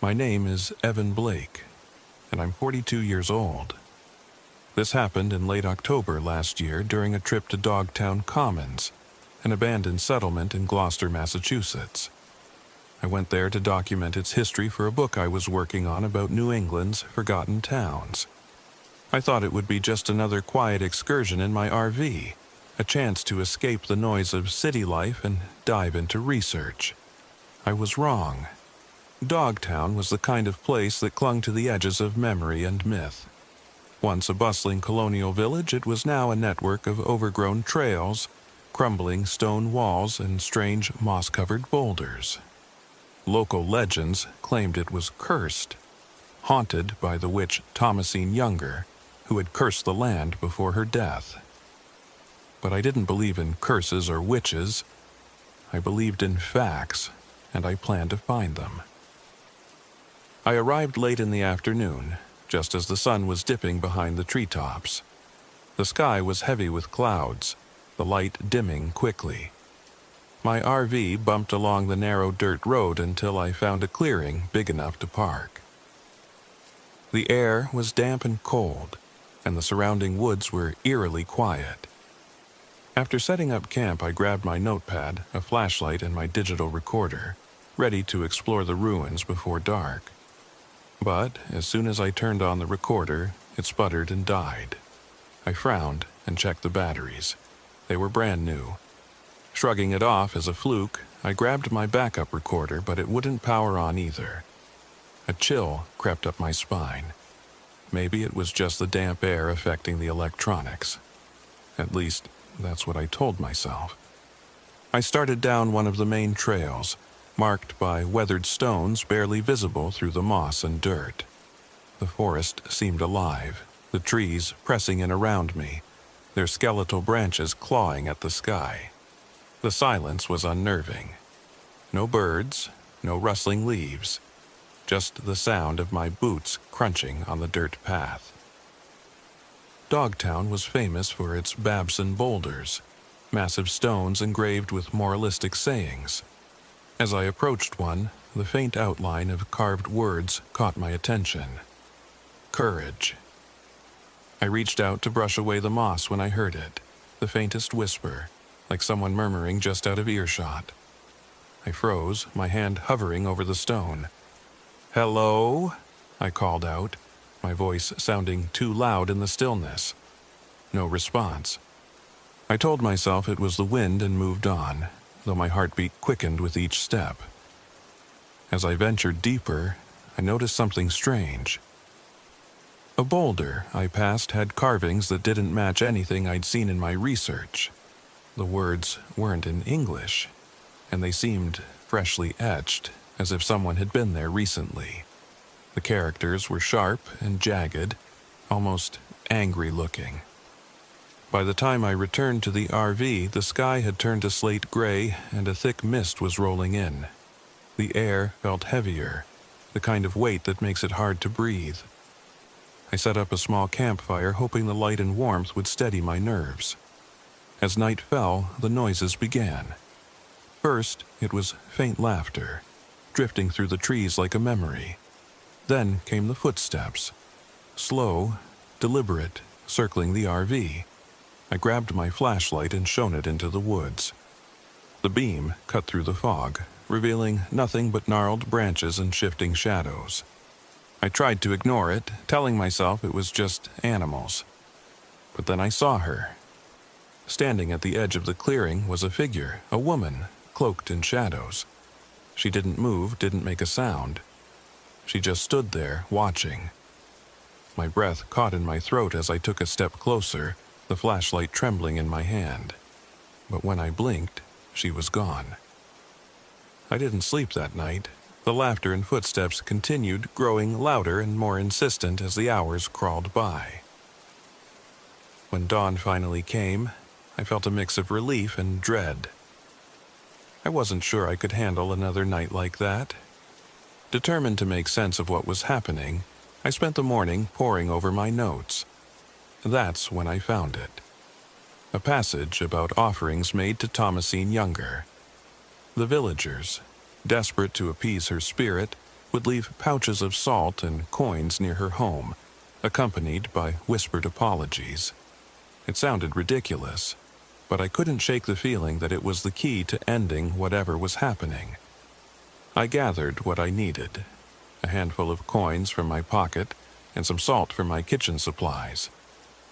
My name is Evan Blake, and I'm 42 years old. This happened in late October last year during a trip to Dogtown Commons, an abandoned settlement in Gloucester, Massachusetts. I went there to document its history for a book I was working on about New England's forgotten towns. I thought it would be just another quiet excursion in my RV, a chance to escape the noise of city life and dive into research. I was wrong. Dogtown was the kind of place that clung to the edges of memory and myth. Once a bustling colonial village, it was now a network of overgrown trails, crumbling stone walls, and strange moss-covered boulders. Local legends claimed it was cursed, haunted by the witch Thomasine Younger, who had cursed the land before her death. But I didn't believe in curses or witches. I believed in facts, and I planned to find them. I arrived late in the afternoon, just as the sun was dipping behind the treetops. The sky was heavy with clouds, the light dimming quickly. My RV bumped along the narrow dirt road until I found a clearing big enough to park. The air was damp and cold, and the surrounding woods were eerily quiet. After setting up camp, I grabbed my notepad, a flashlight, and my digital recorder, ready to explore the ruins before dark. But as soon as I turned on the recorder, it sputtered and died. I frowned and checked the batteries. They were brand new. Shrugging it off as a fluke, I grabbed my backup recorder, but it wouldn't power on either. A chill crept up my spine. Maybe it was just the damp air affecting the electronics. At least, that's what I told myself. I started down one of the main trails, marked by weathered stones barely visible through the moss and dirt. The forest seemed alive, the trees pressing in around me, their skeletal branches clawing at the sky. The silence was unnerving. No birds, no rustling leaves, just the sound of my boots crunching on the dirt path. Dogtown was famous for its Babson boulders, massive stones engraved with moralistic sayings. As I approached one, the faint outline of carved words caught my attention. Courage. I reached out to brush away the moss when I heard it, the faintest whisper, like someone murmuring just out of earshot. I froze, my hand hovering over the stone. "Hello?" I called out, my voice sounding too loud in the stillness. No response. I told myself it was the wind and moved on, though my heartbeat quickened with each step. As I ventured deeper, I noticed something strange. A boulder I passed had carvings that didn't match anything I'd seen in my research. The words weren't in English, and they seemed freshly etched, as if someone had been there recently. The characters were sharp and jagged, almost angry-looking. By the time I returned to the RV, the sky had turned to slate gray and a thick mist was rolling in. The air felt heavier, the kind of weight that makes it hard to breathe. I set up a small campfire, hoping the light and warmth would steady my nerves. As night fell, the noises began. First, it was faint laughter, drifting through the trees like a memory. Then came the footsteps, slow, deliberate, circling the RV. I grabbed my flashlight and shone it into the woods. The beam cut through the fog, revealing nothing but gnarled branches and shifting shadows. I tried to ignore it, telling myself it was just animals. But then I saw her. Standing at the edge of the clearing was a figure, a woman, cloaked in shadows. She didn't move, didn't make a sound. She just stood there, watching. My breath caught in my throat as I took a step closer, the flashlight trembling in my hand. But when I blinked, she was gone. I didn't sleep that night. The laughter and footsteps continued, growing louder and more insistent as the hours crawled by. When dawn finally came, I felt a mix of relief and dread. I wasn't sure I could handle another night like that. Determined to make sense of what was happening, I spent the morning poring over my notes. That's when I found it. A passage about offerings made to Thomasine Younger. The villagers, desperate to appease her spirit, would leave pouches of salt and coins near her home, accompanied by whispered apologies. It sounded ridiculous, but I couldn't shake the feeling that it was the key to ending whatever was happening. I gathered what I needed, a handful of coins from my pocket and some salt for my kitchen supplies,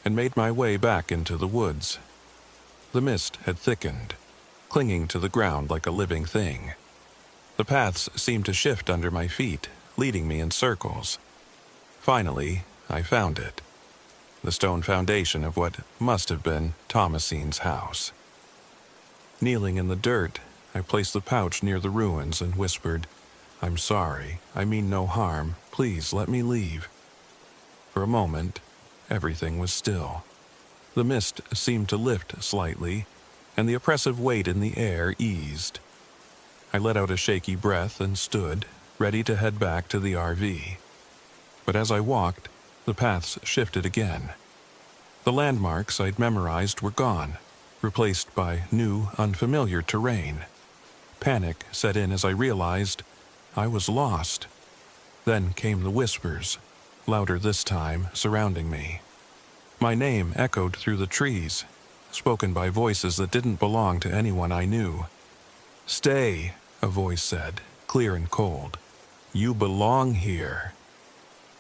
and made my way back into the woods. The mist had thickened, clinging to the ground like a living thing. The paths seemed to shift under my feet, leading me in circles. Finally, I found it. The stone foundation of what must have been Thomasine's house. Kneeling in the dirt, I placed the pouch near the ruins and whispered, "I'm sorry, I mean no harm, please let me leave." For a moment, everything was still. The mist seemed to lift slightly, and the oppressive weight in the air eased. I let out a shaky breath and stood, ready to head back to the RV. But as I walked, the paths shifted again. The landmarks I'd memorized were gone, replaced by new, unfamiliar terrain. Panic set in as I realized I was lost. Then came the whispers, louder this time, surrounding me. My name echoed through the trees, spoken by voices that didn't belong to anyone I knew. "Stay," a voice said, clear and cold. "You belong here."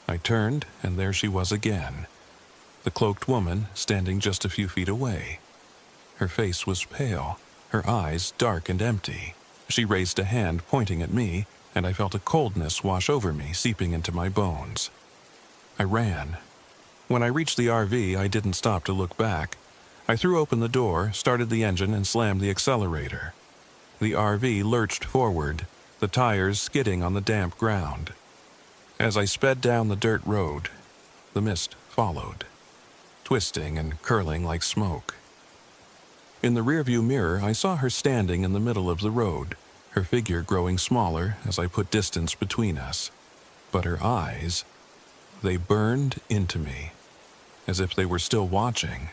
I turned, and there she was again, the cloaked woman standing just a few feet away. Her face was pale, her eyes dark and empty. She raised a hand pointing at me, and I felt a coldness wash over me, seeping into my bones. I ran. When I reached the RV, I didn't stop to look back. I threw open the door, started the engine, and slammed the accelerator. The RV lurched forward, the tires skidding on the damp ground. As I sped down the dirt road, the mist followed, twisting and curling like smoke. In the rearview mirror, I saw her standing in the middle of the road, her figure growing smaller as I put distance between us. But her eyes, they burned into me, as if they were still watching.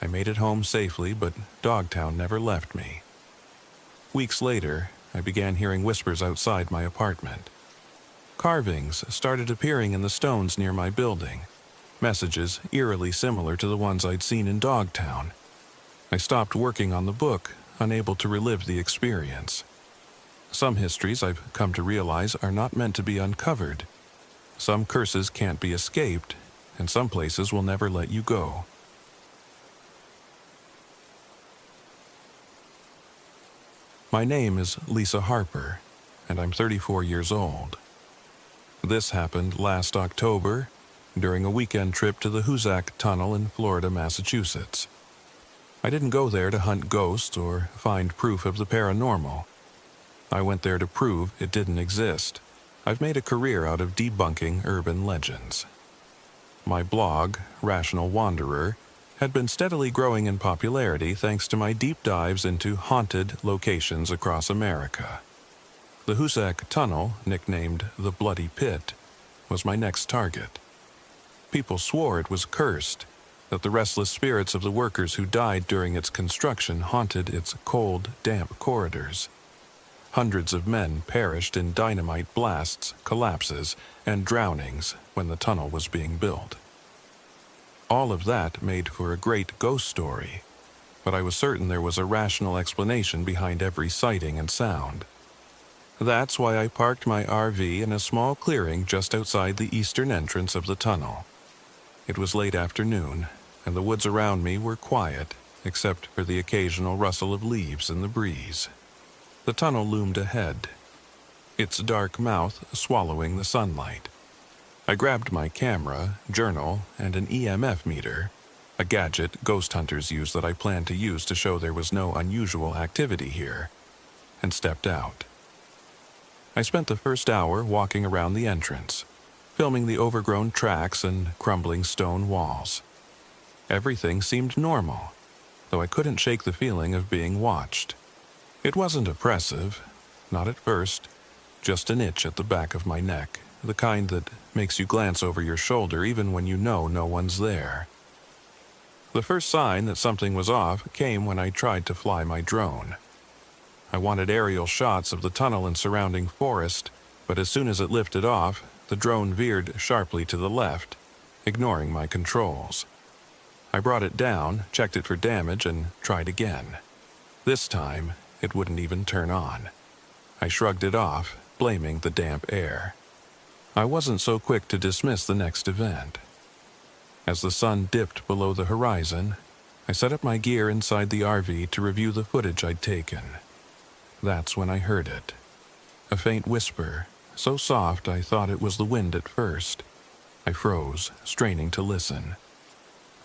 I made it home safely, but Dogtown never left me. Weeks later, I began hearing whispers outside my apartment. Carvings started appearing in the stones near my building, messages eerily similar to the ones I'd seen in Dogtown. I stopped working on the book, unable to relive the experience. Some histories, I've come to realize, are not meant to be uncovered. Some curses can't be escaped, and some places will never let you go. My name is Lisa Harper, and I'm 34 years old. This happened last October, during a weekend trip to the Hoosac Tunnel in Florida, Massachusetts. I didn't go there to hunt ghosts or find proof of the paranormal. I went there to prove it didn't exist. I've made a career out of debunking urban legends. My blog, Rational Wanderer, had been steadily growing in popularity thanks to my deep dives into haunted locations across America. The Hoosac Tunnel, nicknamed the Bloody Pit, was my next target. People swore it was cursed, that the restless spirits of the workers who died during its construction haunted its cold, damp corridors. Hundreds of men perished in dynamite blasts, collapses, and drownings when the tunnel was being built. All of that made for a great ghost story, but I was certain there was a rational explanation behind every sighting and sound. That's why I parked my RV in a small clearing just outside the eastern entrance of the tunnel. It was late afternoon, and the woods around me were quiet, except for the occasional rustle of leaves in the breeze. The tunnel loomed ahead, its dark mouth swallowing the sunlight. I grabbed my camera, journal, and an EMF meter, a gadget ghost hunters use that I planned to use to show there was no unusual activity here, and stepped out. I spent the first hour walking around the entrance, filming the overgrown tracks and crumbling stone walls. Everything seemed normal, though I couldn't shake the feeling of being watched. It wasn't oppressive, not at first, just an itch at the back of my neck, the kind that makes you glance over your shoulder even when you know no one's there. The first sign that something was off came when I tried to fly my drone. I wanted aerial shots of the tunnel and surrounding forest, but as soon as it lifted off, the drone veered sharply to the left, ignoring my controls. I brought it down, checked it for damage, and tried again. This time, it wouldn't even turn on. I shrugged it off, blaming the damp air. I wasn't so quick to dismiss the next event. As the sun dipped below the horizon, I set up my gear inside the RV to review the footage I'd taken. That's when I heard it. A faint whisper, so soft I thought it was the wind at first. I froze, straining to listen.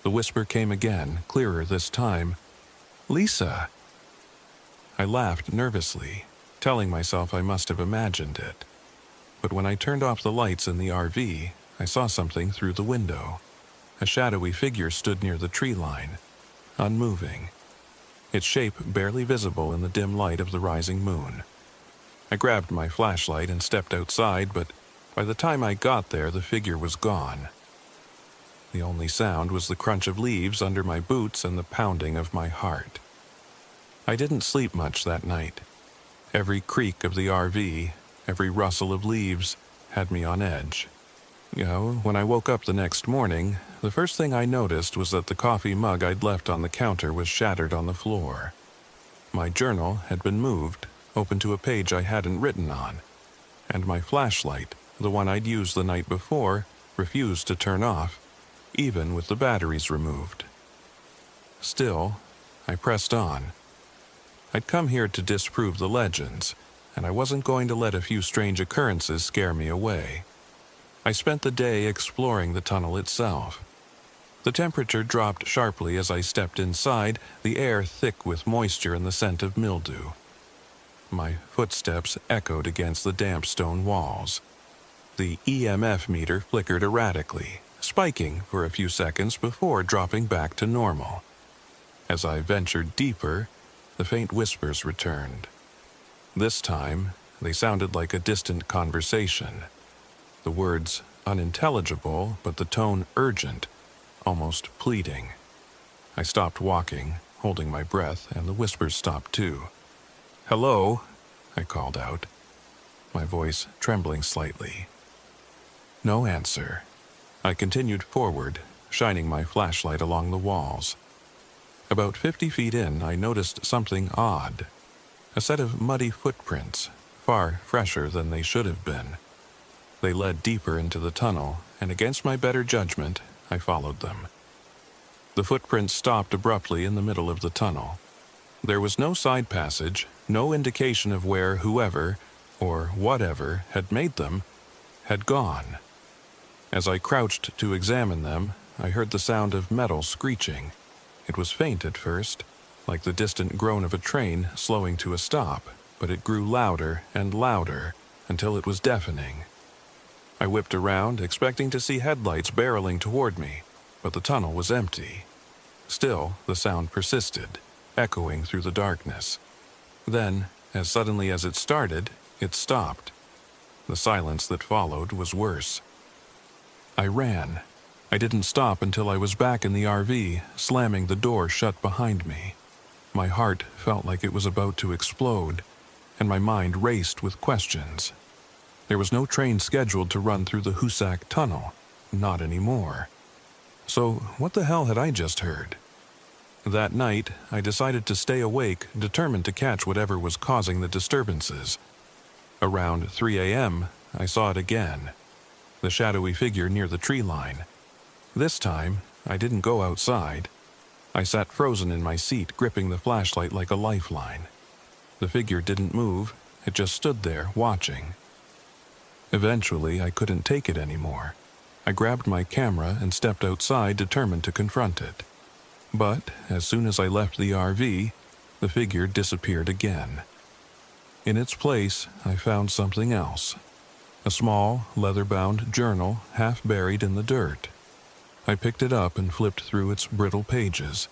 The whisper came again, clearer this time. "Lisa!" I laughed nervously, telling myself I must have imagined it. But when I turned off the lights in the RV, I saw something through the window. A shadowy figure stood near the tree line, unmoving, its shape barely visible in the dim light of the rising moon. I grabbed my flashlight and stepped outside, but by the time I got there, the figure was gone. The only sound was the crunch of leaves under my boots and the pounding of my heart. I didn't sleep much that night. Every creak of the RV, every rustle of leaves, had me on edge. When I woke up the next morning, the first thing I noticed was that the coffee mug I'd left on the counter was shattered on the floor. My journal had been moved, open to a page I hadn't written on, and my flashlight, the one I'd used the night before, refused to turn off, even with the batteries removed. Still, I pressed on. I'd come here to disprove the legends, and I wasn't going to let a few strange occurrences scare me away. I spent the day exploring the tunnel itself. The temperature dropped sharply as I stepped inside, the air thick with moisture and the scent of mildew. My footsteps echoed against the damp stone walls. The EMF meter flickered erratically, spiking for a few seconds before dropping back to normal. As I ventured deeper, the faint whispers returned. This time, they sounded like a distant conversation. The words unintelligible, but the tone urgent, almost pleading. I stopped walking, holding my breath, and the whispers stopped too. "Hello," I called out, my voice trembling slightly. No answer. I continued forward, shining my flashlight along the walls. About 50 feet in, I noticed something odd. A set of muddy footprints, far fresher than they should have been. They led deeper into the tunnel, and against my better judgment, I followed them. The footprints stopped abruptly in the middle of the tunnel. There was no side passage, no indication of where whoever, or whatever, had made them, had gone. As I crouched to examine them, I heard the sound of metal screeching. It was faint at first, like the distant groan of a train slowing to a stop, but it grew louder and louder until it was deafening. I whipped around, expecting to see headlights barreling toward me, but the tunnel was empty. Still, the sound persisted, echoing through the darkness. Then, as suddenly as it started, it stopped. The silence that followed was worse. I ran. I didn't stop until I was back in the RV, slamming the door shut behind me. My heart felt like it was about to explode, and my mind raced with questions. There was no train scheduled to run through the Hoosac Tunnel, not anymore. So what the hell had I just heard? That night, I decided to stay awake, determined to catch whatever was causing the disturbances. Around 3 a.m., I saw it again, the shadowy figure near the tree line. This time, I didn't go outside. I sat frozen in my seat, gripping the flashlight like a lifeline. The figure didn't move, it just stood there, watching. Eventually, I couldn't take it anymore. I grabbed my camera and stepped outside, determined to confront it. But, as soon as I left the RV, the figure disappeared again. In its place, I found something else. A small, leather-bound journal half buried in the dirt. I picked it up and flipped through its brittle pages.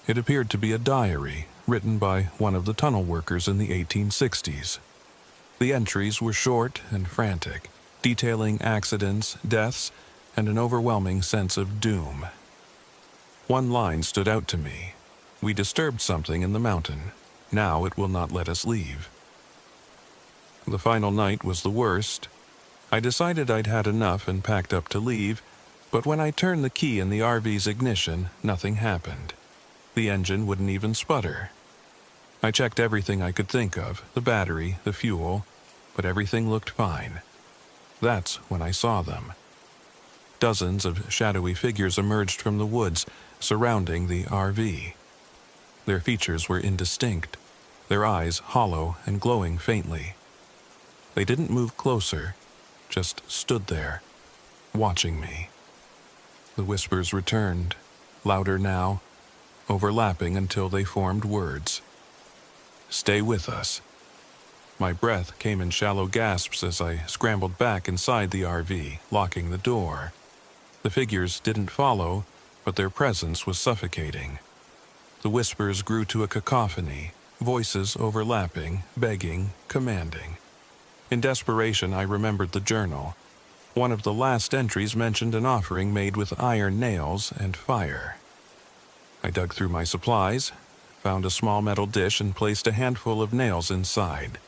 It appeared to be a diary written by one of the tunnel workers in the 1860s. The entries were short and frantic, detailing accidents, deaths, and an overwhelming sense of doom. One line stood out to me. "We disturbed something in the mountain. Now it will not let us leave." The final night was the worst. I decided I'd had enough and packed up to leave, but when I turned the key in the RV's ignition, nothing happened. The engine wouldn't even sputter. I checked everything I could think of, the battery, the fuel, but everything looked fine. That's when I saw them. Dozens of shadowy figures emerged from the woods surrounding the RV. Their features were indistinct, their eyes hollow and glowing faintly. They didn't move closer, just stood there, watching me. The whispers returned, louder now, overlapping until they formed words. "Stay with us." My breath came in shallow gasps as I scrambled back inside the RV, locking the door. The figures didn't follow, but their presence was suffocating. The whispers grew to a cacophony, voices overlapping, begging, commanding. In desperation, I remembered the journal. One of the last entries mentioned an offering made with iron nails and fire. I dug through my supplies, found a small metal dish and placed a handful of nails inside.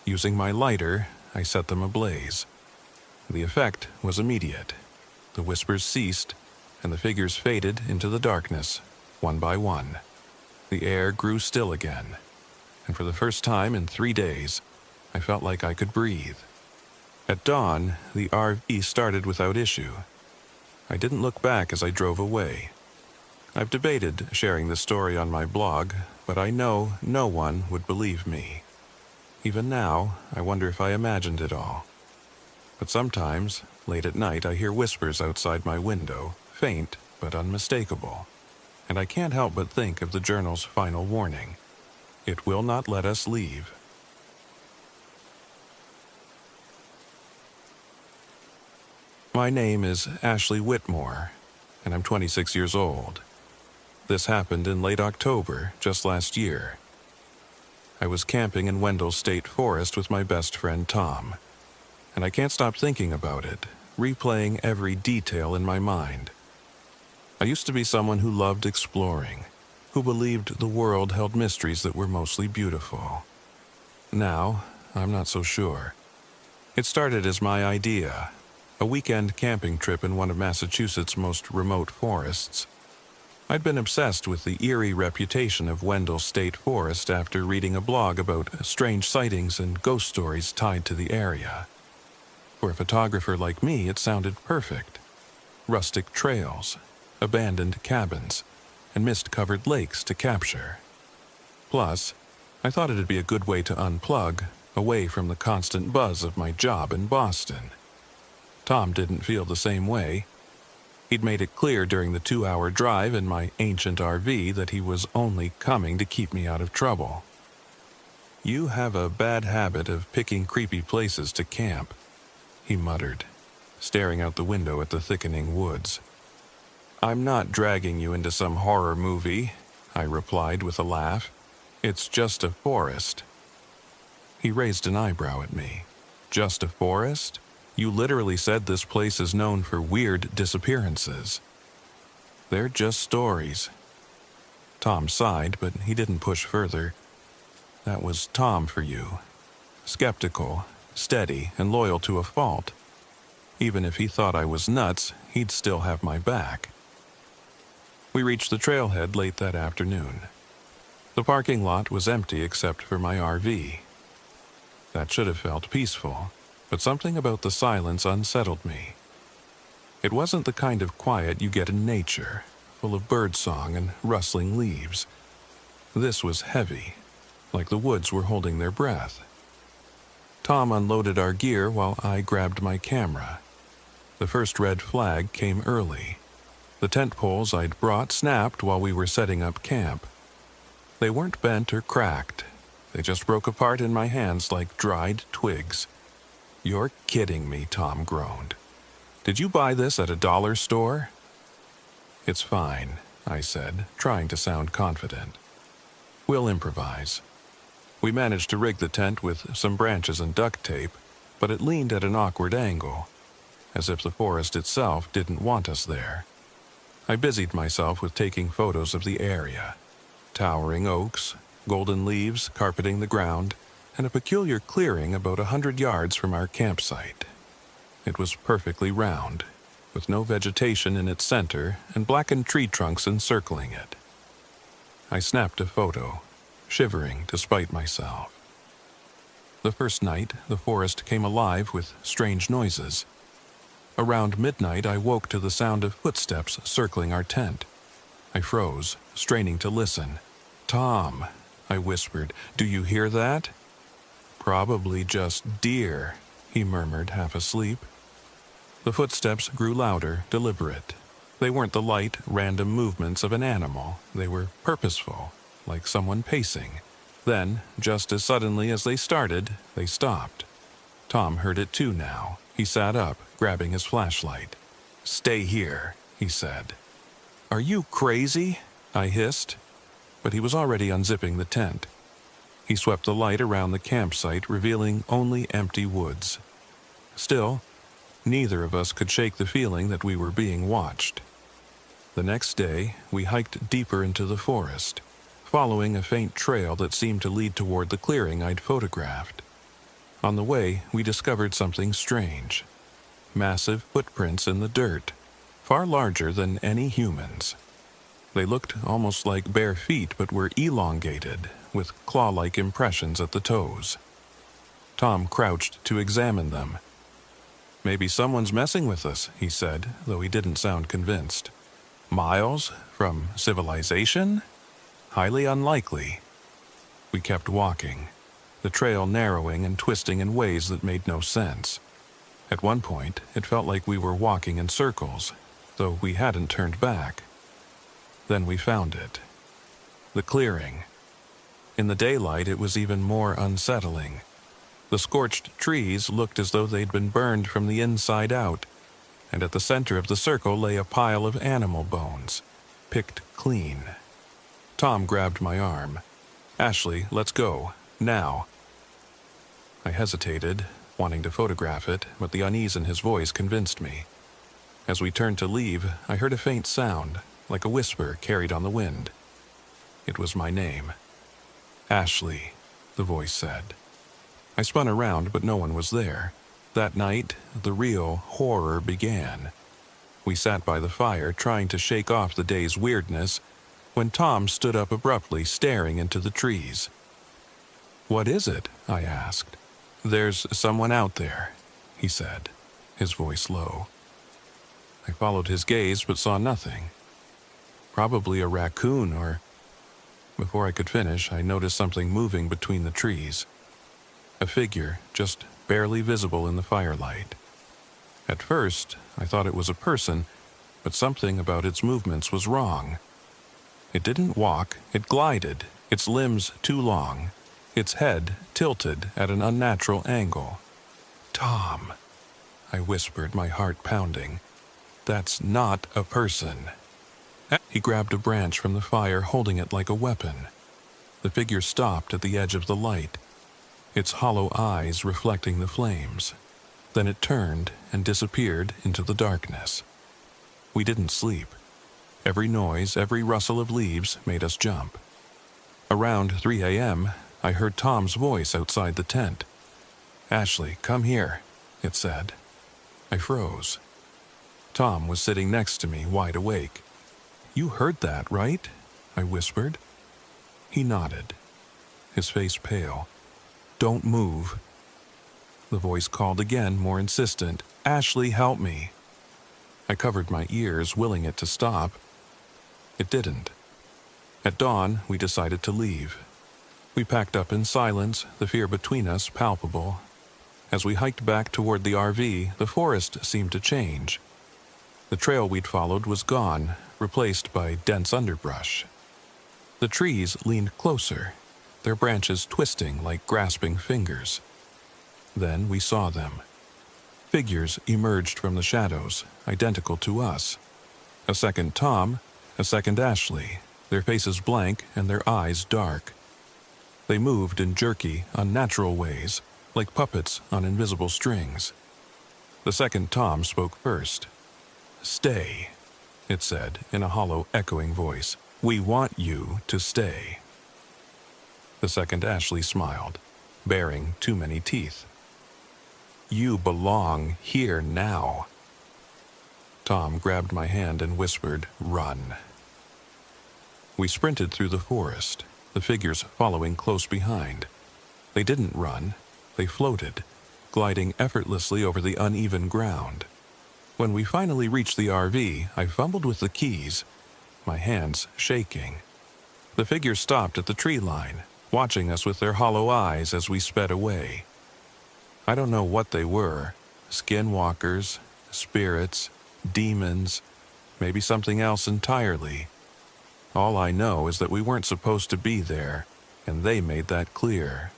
Using my lighter, I set them ablaze. The effect was immediate. The whispers ceased, and the figures faded into the darkness, one by one. The air grew still again, and for the first time in 3 days, I felt like I could breathe. At dawn, the RV started without issue. I didn't look back as I drove away. I've debated sharing the story on my blog, but I know no one would believe me. Even now, I wonder if I imagined it all. But sometimes, late at night, I hear whispers outside my window, faint but unmistakable. And I can't help but think of the journal's final warning. It will not let us leave. My name is Ashley Whitmore, and I'm 26 years old. This happened in late October, just last year. I was camping in Wendell State Forest with my best friend Tom, and I can't stop thinking about it, replaying every detail in my mind. I used to be someone who loved exploring, who believed the world held mysteries that were mostly beautiful. Now, I'm not so sure. It started as my idea, a weekend camping trip in one of Massachusetts' most remote forests. I'd been obsessed with the eerie reputation of Wendell State Forest after reading a blog about strange sightings and ghost stories tied to the area. For a photographer like me, it sounded perfect. Rustic trails, abandoned cabins, and mist-covered lakes to capture. Plus, I thought it'd be a good way to unplug, away from the constant buzz of my job in Boston. Tom didn't feel the same way. He'd made it clear during the 2-hour drive in my ancient RV that he was only coming to keep me out of trouble. "You have a bad habit of picking creepy places to camp," he muttered, staring out the window at the thickening woods. "I'm not dragging you into some horror movie," I replied with a laugh. "It's just a forest." He raised an eyebrow at me. "Just a forest? You literally said this place is known for weird disappearances." "They're just stories." Tom sighed, but he didn't push further. That was Tom for you. Skeptical, steady, and loyal to a fault. Even if he thought I was nuts, he'd still have my back. We reached the trailhead late that afternoon. The parking lot was empty except for my RV. That should have felt peaceful, but something about the silence unsettled me. It wasn't the kind of quiet you get in nature, full of birdsong and rustling leaves. This was heavy, like the woods were holding their breath. Tom unloaded our gear while I grabbed my camera. The first red flag came early. The tent poles I'd brought snapped while we were setting up camp. They weren't bent or cracked. They just broke apart in my hands like dried twigs. "You're kidding me," Tom groaned. "Did you buy this at a dollar store?" "It's fine," I said, trying to sound confident. "We'll improvise." We managed to rig the tent with some branches and duct tape, but it leaned at an awkward angle, as if the forest itself didn't want us there. I busied myself with taking photos of the area. Towering oaks, golden leaves carpeting the ground, and a peculiar clearing about 100 yards from our campsite. It was perfectly round, with no vegetation in its center and blackened tree trunks encircling it. I snapped a photo, shivering despite myself. The first night, the forest came alive with strange noises. Around midnight, I woke to the sound of footsteps circling our tent. I froze, straining to listen. "Tom," I whispered, "do you hear that?" "Probably just deer," he murmured, half asleep. The footsteps grew louder, deliberate. They weren't the light, random movements of an animal. They were purposeful, like someone pacing. Then, just as suddenly as they started, they stopped. Tom heard it too now. He sat up, grabbing his flashlight. "Stay here," he said. "Are you crazy?" I hissed. But he was already unzipping the tent. He swept the light around the campsite, revealing only empty woods. Still, neither of us could shake the feeling that we were being watched. The next day, we hiked deeper into the forest, following a faint trail that seemed to lead toward the clearing I'd photographed. On the way, we discovered something strange. Massive footprints in the dirt, far larger than any humans. They looked almost like bare feet but were elongated, with claw-like impressions at the toes. Tom crouched to examine them. "Maybe someone's messing with us," he said, though he didn't sound convinced. "Miles from civilization? Highly unlikely." We kept walking, the trail narrowing and twisting in ways that made no sense. At one point, it felt like we were walking in circles, though we hadn't turned back. Then we found it. The clearing. In the daylight, it was even more unsettling. The scorched trees looked as though they'd been burned from the inside out, and at the center of the circle lay a pile of animal bones, picked clean. Tom grabbed my arm. "Ashley, let's go. Now." I hesitated, wanting to photograph it, but the unease in his voice convinced me. As we turned to leave, I heard a faint sound, like a whisper carried on the wind. It was my name. "Ashley," the voice said. I spun around, but no one was there. That night, the real horror began. We sat by the fire, trying to shake off the day's weirdness, when Tom stood up abruptly, staring into the trees. "What is it?" I asked. "There's someone out there," he said, his voice low. I followed his gaze but saw nothing. Probably a raccoon or... Before I could finish, I noticed something moving between the trees. A figure, just barely visible in the firelight. At first, I thought it was a person, but something about its movements was wrong. It didn't walk, it glided, its limbs too long, its head tilted at an unnatural angle. "Tom," I whispered, my heart pounding. "That's not a person." He grabbed a branch from the fire, holding it like a weapon. The figure stopped at the edge of the light, its hollow eyes reflecting the flames. Then it turned and disappeared into the darkness. We didn't sleep. Every noise, every rustle of leaves made us jump. Around 3 a.m., I heard Tom's voice outside the tent. "Ashley, come here," it said. I froze. Tom was sitting next to me, wide awake. "You heard that, right?" I whispered. He nodded, his face pale. "Don't move." The voice called again, more insistent. "Ashley, help me." I covered my ears, willing it to stop. It didn't. At dawn, we decided to leave. We packed up in silence, the fear between us palpable. As we hiked back toward the RV, the forest seemed to change. The trail we'd followed was gone, replaced by dense underbrush. The trees leaned closer, their branches twisting like grasping fingers. Then we saw them. Figures emerged from the shadows, identical to us. A second Tom, a second Ashley, their faces blank and their eyes dark. They moved in jerky, unnatural ways, like puppets on invisible strings. The second Tom spoke first. "Stay," it said in a hollow, echoing voice. "We want you to stay." The second Ashley smiled. bearing too many teeth. "You belong here now." Tom grabbed my hand and whispered, "Run." We sprinted through the forest, the figures following close behind. They didn't run, they floated, gliding effortlessly over the uneven ground. When we finally reached the RV, I fumbled with the keys, my hands shaking. The figures stopped at the tree line, watching us with their hollow eyes as we sped away. I don't know what they were, skinwalkers, spirits, demons, maybe something else entirely. All I know is that we weren't supposed to be there, and they made that clear.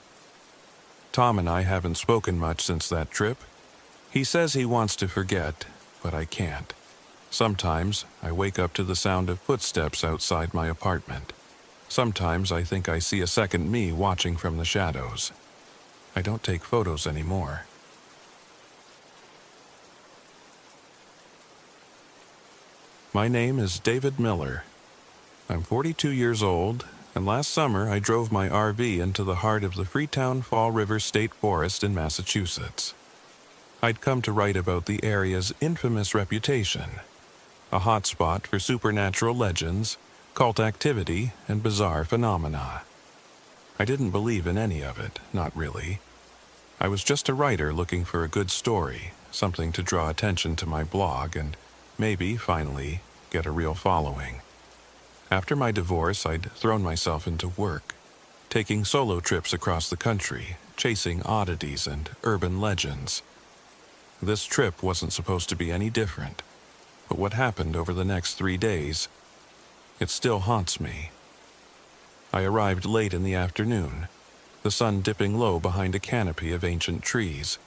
Tom and I haven't spoken much since that trip. He says he wants to forget, but I can't. Sometimes I wake up to the sound of footsteps outside my apartment. Sometimes I think I see a second me watching from the shadows. I don't take photos anymore. My name is David Miller. I'm 42 years old, and last summer I drove my RV into the heart of the Freetown Fall River State Forest in Massachusetts. I'd come to write about the area's infamous reputation, a hotspot for supernatural legends, cult activity, and bizarre phenomena. I didn't believe in any of it, not really. I was just a writer looking for a good story, something to draw attention to my blog and maybe, finally, get a real following. After my divorce, I'd thrown myself into work, taking solo trips across the country, chasing oddities and urban legends. This trip wasn't supposed to be any different, but what happened over the next 3 days, it still haunts me. I arrived late in the afternoon, the sun dipping low behind a canopy of ancient trees.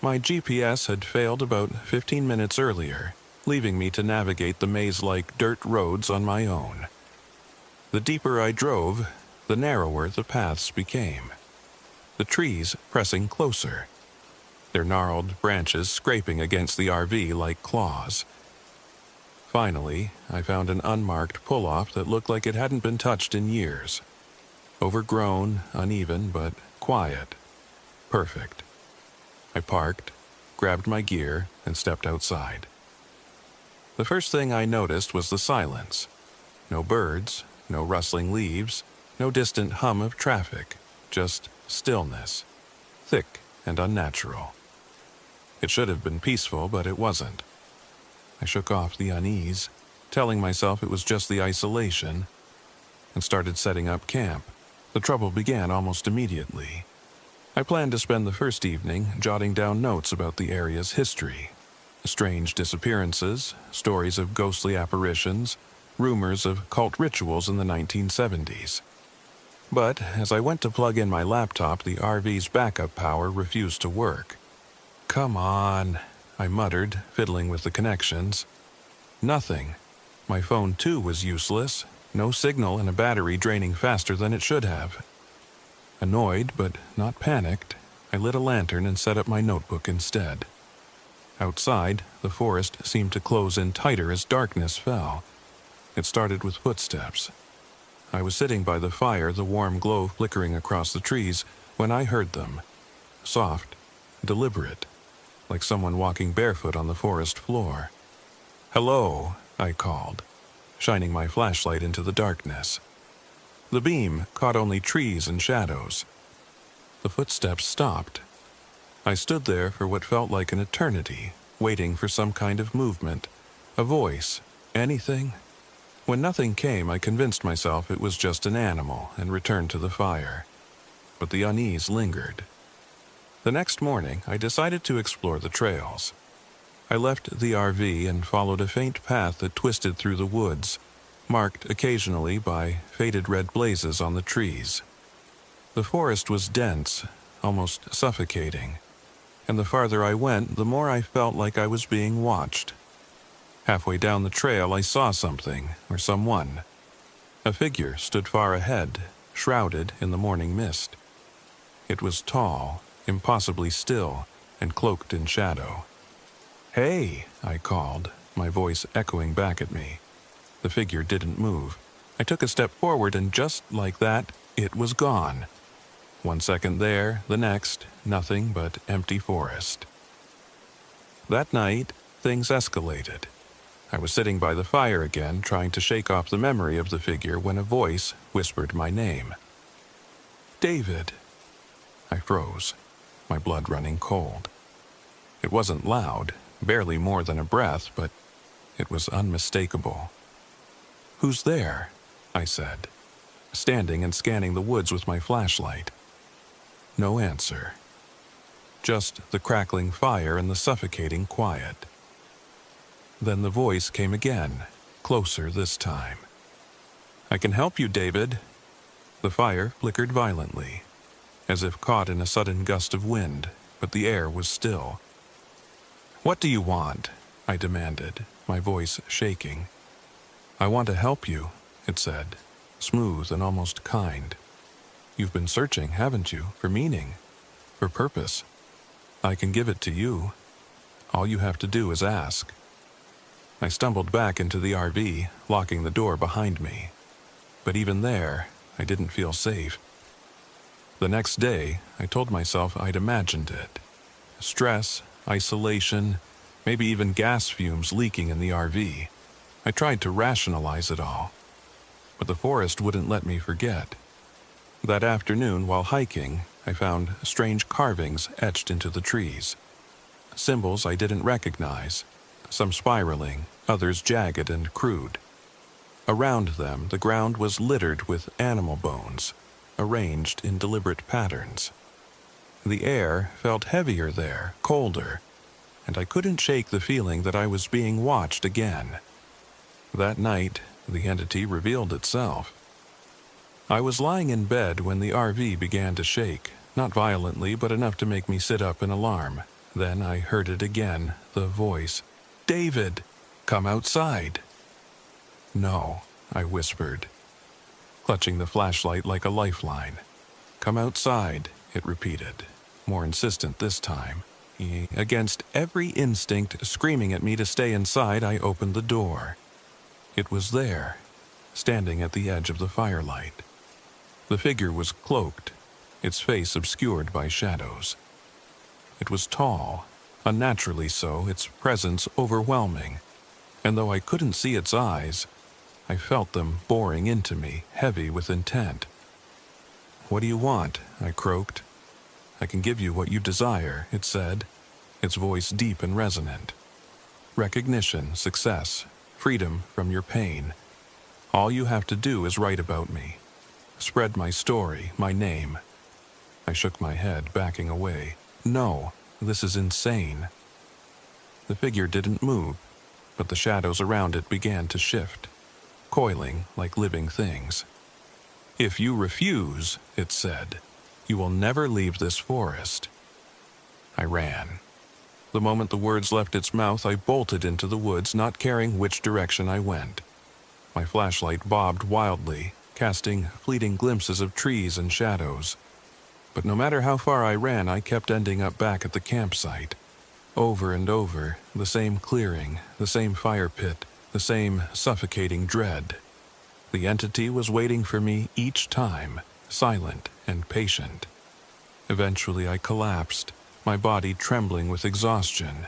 My GPS had failed about 15 minutes earlier, leaving me to navigate the maze-like dirt roads on my own. The deeper I drove, the narrower the paths became. The trees pressing closer, their gnarled branches scraping against the RV like claws. Finally, I found an unmarked pull-off that looked like it hadn't been touched in years. Overgrown, uneven, but quiet. Perfect. I parked, grabbed my gear, and stepped outside. The first thing I noticed was the silence. No birds, no rustling leaves, no distant hum of traffic, just stillness, thick and unnatural. It should have been peaceful, but it wasn't. I shook off the unease, telling myself it was just the isolation, and started setting up camp. The trouble began almost immediately. I planned to spend the first evening jotting down notes about the area's history. Strange disappearances, stories of ghostly apparitions, rumors of cult rituals in the 1970s. But as I went to plug in my laptop, the RV's backup power refused to work. "Come on," I muttered, fiddling with the connections. Nothing. My phone too was useless, no signal and a battery draining faster than it should have. Annoyed, but not panicked, I lit a lantern and set up my notebook instead. Outside, the forest seemed to close in tighter as darkness fell. It started with footsteps. I was sitting by the fire, the warm glow flickering across the trees, when I heard them. Soft, deliberate, like someone walking barefoot on the forest floor. "Hello," I called, shining my flashlight into the darkness. The beam caught only trees and shadows. The footsteps stopped. I stood there for what felt like an eternity, waiting for some kind of movement, a voice, anything. When nothing came, I convinced myself it was just an animal and returned to the fire. But the unease lingered. The next morning, I decided to explore the trails. I left the RV and followed a faint path that twisted through the woods, marked occasionally by faded red blazes on the trees. The forest was dense, almost suffocating, and the farther I went, the more I felt like I was being watched. Halfway down the trail, I saw something, or someone. A figure stood far ahead, shrouded in the morning mist. It was tall, impossibly still, and cloaked in shadow. "Hey," I called, my voice echoing back at me. The figure didn't move. I took a step forward, and just like that, it was gone. 1 second there, the next, nothing but empty forest. That night, things escalated. I was sitting by the fire again, trying to shake off the memory of the figure when a voice whispered my name. "David." I froze, my blood running cold. It wasn't loud, barely more than a breath, but it was unmistakable. "Who's there?" I said, standing and scanning the woods with my flashlight. No answer. Just the crackling fire and the suffocating quiet. Then the voice came again, closer this time. "I can help you, David." The fire flickered violently, as if caught in a sudden gust of wind, but the air was still. "What do you want?" I demanded, my voice shaking. "I want to help you," it said, smooth and almost kind. "You've been searching, haven't you, for meaning, for purpose? I can give it to you. All you have to do is ask." I stumbled back into the RV, locking the door behind me. But even there, I didn't feel safe. The next day, I told myself I'd imagined it. Stress, isolation, maybe even gas fumes leaking in the RV. I tried to rationalize it all. But the forest wouldn't let me forget. That afternoon, while hiking, I found strange carvings etched into the trees. Symbols I didn't recognize, some spiraling, others jagged and crude. Around them, the ground was littered with animal bones, arranged in deliberate patterns. The air felt heavier there, colder, and I couldn't shake the feeling that I was being watched again. That night, the entity revealed itself. I was lying in bed when the RV began to shake, not violently, but enough to make me sit up in alarm. Then I heard it again, the voice. "David, come outside." "No," I whispered, clutching the flashlight like a lifeline. "Come outside," it repeated, more insistent this time. Against every instinct screaming at me to stay inside, I opened the door. It was there, standing at the edge of the firelight. The figure was cloaked, its face obscured by shadows. It was tall, unnaturally so, its presence overwhelming, and though I couldn't see its eyes, I felt them boring into me, heavy with intent. "What do you want?" I croaked. "I can give you what you desire," it said, its voice deep and resonant. "Recognition, success, freedom from your pain. All you have to do is write about me. Spread my story, my name." I shook my head, backing away. "No, this is insane." The figure didn't move, but the shadows around it began to shift, coiling like living things. "If you refuse," it said, "you will never leave this forest." I ran. The moment the words left its mouth, I bolted into the woods, not caring which direction I went. My flashlight bobbed wildly, casting fleeting glimpses of trees and shadows. But no matter how far I ran, I kept ending up back at the campsite. Over and over, the same clearing, the same fire pit, the same suffocating dread. The entity was waiting for me each time, silent and patient. Eventually I collapsed, my body trembling with exhaustion.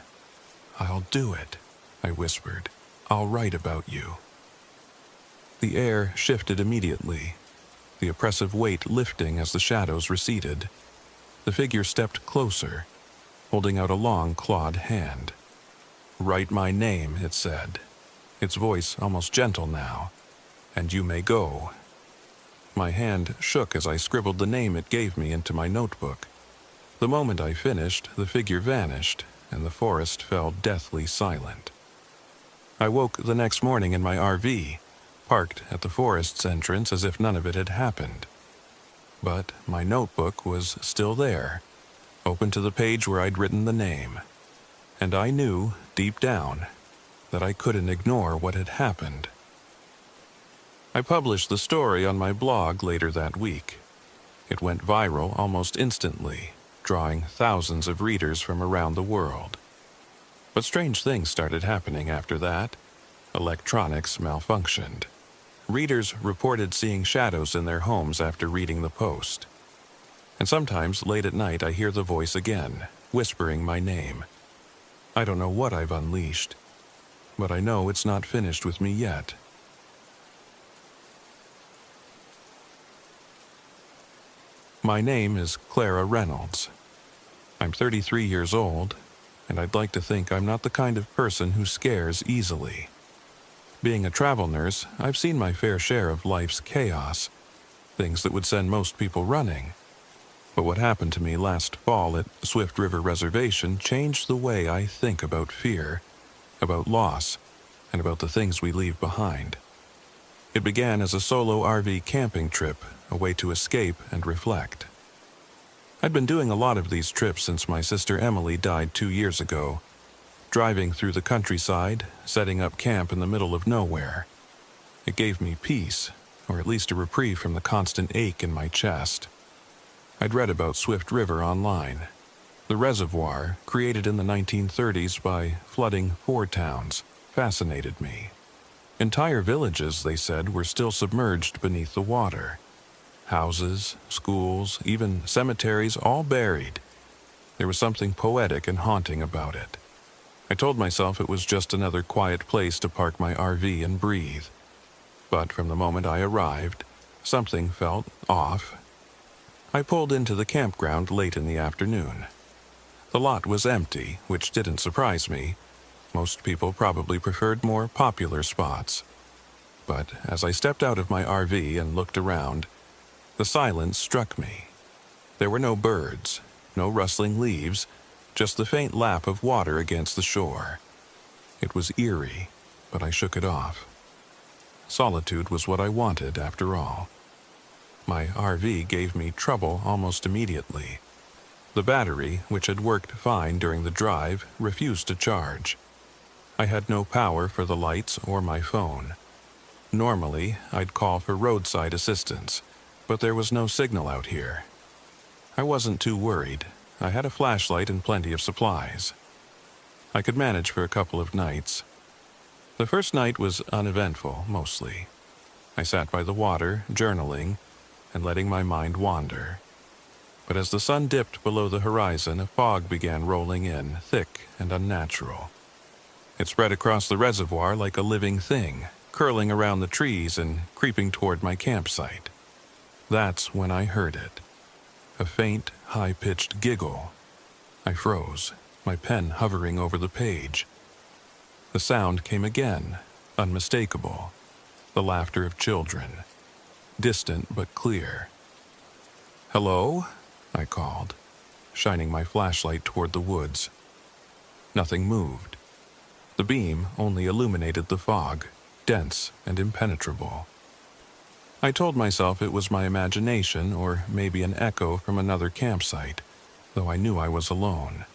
"I'll do it," I whispered. "I'll write about you." The air shifted immediately, the oppressive weight lifting as the shadows receded. The figure stepped closer, holding out a long, clawed hand. "Write my name," it said, its voice almost gentle now, "and you may go." My hand shook as I scribbled the name it gave me into my notebook. The moment I finished, the figure vanished, and the forest fell deathly silent. I woke the next morning in my RV, parked at the forest's entrance as if none of it had happened. But my notebook was still there, open to the page where I'd written the name. And I knew, deep down, that I couldn't ignore what had happened. I published the story on my blog later that week. It went viral almost instantly, drawing thousands of readers from around the world. But strange things started happening after that. Electronics malfunctioned. Readers reported seeing shadows in their homes after reading the post. And sometimes, late at night, I hear the voice again, whispering my name. I don't know what I've unleashed, but I know it's not finished with me yet. My name is Clara Reynolds. I'm 33 years old, and I'd like to think I'm not the kind of person who scares easily. Being a travel nurse, I've seen my fair share of life's chaos, things that would send most people running. But what happened to me last fall at Swift River Reservation changed the way I think about fear, about loss, and about the things we leave behind. It began as a solo RV camping trip, a way to escape and reflect. I'd been doing a lot of these trips since my sister Emily died 2 years ago, driving through the countryside, setting up camp in the middle of nowhere. It gave me peace, or at least a reprieve from the constant ache in my chest. I'd read about Swift River online. The reservoir, created in the 1930s by flooding 4 towns, fascinated me. Entire villages, they said, were still submerged beneath the water. Houses, schools, even cemeteries, all buried. There was something poetic and haunting about it. I told myself it was just another quiet place to park my RV and breathe. But from the moment I arrived, something felt off. I pulled into the campground late in the afternoon. The lot was empty, which didn't surprise me. Most people probably preferred more popular spots. But as I stepped out of my RV and looked around, the silence struck me. There were no birds, no rustling leaves, just the faint lap of water against the shore. It was eerie, but I shook it off. Solitude was what I wanted, after all. My RV gave me trouble almost immediately. The battery, which had worked fine during the drive, refused to charge. I had no power for the lights or my phone. Normally, I'd call for roadside assistance, but there was no signal out here. I wasn't too worried. I had a flashlight and plenty of supplies. I could manage for a couple of nights. The first night was uneventful, mostly. I sat by the water, journaling, and letting my mind wander. But as the sun dipped below the horizon, a fog began rolling in, thick and unnatural. It spread across the reservoir like a living thing, curling around the trees and creeping toward my campsite. That's when I heard it. A faint, high-pitched giggle. I froze, my pen hovering over the page. The sound came again, unmistakable. The laughter of children. Distant but clear. "Hello?" I called, shining my flashlight toward the woods. Nothing moved. The beam only illuminated the fog, dense and impenetrable. I told myself it was my imagination or maybe an echo from another campsite, though I knew I was alone.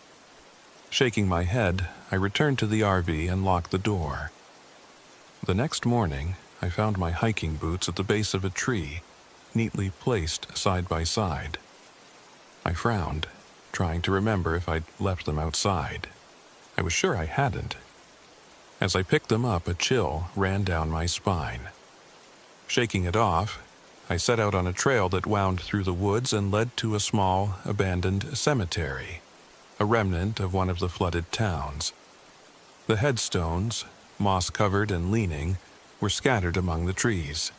Shaking my head, I returned to the RV and locked the door. The next morning, I found my hiking boots at the base of a tree, neatly placed side by side. I frowned, trying to remember if I'd left them outside. I was sure I hadn't. As I picked them up, a chill ran down my spine. Shaking it off, I set out on a trail that wound through the woods and led to a small, abandoned cemetery, a remnant of one of the flooded towns. The headstones, moss-covered and leaning, were scattered among the trees.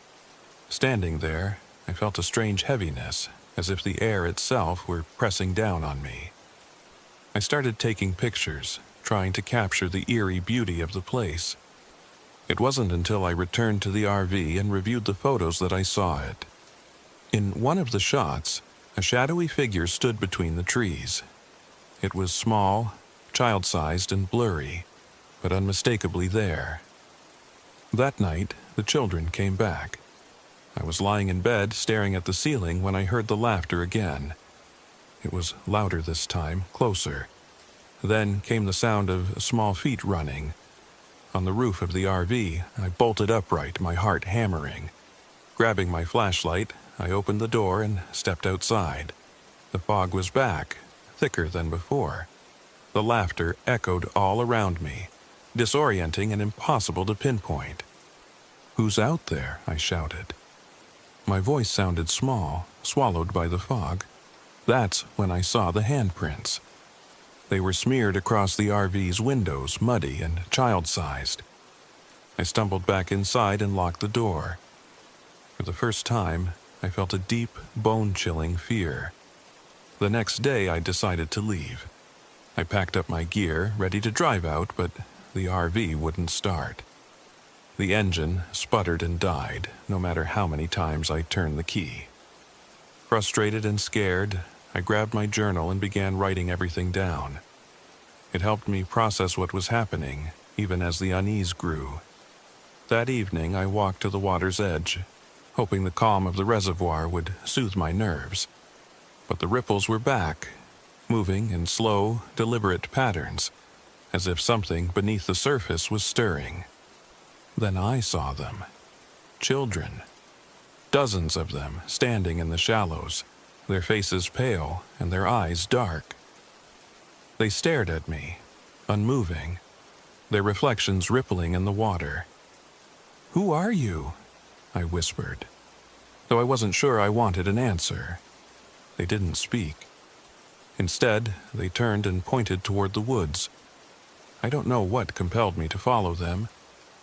Standing there, I felt a strange heaviness, as if the air itself were pressing down on me. I started taking pictures, trying to capture the eerie beauty of the place. It wasn't until I returned to the RV and reviewed the photos that I saw it. In one of the shots, a shadowy figure stood between the trees. It was small, child-sized and blurry, but unmistakably there. That night, the children came back. I was lying in bed staring at the ceiling when I heard the laughter again. It was louder this time, closer. Then came the sound of small feet running. On the roof of the RV, I bolted upright, my heart hammering. Grabbing my flashlight, I opened the door and stepped outside. The fog was back, thicker than before. The laughter echoed all around me, disorienting and impossible to pinpoint. "Who's out there?" I shouted. My voice sounded small, swallowed by the fog. That's when I saw the handprints. They were smeared across the RV's windows, muddy and child-sized. I stumbled back inside and locked the door. For the first time, I felt a deep, bone-chilling fear. The next day, I decided to leave. I packed up my gear, ready to drive out, but the RV wouldn't start. The engine sputtered and died, no matter how many times I turned the key. Frustrated and scared, I grabbed my journal and began writing everything down. It helped me process what was happening, even as the unease grew. That evening, I walked to the water's edge, hoping the calm of the reservoir would soothe my nerves. But the ripples were back, moving in slow, deliberate patterns, as if something beneath the surface was stirring. Then I saw them. Children. Dozens of them standing in the shallows, their faces pale and their eyes dark. They stared at me, unmoving, their reflections rippling in the water. "Who are you?" I whispered, though I wasn't sure I wanted an answer. They didn't speak. Instead, they turned and pointed toward the woods. I don't know what compelled me to follow them.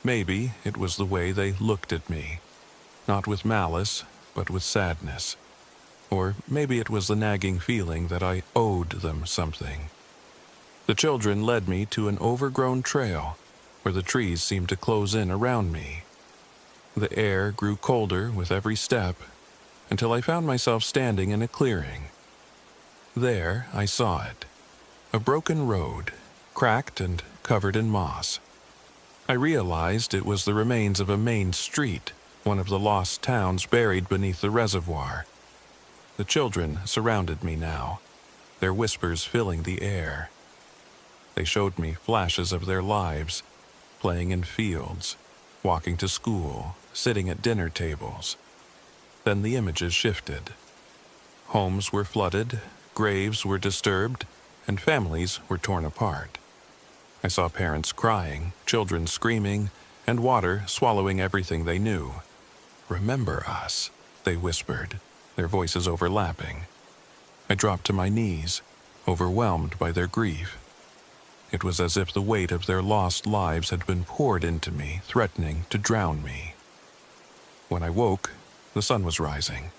Maybe it was the way they looked at me, not with malice, but with sadness. Or maybe it was the nagging feeling that I owed them something. The children led me to an overgrown trail where the trees seemed to close in around me. The air grew colder with every step until I found myself standing in a clearing. There I saw it, a broken road, cracked and covered in moss. I realized it was the remains of a main street, one of the lost towns buried beneath the reservoir. The children surrounded me now, their whispers filling the air. They showed me flashes of their lives, playing in fields, walking to school, sitting at dinner tables. Then the images shifted. Homes were flooded, graves were disturbed, and families were torn apart. I saw parents crying, children screaming, and water swallowing everything they knew. "Remember us," they whispered, their voices overlapping. I dropped to my knees, overwhelmed by their grief. It was as if the weight of their lost lives had been poured into me, threatening to drown me. When I woke, the sun was rising.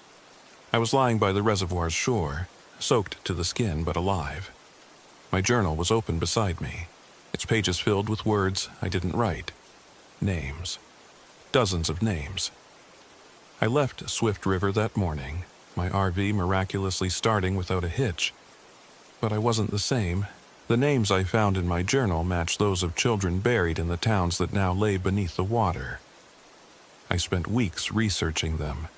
I was lying by the reservoir's shore, soaked to the skin but alive. My journal was open beside me, its pages filled with words I didn't write. Names. Dozens of names. I left Swift River that morning, my RV miraculously starting without a hitch. But I wasn't the same. The names I found in my journal matched those of children buried in the towns that now lay beneath the water. I spent weeks researching them,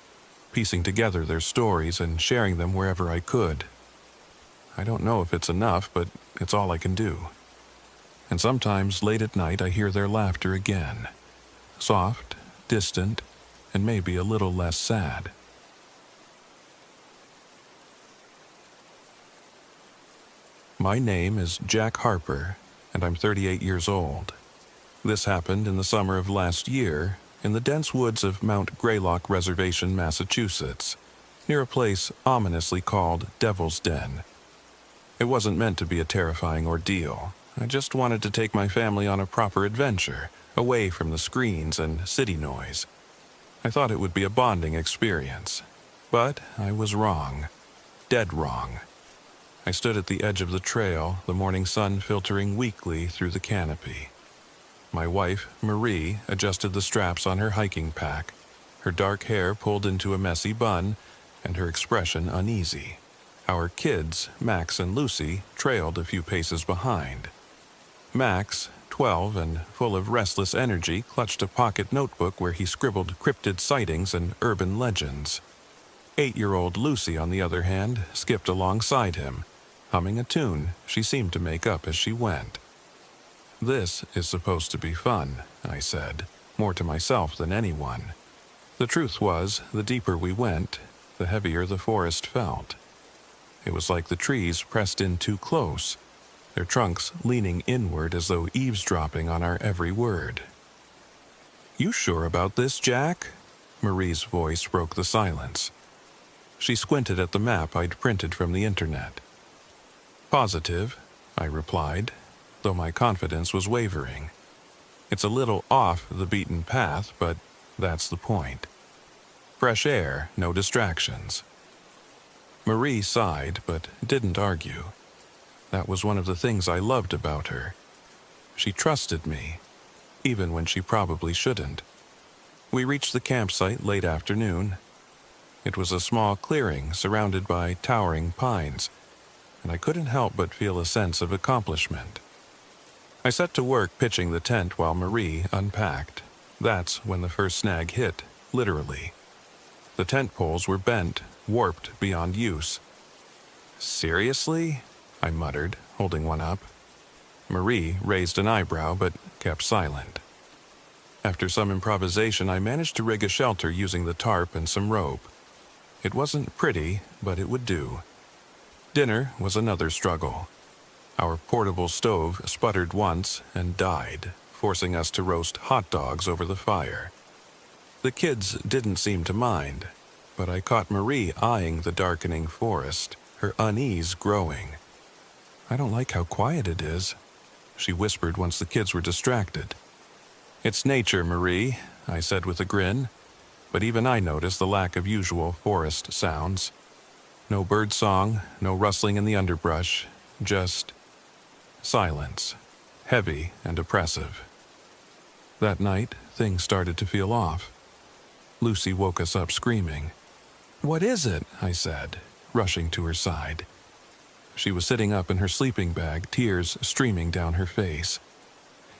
piecing together their stories and sharing them wherever I could. I don't know if it's enough, but it's all I can do. And sometimes late at night I hear their laughter again. Soft, distant, and maybe a little less sad. My name is Jack Harper, and I'm 38 years old. This happened in the summer of last year in the dense woods of Mount Greylock Reservation, Massachusetts, near a place ominously called Devil's Den. It wasn't meant to be a terrifying ordeal. I just wanted to take my family on a proper adventure, away from the screens and city noise. I thought it would be a bonding experience. But I was wrong. Dead wrong. I stood at the edge of the trail, the morning sun filtering weakly through the canopy. My wife, Marie, adjusted the straps on her hiking pack, her dark hair pulled into a messy bun, and her expression uneasy. Our kids, Max and Lucy, trailed a few paces behind. Max, 12 and full of restless energy, clutched a pocket notebook where he scribbled cryptid sightings and urban legends. 8-year-old Lucy, on the other hand, skipped alongside him, humming a tune she seemed to make up as she went. "This is supposed to be fun," I said, more to myself than anyone. The truth was, the deeper we went, the heavier the forest felt. It was like the trees pressed in too close, their trunks leaning inward as though eavesdropping on our every word. "You sure about this, Jack?" Marie's voice broke the silence. She squinted at the map I'd printed from the internet. Positive, I replied, though my confidence was wavering. It's a little off the beaten path, but that's the point. Fresh air, no distractions. Marie sighed, but didn't argue. That was one of the things I loved about her. She trusted me, even when she probably shouldn't. We reached the campsite late afternoon. It was a small clearing surrounded by towering pines, and I couldn't help but feel a sense of accomplishment. I set to work pitching the tent while Marie unpacked. That's when the first snag hit, literally. The tent poles were bent, warped beyond use. "Seriously?" I muttered, holding one up. Marie raised an eyebrow but kept silent. After some improvisation, I managed to rig a shelter using the tarp and some rope. It wasn't pretty, but it would do. Dinner was another struggle. Our portable stove sputtered once and died, forcing us to roast hot dogs over the fire. The kids didn't seem to mind, but I caught Marie eyeing the darkening forest, her unease growing. "I don't like how quiet it is," she whispered once the kids were distracted. "It's nature, Marie," I said with a grin, but even I noticed the lack of usual forest sounds. No bird song, no rustling in the underbrush, just silence, heavy and oppressive. That night, things started to feel off. Lucy woke us up screaming. "What is it?" I said, rushing to her side. She was sitting up in her sleeping bag, tears streaming down her face.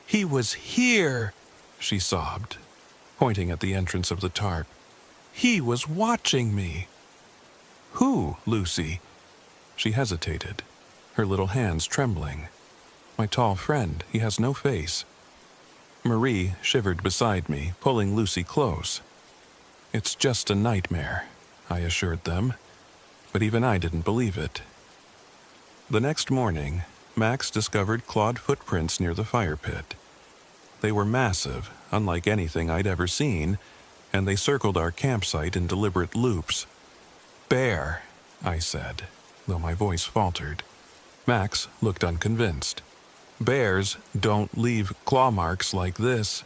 "He was here," she sobbed, pointing at the entrance of the tarp. "He was watching me." "Who, Lucy?" She hesitated, her little hands trembling. "My tall friend, he has no face." Marie shivered beside me, pulling Lucy close. "It's just a nightmare," I assured them, but even I didn't believe it. The next morning, Max discovered clawed footprints near the fire pit. They were massive, unlike anything I'd ever seen, and they circled our campsite in deliberate loops. "Bear," I said, though my voice faltered. Max looked unconvinced. "Bears don't leave claw marks like this."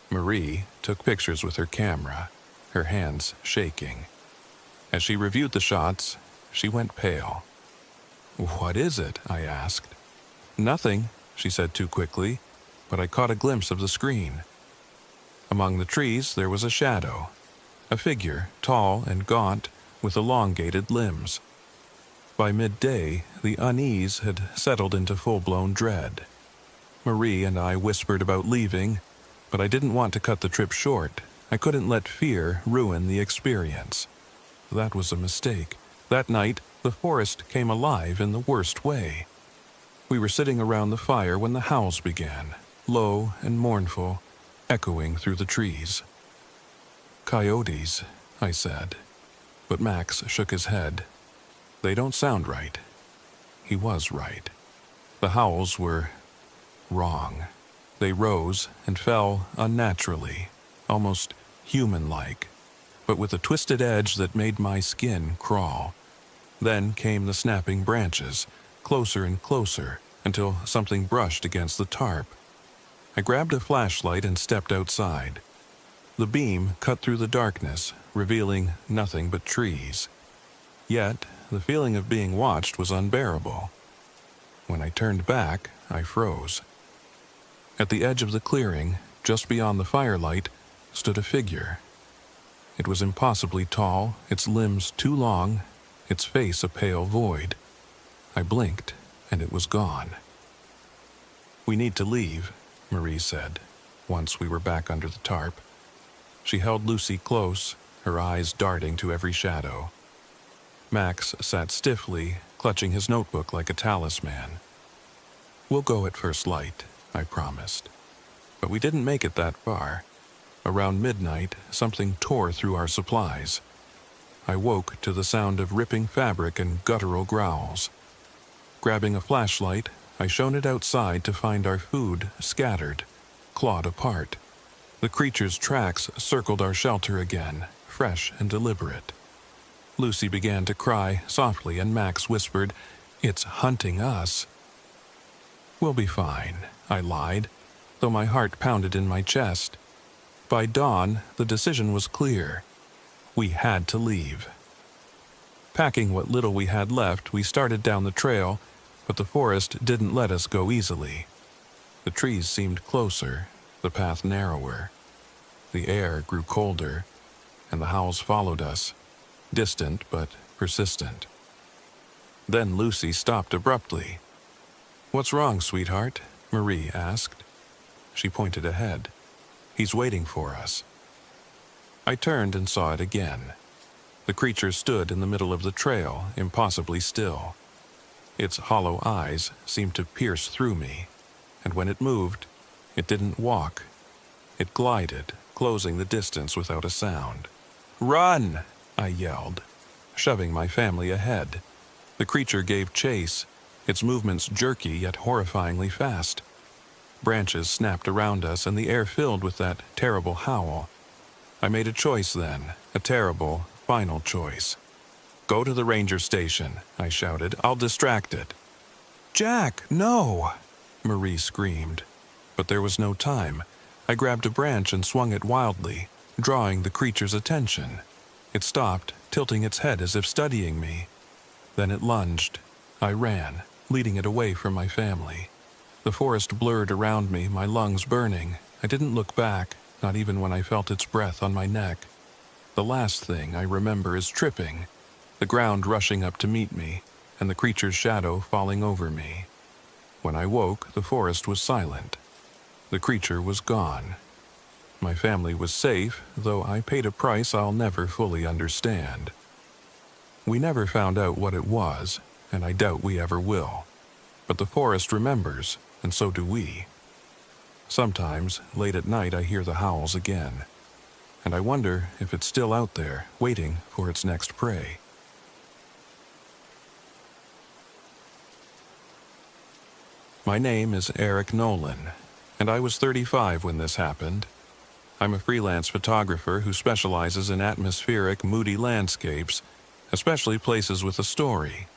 Marie took pictures with her camera, her hands shaking. As she reviewed the shots, she went pale. "What is it?" I asked. "Nothing," she said too quickly, but I caught a glimpse of the screen. Among the trees there was a shadow, a figure, tall and gaunt, with elongated limbs. By midday, the unease had settled into full-blown dread. Marie and I whispered about leaving, but I didn't want to cut the trip short. I couldn't let fear ruin the experience. That was a mistake. That night, the forest came alive in the worst way. We were sitting around the fire when the howls began, low and mournful, echoing through the trees. "Coyotes," I said, but Max shook his head. "They don't sound right." He was right. The howls were wrong. They rose and fell unnaturally, almost human-like, but with a twisted edge that made my skin crawl. Then came the snapping branches, closer and closer, until something brushed against the tarp. I grabbed a flashlight and stepped outside. The beam cut through the darkness, revealing nothing but trees. Yet, the feeling of being watched was unbearable. When I turned back, I froze. At the edge of the clearing, just beyond the firelight, stood a figure. It was impossibly tall, its limbs too long, its face a pale void. I blinked, and it was gone. "We need to leave," Marie said, once we were back under the tarp. She held Lucy close, her eyes darting to every shadow. Max sat stiffly, clutching his notebook like a talisman. "We'll go at first light," I promised. But we didn't make it that far. Around midnight, something tore through our supplies. I woke to the sound of ripping fabric and guttural growls. Grabbing a flashlight, I shone it outside to find our food scattered, clawed apart. The creature's tracks circled our shelter again, fresh and deliberate. Lucy began to cry softly, and Max whispered, "It's hunting us." "We'll be fine," I lied, though my heart pounded in my chest. By dawn, the decision was clear. We had to leave. Packing what little we had left, we started down the trail, but the forest didn't let us go easily. The trees seemed closer, the path narrower. The air grew colder, and the howls followed us, distant but persistent. Then Lucy stopped abruptly. "What's wrong, sweetheart?" Marie asked. She pointed ahead. "He's waiting for us." I turned and saw it again. The creature stood in the middle of the trail, impossibly still. Its hollow eyes seemed to pierce through me, and when it moved, it didn't walk. It glided, closing the distance without a sound. "Run!" I yelled, shoving my family ahead. The creature gave chase, its movements jerky yet horrifyingly fast. Branches snapped around us, and the air filled with that terrible howl. I made a choice then, a terrible, final choice. "Go to the ranger station," I shouted. "I'll distract it." "Jack, no!" Marie screamed. But there was no time. I grabbed a branch and swung it wildly, drawing the creature's attention. It stopped, tilting its head as if studying me. Then it lunged. I ran, leading it away from my family. The forest blurred around me, my lungs burning. I didn't look back, not even when I felt its breath on my neck. The last thing I remember is tripping, the ground rushing up to meet me, and the creature's shadow falling over me. When I woke, the forest was silent. The creature was gone. My family was safe, though I paid a price I'll never fully understand. We never found out what it was, and I doubt we ever will. But the forest remembers, and so do we. Sometimes, late at night, I hear the howls again, and I wonder if it's still out there, waiting for its next prey. My name is Eric Nolan, and I was 35 when this happened. I'm a freelance photographer who specializes in atmospheric, moody landscapes, especially places with a story.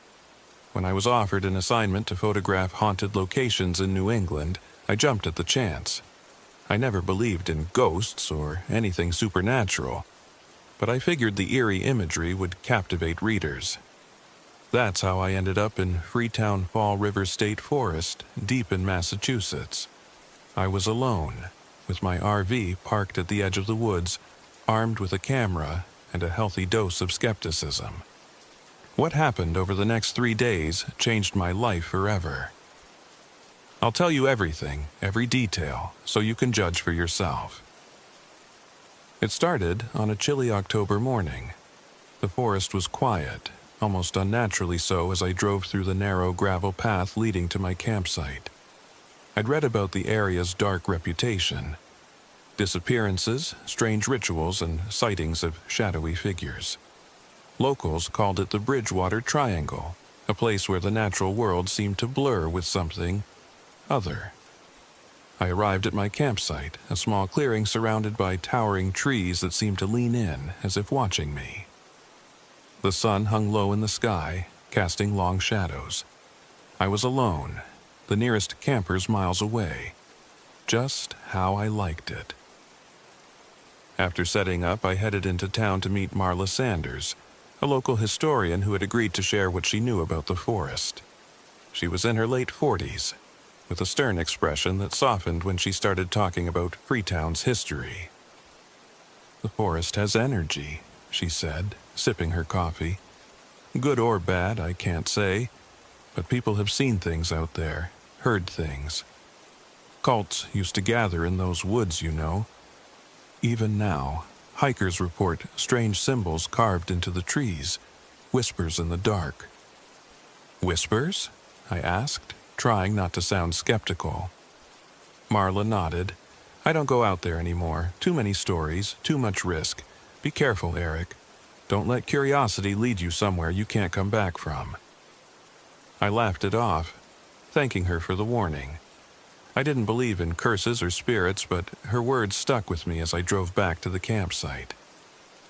When I was offered an assignment to photograph haunted locations in New England, I jumped at the chance. I never believed in ghosts or anything supernatural, but I figured the eerie imagery would captivate readers. That's how I ended up in Freetown Fall River State Forest, deep in Massachusetts. I was alone, with my RV parked at the edge of the woods, armed with a camera and a healthy dose of skepticism. What happened over the next 3 days changed my life forever. I'll tell you everything, every detail, so you can judge for yourself. It started on a chilly October morning. The forest was quiet, almost unnaturally so as I drove through the narrow gravel path leading to my campsite. I'd read about the area's dark reputation. Disappearances, strange rituals, and sightings of shadowy figures. Locals called it the Bridgewater Triangle, a place where the natural world seemed to blur with something other. I arrived at my campsite, a small clearing surrounded by towering trees that seemed to lean in as if watching me. The sun hung low in the sky, casting long shadows. I was alone, the nearest campers miles away. Just how I liked it. After setting up, I headed into town to meet Marla Sanders, a local historian who had agreed to share what she knew about the forest. She was in her late 40s, with a stern expression that softened when she started talking about Freetown's history. "The forest has energy," she said, sipping her coffee. "Good or bad, I can't say, but people have seen things out there, heard things. Cults used to gather in those woods, you know. Even now, hikers report strange symbols carved into the trees, whispers in the dark." "Whispers?" I asked, trying not to sound skeptical. Marla nodded. "I don't go out there anymore. Too many stories, too much risk. Be careful, Eric. Don't let curiosity lead you somewhere you can't come back from." I laughed it off, thanking her for the warning. I didn't believe in curses or spirits, but her words stuck with me as I drove back to the campsite.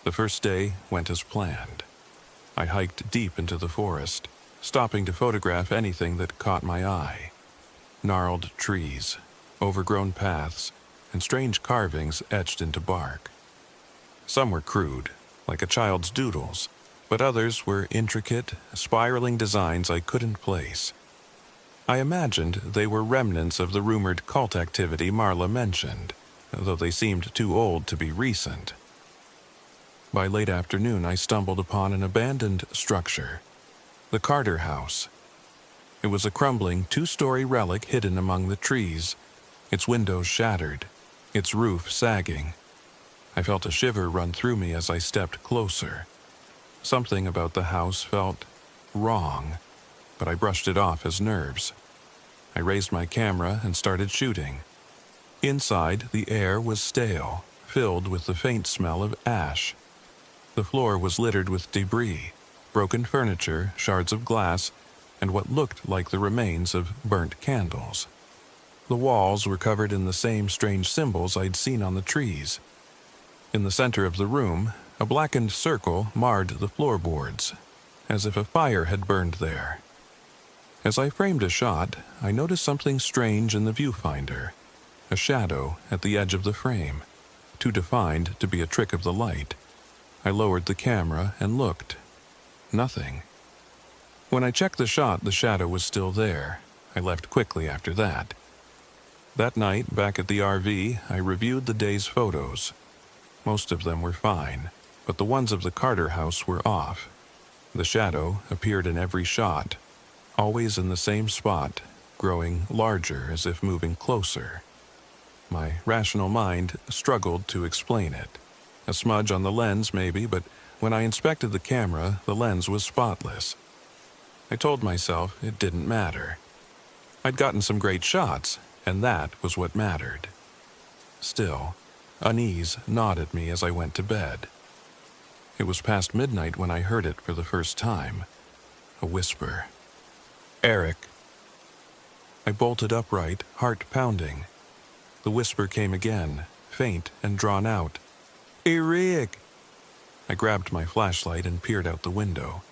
The first day went as planned. I hiked deep into the forest, stopping to photograph anything that caught my eye. Gnarled trees, overgrown paths, and strange carvings etched into bark. Some were crude, like a child's doodles, but others were intricate, spiraling designs I couldn't place. I imagined they were remnants of the rumored cult activity Marla mentioned, though they seemed too old to be recent. By late afternoon, I stumbled upon an abandoned structure, the Carter House. It was a crumbling two-story relic hidden among the trees, its windows shattered, its roof sagging. I felt a shiver run through me as I stepped closer. Something about the house felt wrong, but I brushed it off as nerves. I raised my camera and started shooting. Inside, the air was stale, filled with the faint smell of ash. The floor was littered with debris, broken furniture, shards of glass, and what looked like the remains of burnt candles. The walls were covered in the same strange symbols I'd seen on the trees. In the center of the room, a blackened circle marred the floorboards, as if a fire had burned there. As I framed a shot, I noticed something strange in the viewfinder, a shadow at the edge of the frame, too defined to be a trick of the light. I lowered the camera and looked. Nothing. When I checked the shot, the shadow was still there. I left quickly after that. That night, back at the RV, I reviewed the day's photos. Most of them were fine, but the ones of the Carter house were off. The shadow appeared in every shot, always in the same spot, growing larger as if moving closer. My rational mind struggled to explain it. A smudge on the lens, maybe, but when I inspected the camera, the lens was spotless. I told myself it didn't matter. I'd gotten some great shots, and that was what mattered. Still, unease gnawed at me as I went to bed. It was past midnight when I heard it for the first time. A whisper. "Eric." I bolted upright, heart pounding. The whisper came again, faint and drawn out. "Eric!" I grabbed my flashlight and peered out the window.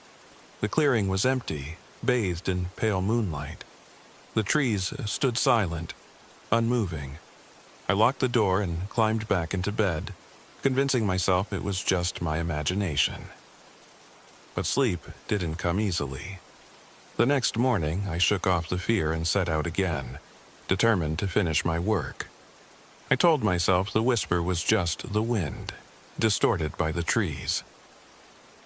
The clearing was empty, bathed in pale moonlight. The trees stood silent, unmoving. I locked the door and climbed back into bed, convincing myself it was just my imagination. But sleep didn't come easily. The next morning, I shook off the fear and set out again, determined to finish my work. I told myself the whisper was just the wind, distorted by the trees.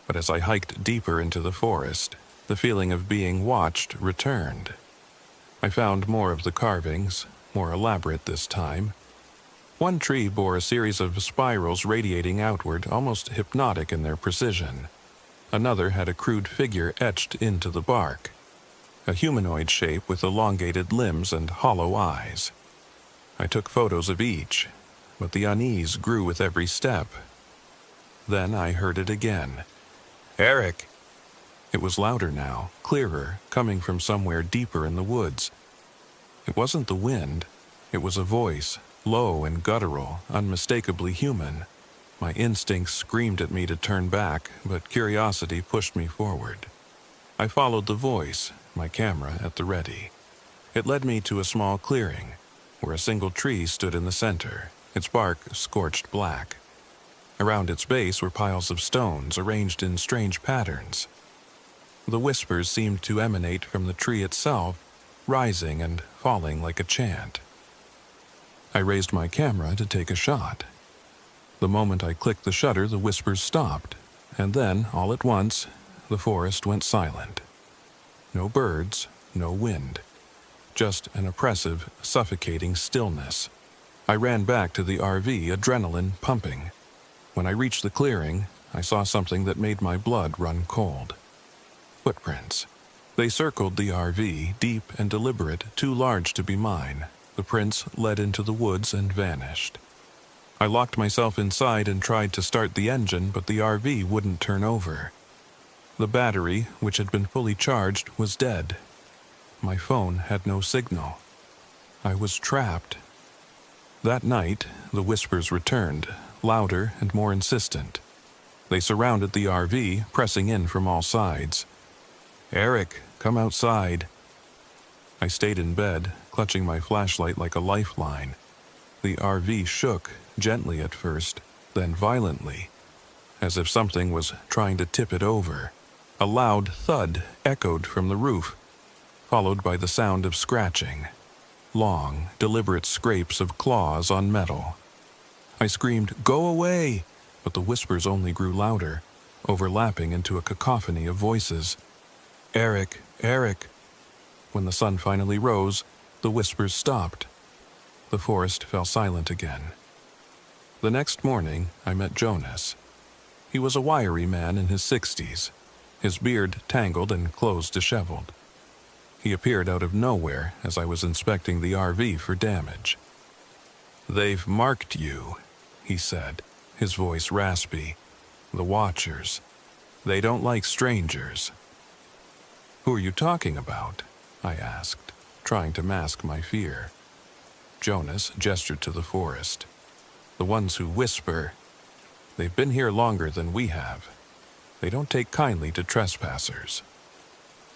But as I hiked deeper into the forest, the feeling of being watched returned. I found more of the carvings, more elaborate this time. One tree bore a series of spirals radiating outward, almost hypnotic in their precision. Another had a crude figure etched into the bark, a humanoid shape with elongated limbs and hollow eyes. I took photos of each, but the unease grew with every step. Then I heard it again. "Eric!" It was louder now, clearer, coming from somewhere deeper in the woods. It wasn't the wind. It was a voice, low and guttural, unmistakably human. My instincts screamed at me to turn back, but curiosity pushed me forward. I followed the voice, my camera at the ready. It led me to a small clearing, where a single tree stood in the center, its bark scorched black. Around its base were piles of stones arranged in strange patterns. The whispers seemed to emanate from the tree itself, rising and falling like a chant. I raised my camera to take a shot. The moment I clicked the shutter, the whispers stopped, and then, all at once, the forest went silent. No birds, no wind. Just an oppressive, suffocating stillness. I ran back to the RV, adrenaline pumping. When I reached the clearing, I saw something that made my blood run cold. Footprints. They circled the RV, deep and deliberate, too large to be mine. The prints led into the woods and vanished. I locked myself inside and tried to start the engine, but the RV wouldn't turn over. The battery, which had been fully charged, was dead. My phone had no signal. I was trapped. That night, the whispers returned, louder and more insistent. They surrounded the RV, pressing in from all sides. "Eric, come outside." I stayed in bed, clutching my flashlight like a lifeline. The RV shook, gently at first, then violently, as if something was trying to tip it over. A loud thud echoed from the roof, followed by the sound of scratching. Long, deliberate scrapes of claws on metal. I screamed, "Go away!" but the whispers only grew louder, overlapping into a cacophony of voices. "Eric, Eric." When the sun finally rose, the whispers stopped. The forest fell silent again. The next morning, I met Jonas. He was a wiry man in his 60s, his beard tangled and clothes disheveled. He appeared out of nowhere as I was inspecting the RV for damage. "They've marked you," he said, his voice raspy. "The Watchers. They don't like strangers." "Who are you talking about?" I asked, trying to mask my fear. Jonas gestured to the forest. "The ones who whisper. They've been here longer than we have. They don't take kindly to trespassers."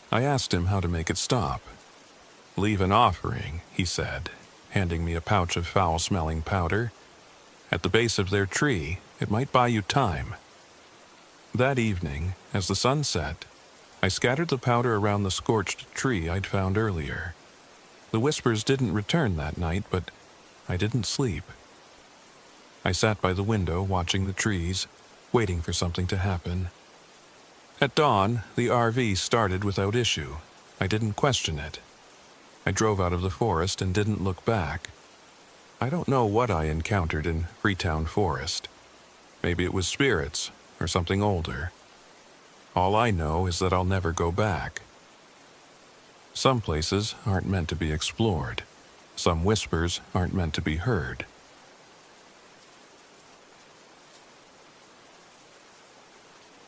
I asked him how to make it stop. "Leave an offering," he said, handing me a pouch of foul-smelling powder. "At the base of their tree, it might buy you time." That evening, as the sun set, I scattered the powder around the scorched tree I'd found earlier. The whispers didn't return that night, but I didn't sleep. I sat by the window watching the trees, waiting for something to happen. At dawn, the RV started without issue. I didn't question it. I drove out of the forest and didn't look back. I don't know what I encountered in Freetown Forest. Maybe it was spirits or something older. All I know is that I'll never go back. Some places aren't meant to be explored. Some whispers aren't meant to be heard.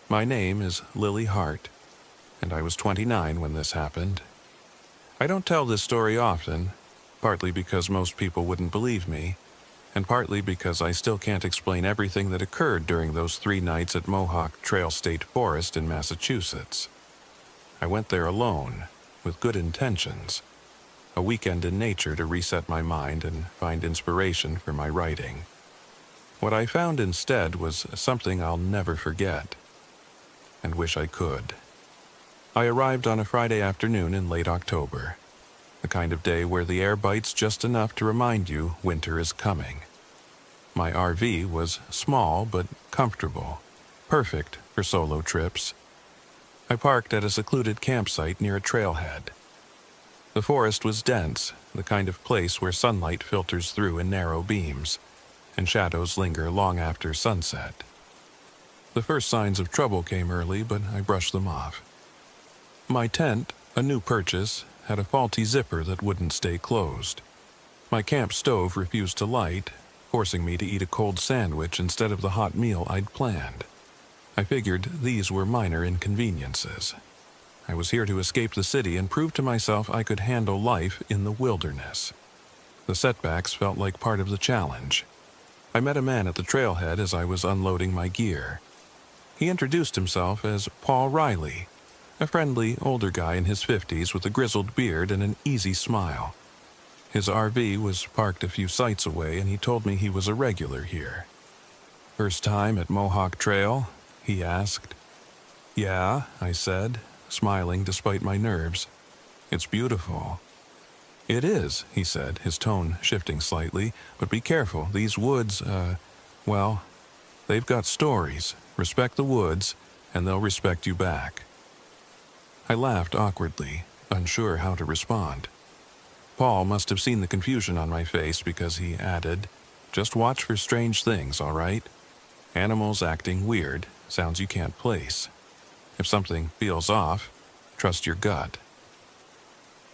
My name is Lily Hart, and I was 29 when this happened. I don't tell this story often, partly because most people wouldn't believe me, and partly because I still can't explain everything that occurred during those 3 nights at Mohawk Trail State Forest in Massachusetts. I went there alone, with good intentions, a weekend in nature to reset my mind and find inspiration for my writing. What I found instead was something I'll never forget, and wish I could. I arrived on a Friday afternoon in late October, the kind of day where the air bites just enough to remind you winter is coming. My RV was small but comfortable, perfect for solo trips. I parked at a secluded campsite near a trailhead. The forest was dense, the kind of place where sunlight filters through in narrow beams, and shadows linger long after sunset. The first signs of trouble came early, but I brushed them off. My tent, a new purchase, had a faulty zipper that wouldn't stay closed. My camp stove refused to light, forcing me to eat a cold sandwich instead of the hot meal I'd planned. I figured these were minor inconveniences. I was here to escape the city and prove to myself I could handle life in the wilderness. The setbacks felt like part of the challenge. I met a man at the trailhead as I was unloading my gear. He introduced himself as Paul Riley, a friendly, older guy in his 50s with a grizzled beard and an easy smile. His RV was parked a few sites away, and he told me he was a regular here. "First time at Mohawk Trail?" he asked. "Yeah," I said, smiling despite my nerves. "It's beautiful." "It is," he said, his tone shifting slightly, "but be careful, these woods, well, they've got stories. Respect the woods, and they'll respect you back." I laughed awkwardly, unsure how to respond. Paul must have seen the confusion on my face because he added, "Just watch for strange things, all right? Animals acting weird, sounds you can't place. If something feels off, trust your gut."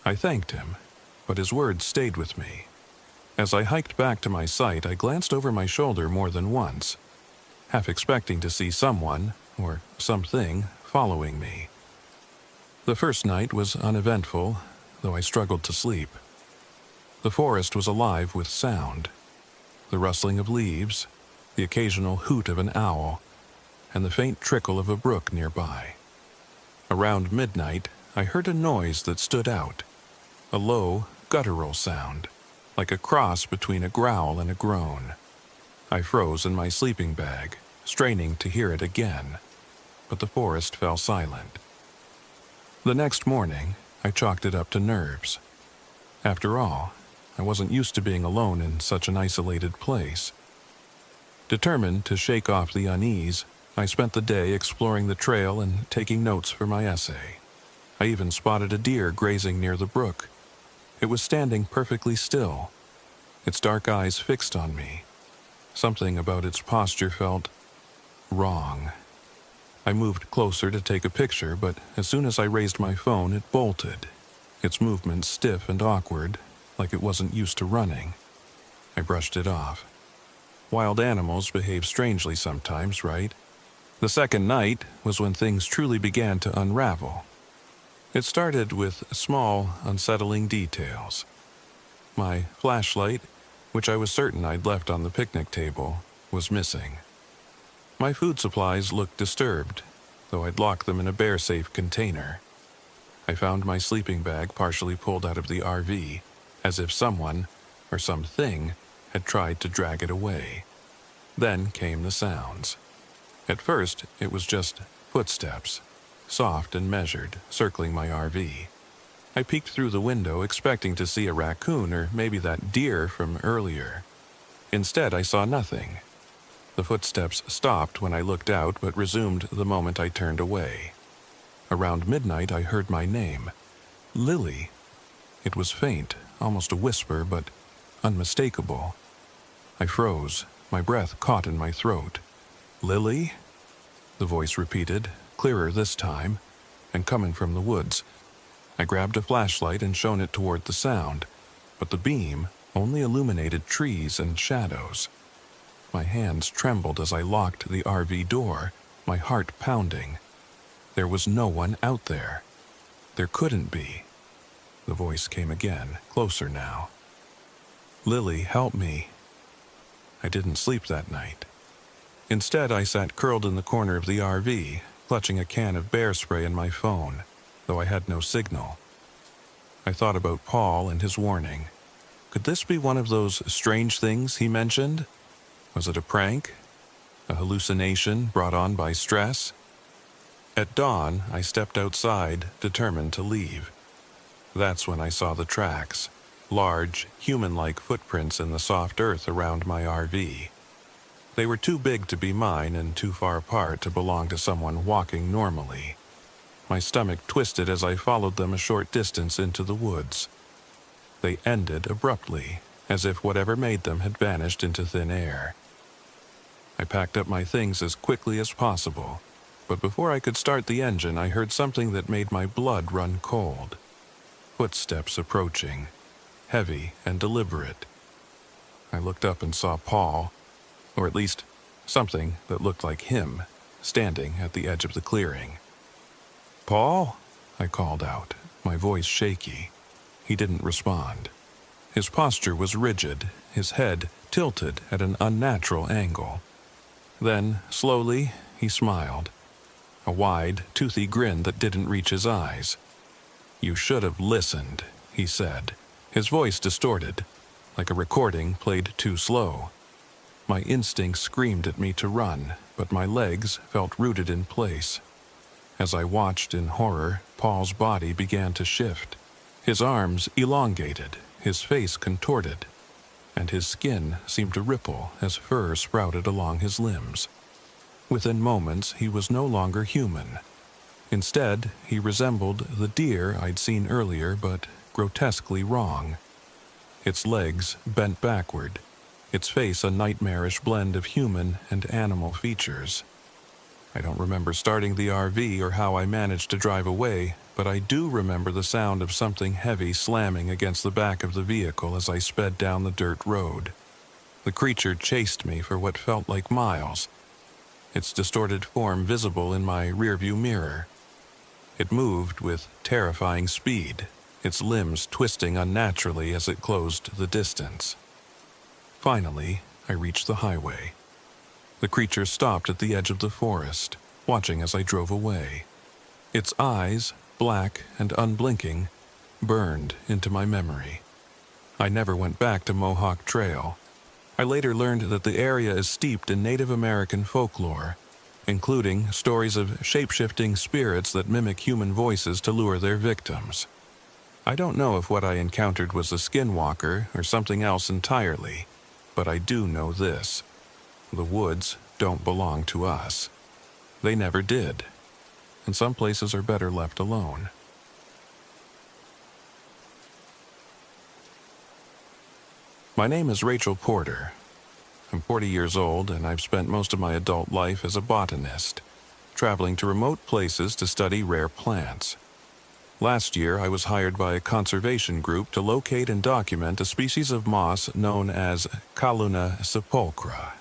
I thanked him, but his words stayed with me. As I hiked back to my site, I glanced over my shoulder more than once, half expecting to see someone, or something, following me. The first night was uneventful, though I struggled to sleep. The forest was alive with sound. The rustling of leaves, the occasional hoot of an owl, and the faint trickle of a brook nearby. Around midnight, I heard a noise that stood out, a low, guttural sound, like a cross between a growl and a groan. I froze in my sleeping bag, straining to hear it again, but the forest fell silent. The next morning, I chalked it up to nerves. After all, I wasn't used to being alone in such an isolated place. Determined to shake off the unease, I spent the day exploring the trail and taking notes for my essay. I even spotted a deer grazing near the brook. It was standing perfectly still, its dark eyes fixed on me. Something about its posture felt wrong. I moved closer to take a picture, but as soon as I raised my phone, it bolted, its movements stiff and awkward, like it wasn't used to running. I brushed it off. Wild animals behave strangely sometimes, right? The second night was when things truly began to unravel. It started with small, unsettling details. My flashlight, which I was certain I'd left on the picnic table, was missing. My food supplies looked disturbed, though I'd locked them in a bear-safe container. I found my sleeping bag partially pulled out of the RV, as if someone, or something, had tried to drag it away. Then came the sounds. At first, it was just footsteps, soft and measured, circling my RV. I peeked through the window expecting to see a raccoon or maybe that deer from earlier. Instead, I saw nothing. The footsteps stopped when I looked out but resumed the moment I turned away. Around midnight, I heard my name. Lily. It was faint, almost a whisper, but unmistakable. I froze, my breath caught in my throat. Lily? The voice repeated, clearer this time, and coming from the woods. I grabbed a flashlight and shone it toward the sound, but the beam only illuminated trees and shadows. My hands trembled as I locked the RV door, my heart pounding. There was no one out there. There couldn't be. The voice came again, closer now. Lily, help me. I didn't sleep that night. Instead, I sat curled in the corner of the RV, clutching a can of bear spray and my phone, though I had no signal. I thought about Paul and his warning. Could this be one of those strange things he mentioned? Was it a prank? A hallucination brought on by stress? At dawn, I stepped outside, determined to leave. That's when I saw the tracks, large, human-like footprints in the soft earth around my RV. They were too big to be mine and too far apart to belong to someone walking normally. My stomach twisted as I followed them a short distance into the woods. They ended abruptly, as if whatever made them had vanished into thin air. I packed up my things as quickly as possible, but before I could start the engine, I heard something that made my blood run cold. Footsteps approaching, heavy and deliberate. I looked up and saw Paul, or at least something that looked like him, standing at the edge of the clearing. "Paul?" I called out, my voice shaky. He didn't respond. His posture was rigid, his head tilted at an unnatural angle. Then, slowly, he smiled. A wide, toothy grin that didn't reach his eyes. "You should have listened," he said, his voice distorted, like a recording played too slow. My instincts screamed at me to run, but my legs felt rooted in place. As I watched in horror, Paul's body began to shift. His arms elongated, his face contorted, and his skin seemed to ripple as fur sprouted along his limbs. Within moments, he was no longer human. Instead, he resembled the deer I'd seen earlier, but grotesquely wrong. Its legs bent backward, its face a nightmarish blend of human and animal features. I don't remember starting the RV or how I managed to drive away, but I do remember the sound of something heavy slamming against the back of the vehicle as I sped down the dirt road. The creature chased me for what felt like miles, its distorted form visible in my rearview mirror. It moved with terrifying speed, its limbs twisting unnaturally as it closed the distance. Finally, I reached the highway. The creature stopped at the edge of the forest, watching as I drove away. Its eyes, black and unblinking, burned into my memory. I never went back to Mohawk Trail. I later learned that the area is steeped in Native American folklore, including stories of shape-shifting spirits that mimic human voices to lure their victims. I don't know if what I encountered was a skinwalker or something else entirely, but I do know this. The woods don't belong to us. They never did, and some places are better left alone. My name is Rachel Porter. I'm 40 years old, and I've spent most of my adult life as a botanist, traveling to remote places to study rare plants. Last year, I was hired by a conservation group to locate and document a species of moss known as Calluna sepulchra.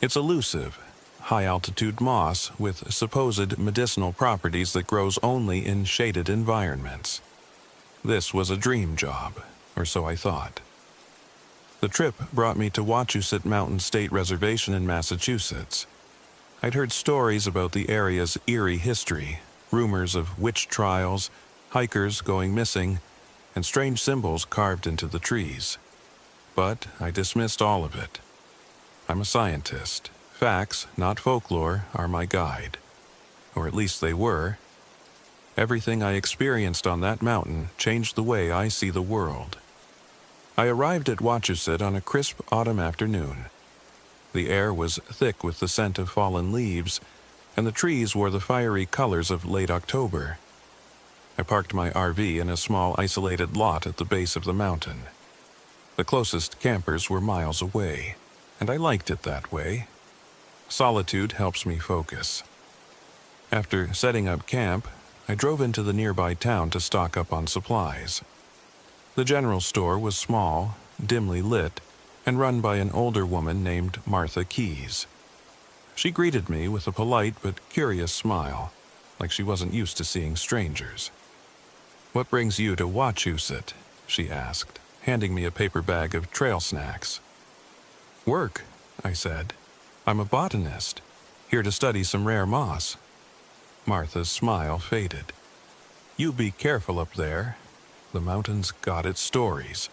It's elusive, high-altitude moss with supposed medicinal properties that grows only in shaded environments. This was a dream job, or so I thought. The trip brought me to Wachusett Mountain State Reservation in Massachusetts. I'd heard stories about the area's eerie history, rumors of witch trials, hikers going missing, and strange symbols carved into the trees. But I dismissed all of it. I'm a scientist. Facts, not folklore, are my guide. Or at least they were. Everything I experienced on that mountain changed the way I see the world. I arrived at Wachusett on a crisp autumn afternoon. The air was thick with the scent of fallen leaves, and the trees wore the fiery colors of late October. I parked my RV in a small isolated lot at the base of the mountain. The closest campers were miles away, and I liked it that way. Solitude helps me focus. After setting up camp, I drove into the nearby town to stock up on supplies. The general store was small, dimly lit, and run by an older woman named Martha Keys. She greeted me with a polite but curious smile, like she wasn't used to seeing strangers. "What brings you to Wachusett?" she asked, handing me a paper bag of trail snacks. "Work," I said. "I'm a botanist, here to study some rare moss." Martha's smile faded. "You be careful up there. The mountain's got its stories."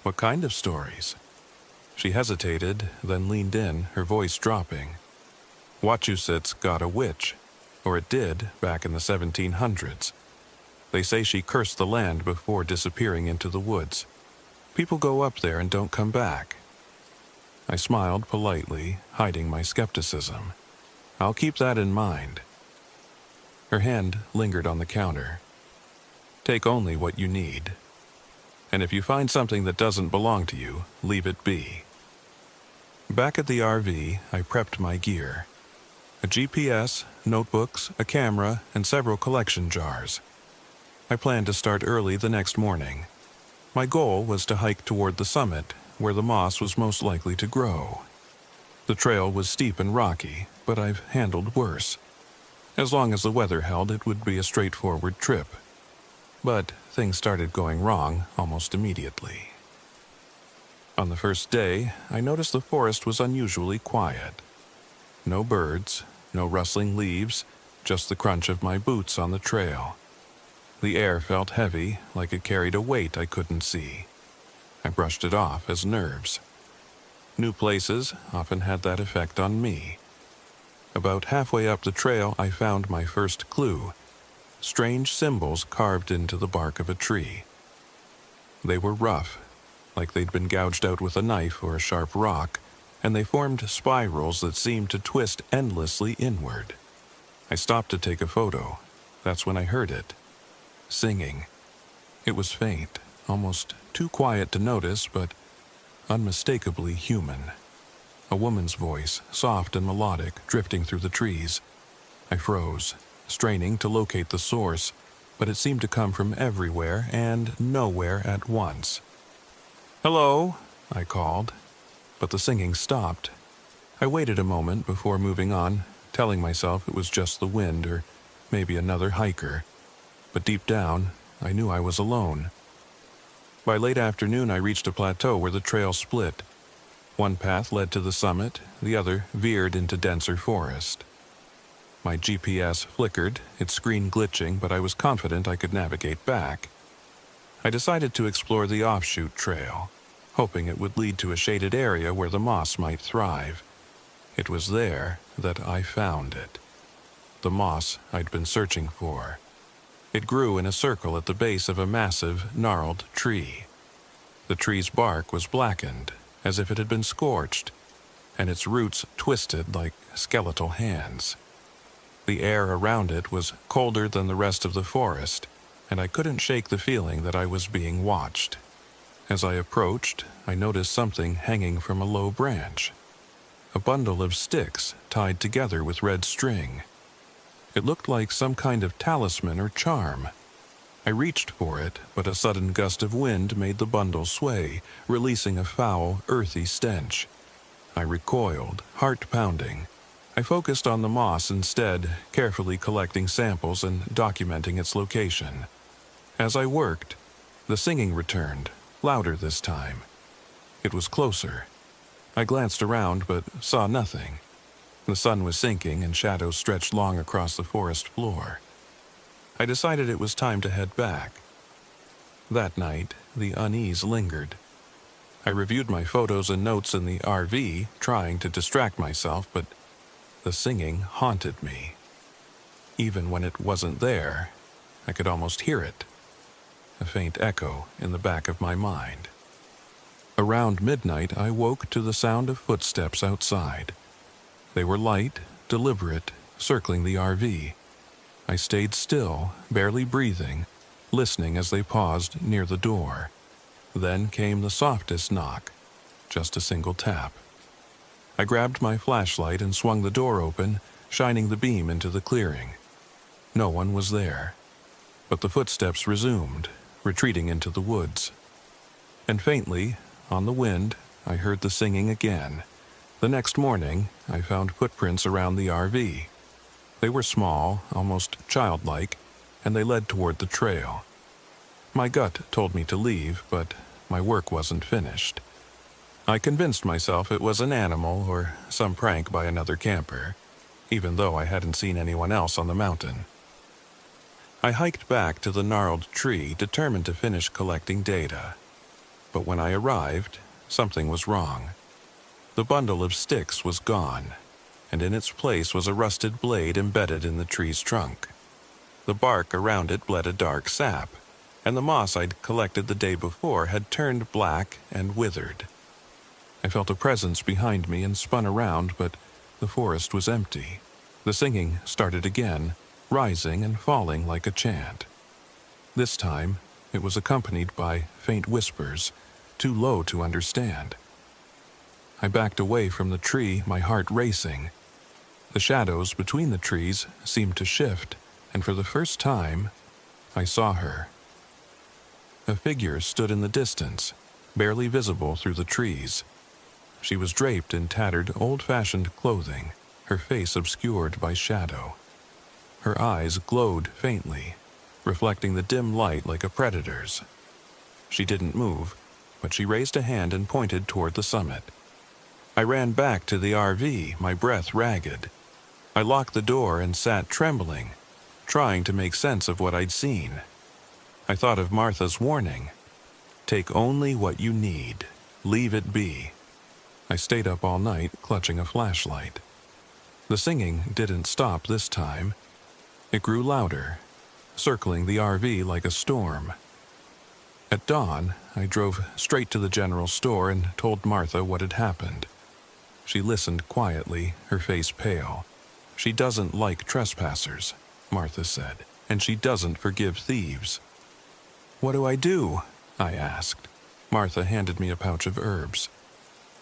"What kind of stories?" She hesitated, then leaned in, her voice dropping. "Wachusett's got a witch, or it did back in the 1700s. They say she cursed the land before disappearing into the woods. People go up there and don't come back." I smiled politely, hiding my skepticism. "I'll keep that in mind." Her hand lingered on the counter. "Take only what you need. And if you find something that doesn't belong to you, leave it be." Back at the RV, I prepped my gear. A GPS, notebooks, a camera, and several collection jars. I planned to start early the next morning. My goal was to hike toward the summit, where the moss was most likely to grow. The trail was steep and rocky, but I've handled worse. As long as the weather held, it would be a straightforward trip. But things started going wrong almost immediately. On the first day, I noticed the forest was unusually quiet. No birds, no rustling leaves, just the crunch of my boots on the trail. The air felt heavy, like it carried a weight I couldn't see. I brushed it off as nerves. New places often had that effect on me. About halfway up the trail, I found my first clue: strange symbols carved into the bark of a tree. They were rough, like they'd been gouged out with a knife or a sharp rock, and they formed spirals that seemed to twist endlessly inward. I stopped to take a photo. That's when I heard it. Singing. It was faint, almost too quiet to notice, but unmistakably human. A woman's voice, soft and melodic, drifting through the trees. I froze, straining to locate the source, but it seemed to come from everywhere and nowhere at once. "Hello," I called, but the singing stopped. I waited a moment before moving on, telling myself it was just the wind or maybe another hiker. But deep down, I knew I was alone. By late afternoon, I reached a plateau where the trail split. One path led to the summit, the other veered into denser forest. My GPS flickered, its screen glitching, but I was confident I could navigate back. I decided to explore the offshoot trail, hoping it would lead to a shaded area where the moss might thrive. It was there that I found it. The moss I'd been searching for. It grew in a circle at the base of a massive, gnarled tree. The tree's bark was blackened, as if it had been scorched, and its roots twisted like skeletal hands. The air around it was colder than the rest of the forest, and I couldn't shake the feeling that I was being watched. As I approached, I noticed something hanging from a low branch. A bundle of sticks tied together with red string. It looked like some kind of talisman or charm. I reached for it, but a sudden gust of wind made the bundle sway, releasing a foul, earthy stench. I recoiled, heart pounding. I focused on the moss instead, carefully collecting samples and documenting its location. As I worked, the singing returned, louder this time. It was closer. I glanced around but saw nothing. The sun was sinking and shadows stretched long across the forest floor. I decided it was time to head back. That night, the unease lingered. I reviewed my photos and notes in the RV, trying to distract myself, but the singing haunted me. Even when it wasn't there, I could almost hear it. A faint echo in the back of my mind. Around midnight, I woke to the sound of footsteps outside. They were light, deliberate, circling the RV. I stayed still, barely breathing, listening as they paused near the door. Then came the softest knock, just a single tap. I grabbed my flashlight and swung the door open, shining the beam into the clearing. No one was there, but the footsteps resumed, retreating into the woods. And faintly, on the wind, I heard the singing again. The next morning, I found footprints around the RV. They were small, almost childlike, and they led toward the trail. My gut told me to leave, but my work wasn't finished. I convinced myself it was an animal or some prank by another camper, even though I hadn't seen anyone else on the mountain. I hiked back to the gnarled tree, determined to finish collecting data. But when I arrived, something was wrong. The bundle of sticks was gone, and in its place was a rusted blade embedded in the tree's trunk. The bark around it bled a dark sap, and the moss I'd collected the day before had turned black and withered. I felt a presence behind me and spun around, but the forest was empty. The singing started again, rising and falling like a chant. This time, it was accompanied by faint whispers, too low to understand. I backed away from the tree, my heart racing. The shadows between the trees seemed to shift, and for the first time, I saw her. A figure stood in the distance, barely visible through the trees. She was draped in tattered, old-fashioned clothing, her face obscured by shadow. Her eyes glowed faintly, reflecting the dim light like a predator's. She didn't move, but she raised a hand and pointed toward the summit. I ran back to the RV, my breath ragged. I locked the door and sat trembling, trying to make sense of what I'd seen. I thought of Martha's warning. Take only what you need. Leave it be. I stayed up all night, clutching a flashlight. The singing didn't stop this time. It grew louder, circling the RV like a storm. At dawn, I drove straight to the general store and told Martha what had happened. She listened quietly, her face pale. She doesn't like trespassers, Martha said, and she doesn't forgive thieves. What do I do? I asked. Martha handed me a pouch of herbs.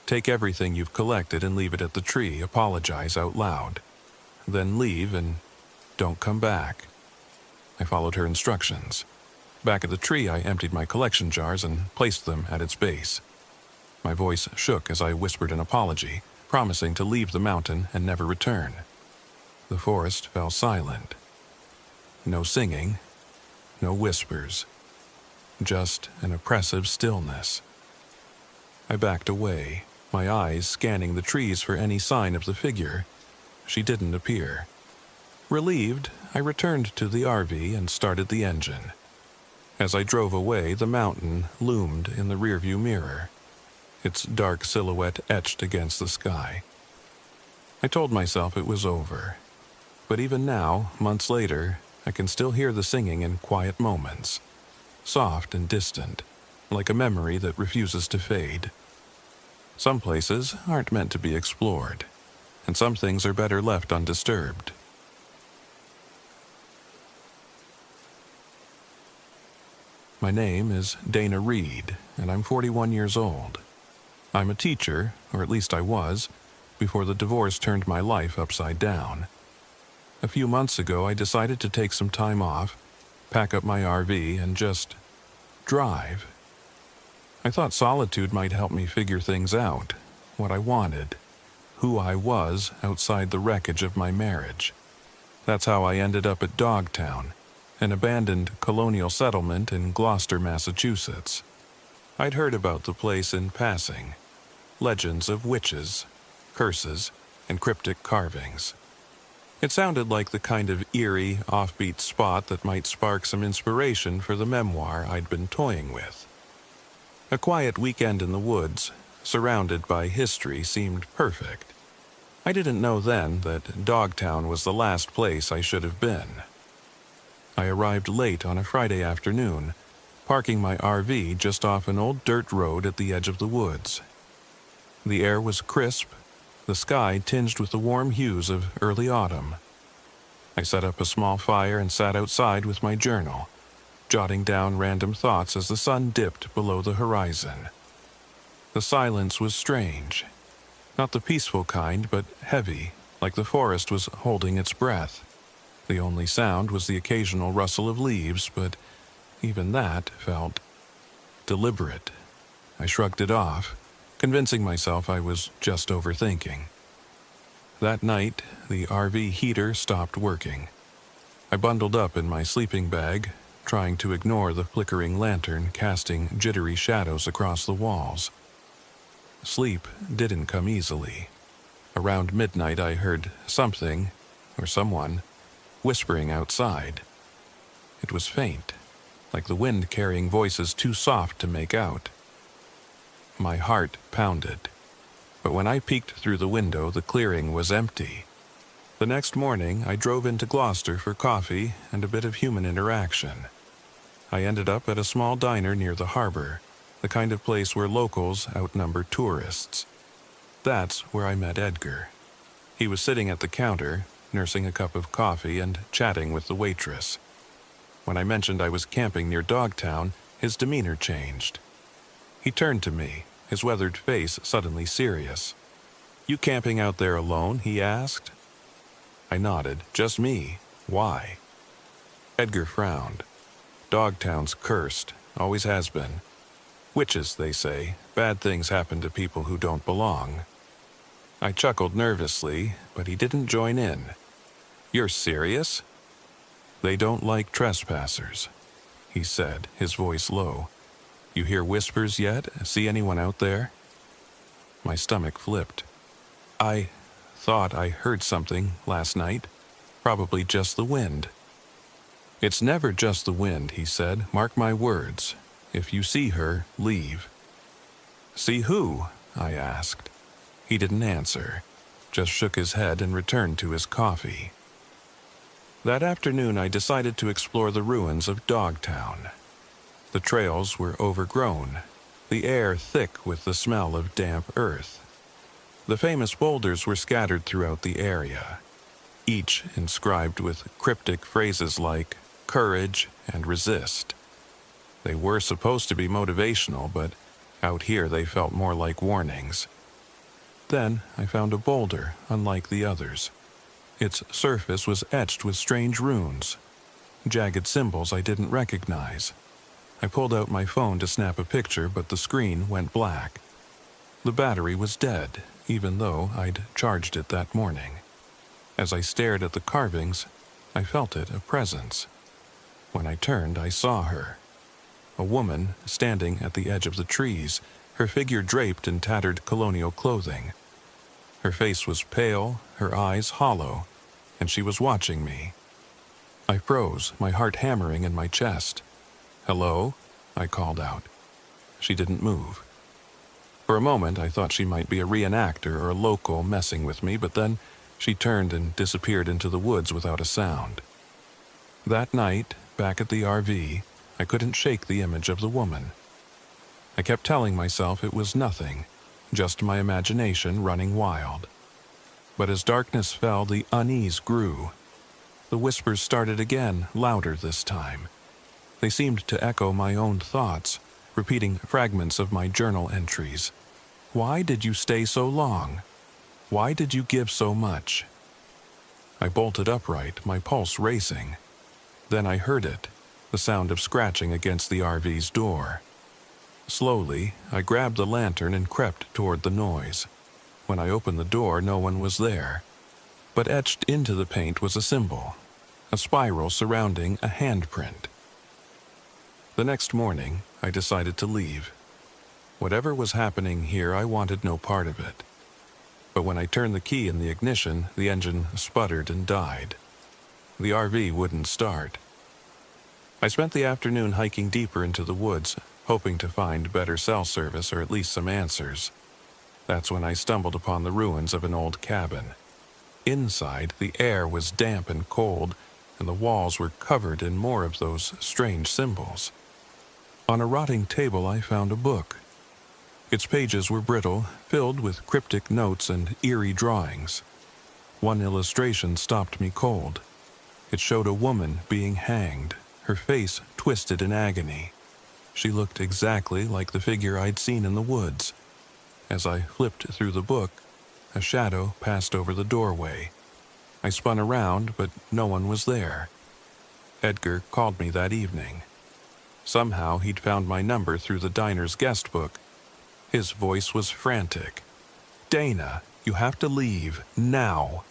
Take everything you've collected and leave it at the tree, apologize out loud. Then leave and don't come back. I followed her instructions. Back at the tree, I emptied my collection jars and placed them at its base. My voice shook as I whispered an apology, promising to leave the mountain and never return. The forest fell silent. No singing, no whispers, just an oppressive stillness. I backed away, my eyes scanning the trees for any sign of the figure. She didn't appear. Relieved, I returned to the RV and started the engine. As I drove away, the mountain loomed in the rearview mirror, its dark silhouette etched against the sky. I told myself it was over, but even now, months later, I can still hear the singing in quiet moments, soft and distant, like a memory that refuses to fade. Some places aren't meant to be explored, and some things are better left undisturbed. My name is Dana Reed, and I'm 41 years old. I'm a teacher, or at least I was, before the divorce turned my life upside down. A few months ago, I decided to take some time off, pack up my RV, and just drive. I thought solitude might help me figure things out, what I wanted, who I was outside the wreckage of my marriage. That's how I ended up at Dogtown, an abandoned colonial settlement in Gloucester, Massachusetts. I'd heard about the place in passing, legends of witches, curses, and cryptic carvings. It sounded like the kind of eerie, offbeat spot that might spark some inspiration for the memoir I'd been toying with. A quiet weekend in the woods, surrounded by history, seemed perfect. I didn't know then that Dogtown was the last place I should have been. I arrived late on a Friday afternoon, parking my RV just off an old dirt road at the edge of the woods. The air was crisp, the sky tinged with the warm hues of early autumn. I set up a small fire and sat outside with my journal, jotting down random thoughts as the sun dipped below the horizon. The silence was strange, not the peaceful kind, but heavy, like the forest was holding its breath. The only sound was the occasional rustle of leaves, but even that felt deliberate. I shrugged it off, convincing myself I was just overthinking. That night, the RV heater stopped working. I bundled up in my sleeping bag, trying to ignore the flickering lantern casting jittery shadows across the walls. Sleep didn't come easily. Around midnight, I heard something, or someone, whispering outside. It was faint, like the wind carrying voices too soft to make out. My heart pounded, but when I peeked through the window, the clearing was empty. The next morning, I drove into Gloucester for coffee and a bit of human interaction. I ended up at a small diner near the harbor, the kind of place where locals outnumber tourists. That's where I met Edgar. He was sitting at the counter, nursing a cup of coffee and chatting with the waitress. When I mentioned I was camping near Dogtown, his demeanor changed. He turned to me, his weathered face suddenly serious. "You camping out there alone?" he asked. I nodded. "Just me. Why?" Edgar frowned. "Dogtown's cursed. Always has been. Witches, they say. Bad things happen to people who don't belong." I chuckled nervously, but he didn't join in. "You're serious?" "They don't like trespassers," he said, his voice low. "You hear whispers yet? See anyone out there?" My stomach flipped. I thought I heard something last night. Probably just the wind." "It's never just the wind," he said. "Mark my words. If you see her, leave." "See who?" I asked. He didn't answer, just shook his head and returned to his coffee. That afternoon, I decided to explore the ruins of Dogtown. The trails were overgrown, the air thick with the smell of damp earth. The famous boulders were scattered throughout the area, each inscribed with cryptic phrases like courage and resist. They were supposed to be motivational, but out here they felt more like warnings. Then I found a boulder unlike the others. Its surface was etched with strange runes, jagged symbols I didn't recognize. I pulled out my phone to snap a picture, but the screen went black. The battery was dead, even though I'd charged it that morning. As I stared at the carvings, I felt it a presence. When I turned, I saw her. A woman standing at the edge of the trees, her figure draped in tattered colonial clothing. Her face was pale, her eyes hollow, and she was watching me. I froze, my heart hammering in my chest. "Hello?" I called out. She didn't move. For a moment, I thought she might be a reenactor or a local messing with me, but then she turned and disappeared into the woods without a sound. That night, back at the RV, I couldn't shake the image of the woman. I kept telling myself it was nothing, just my imagination running wild. But as darkness fell, the unease grew. The whispers started again, louder this time. They seemed to echo my own thoughts, repeating fragments of my journal entries. "Why did you stay so long? Why did you give so much?" I bolted upright, my pulse racing. Then I heard it, the sound of scratching against the RV's door. Slowly, I grabbed the lantern and crept toward the noise. When I opened the door, no one was there. But etched into the paint was a symbol, a spiral surrounding a handprint. The next morning, I decided to leave. Whatever was happening here, I wanted no part of it. But when I turned the key in the ignition, the engine sputtered and died. The RV wouldn't start. I spent the afternoon hiking deeper into the woods, hoping to find better cell service or at least some answers. That's when I stumbled upon the ruins of an old cabin. Inside, the air was damp and cold, and the walls were covered in more of those strange symbols. On a rotting table, I found a book. Its pages were brittle, filled with cryptic notes and eerie drawings. One illustration stopped me cold. It showed a woman being hanged, her face twisted in agony. She looked exactly like the figure I'd seen in the woods. As I flipped through the book, a shadow passed over the doorway. I spun around, but no one was there. Edgar called me that evening. Somehow he'd found my number through the diner's guest book. His voice was frantic. "Dana, you have to leave, now."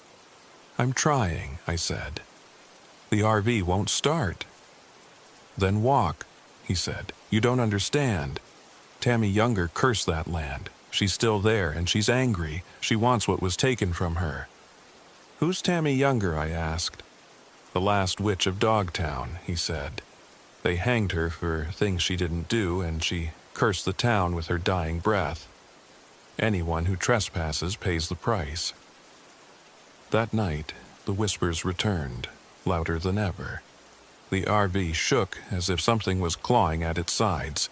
"I'm trying," I said. "The RV won't start." "Then walk," he said. "You don't understand. Tammy Younger cursed that land. She's still there, and she's angry. She wants what was taken from her." "Who's Tammy Younger?" I asked. "The last witch of Dogtown," he said. "They hanged her for things she didn't do, and she cursed the town with her dying breath. Anyone who trespasses pays the price." That night, the whispers returned, louder than ever. The RV shook as if something was clawing at its sides.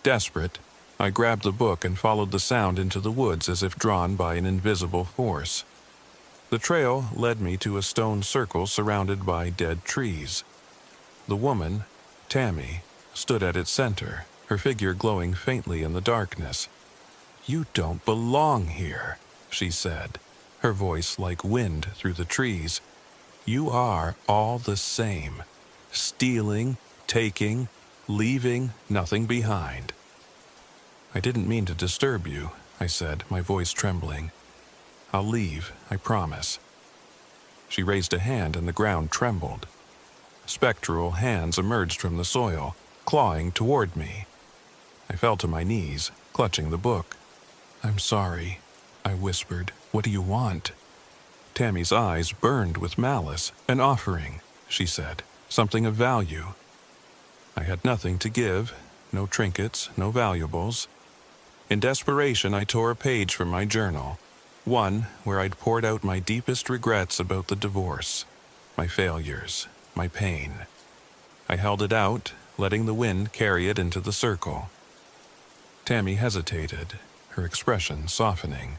Desperate, I grabbed the book and followed the sound into the woods as if drawn by an invisible force. The trail led me to a stone circle surrounded by dead trees. The woman, Tammy, stood at its center, her figure glowing faintly in the darkness. "You don't belong here," she said, her voice like wind through the trees. "You are all the same. Stealing, taking, leaving nothing behind." "I didn't mean to disturb you," I said, my voice trembling. "I'll leave, I promise." She raised a hand and the ground trembled. Spectral hands emerged from the soil, clawing toward me. I fell to my knees, clutching the book. "I'm sorry," I whispered. "What do you want?" Tammy's eyes burned with malice. "An offering," she said. "Something of value." I had nothing to give, no trinkets, no valuables. In desperation, I tore a page from my journal, one where I'd poured out my deepest regrets about the divorce, my failures, my pain. I held it out, letting the wind carry it into the circle. Tammy hesitated, her expression softening.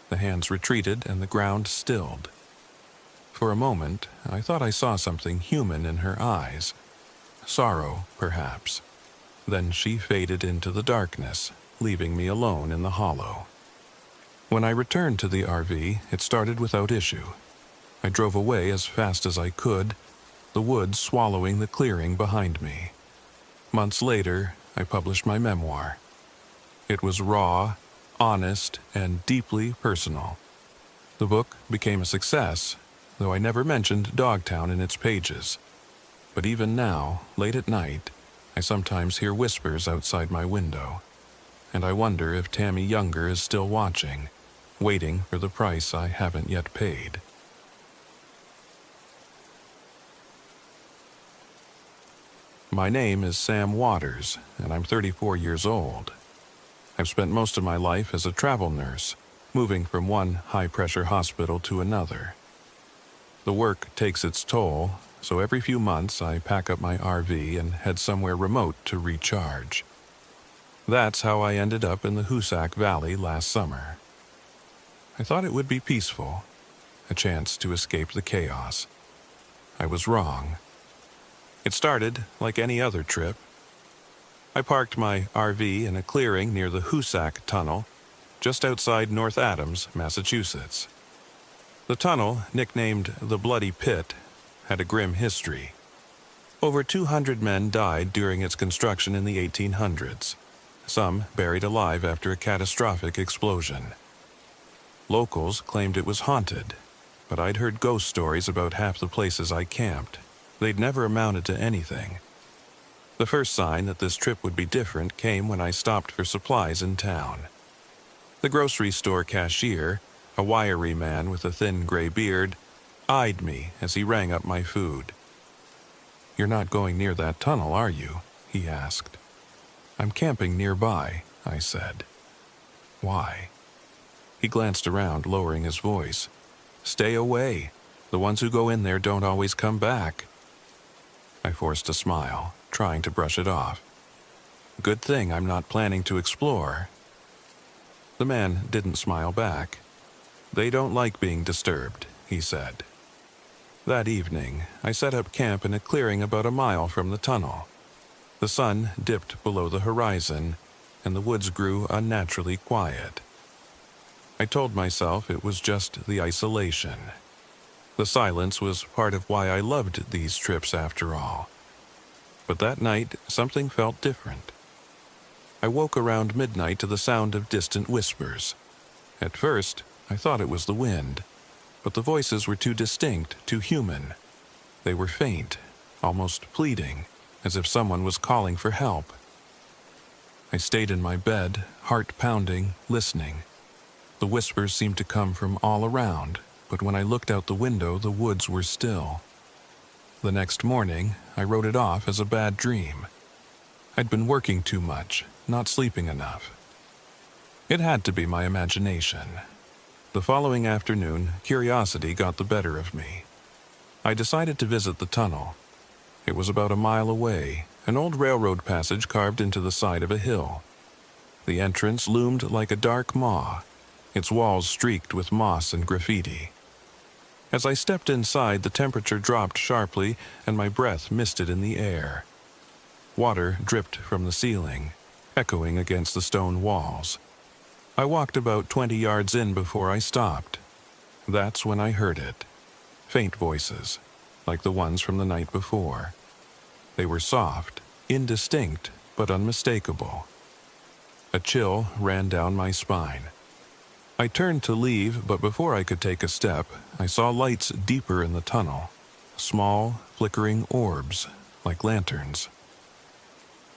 The hands retreated and the ground stilled. For a moment, I thought I saw something human in her eyes. Sorrow, perhaps. Then she faded into the darkness, leaving me alone in the hollow. When I returned to the RV, it started without issue. I drove away as fast as I could, the woods swallowing the clearing behind me. Months later, I published my memoir. It was raw, honest, and deeply personal. The book became a success, though I never mentioned Dogtown in its pages. But even now, late at night, I sometimes hear whispers outside my window. and I wonder if Tammy Younger is still watching, waiting for the price I haven't yet paid. My name is Sam Waters, and I'm 34 years old. I've spent most of my life as a travel nurse, moving from one high-pressure hospital to another. The work takes its toll, so every few months I pack up my RV and head somewhere remote to recharge. That's how I ended up in the Hoosac Valley last summer. I thought it would be peaceful, a chance to escape the chaos. I was wrong. It started like any other trip. I parked my RV in a clearing near the Hoosac Tunnel, just outside North Adams, Massachusetts. The tunnel, nicknamed the Bloody Pit, had a grim history. Over 200 men died during its construction in the 1800s, some buried alive after a catastrophic explosion. Locals claimed it was haunted, but I'd heard ghost stories about half the places I camped. They'd never amounted to anything. The first sign that this trip would be different came when I stopped for supplies in town. The grocery store cashier, a wiry man with a thin gray beard, eyed me as he rang up my food. "You're not going near that tunnel, are you?" he asked. "I'm camping nearby," I said. "Why?" He glanced around, lowering his voice. "Stay away. The ones who go in there don't always come back." I forced a smile, trying to brush it off. "Good thing I'm not planning to explore." The man didn't smile back. "They don't like being disturbed," he said. That evening, I set up camp in a clearing about a mile from the tunnel. The sun dipped below the horizon, and the woods grew unnaturally quiet. I told myself it was just the isolation. The silence was part of why I loved these trips after all. But that night, something felt different. I woke around midnight to the sound of distant whispers. At first, I thought it was the wind, but the voices were too distinct, too human. They were faint, almost pleading, as if someone was calling for help. I stayed in my bed, heart pounding, listening. The whispers seemed to come from all around, but when I looked out the window, the woods were still. The next morning, I wrote it off as a bad dream. I'd been working too much, not sleeping enough. It had to be my imagination. The following afternoon, curiosity got the better of me. I decided to visit the tunnel. It was about a mile away, an old railroad passage carved into the side of a hill. The entrance loomed like a dark maw, its walls streaked with moss and graffiti. As I stepped inside, the temperature dropped sharply and my breath misted in the air. Water dripped from the ceiling, echoing against the stone walls. I walked about 20 yards in before I stopped. That's when I heard it. Faint voices, like the ones from the night before. They were soft, indistinct, but unmistakable. A chill ran down my spine. I turned to leave, but before I could take a step, I saw lights deeper in the tunnel. Small, flickering orbs, like lanterns.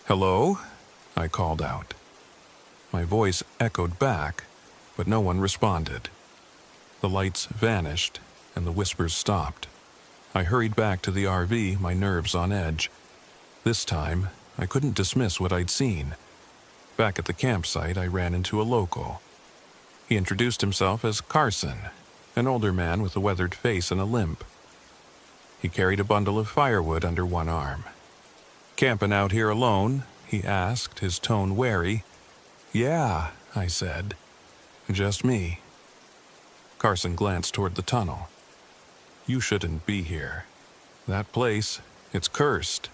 "Hello?" I called out. My voice echoed back, but no one responded. The lights vanished, and the whispers stopped. I hurried back to the RV, my nerves on edge. This time, I couldn't dismiss what I'd seen. Back at the campsite, I ran into a local. He introduced himself as Carson, an older man with a weathered face and a limp. He carried a bundle of firewood under one arm. "Camping out here alone?" he asked, his tone wary. "Yeah," I said. "Just me." Carson glanced toward the tunnel. "You shouldn't be here. That place, it's cursed."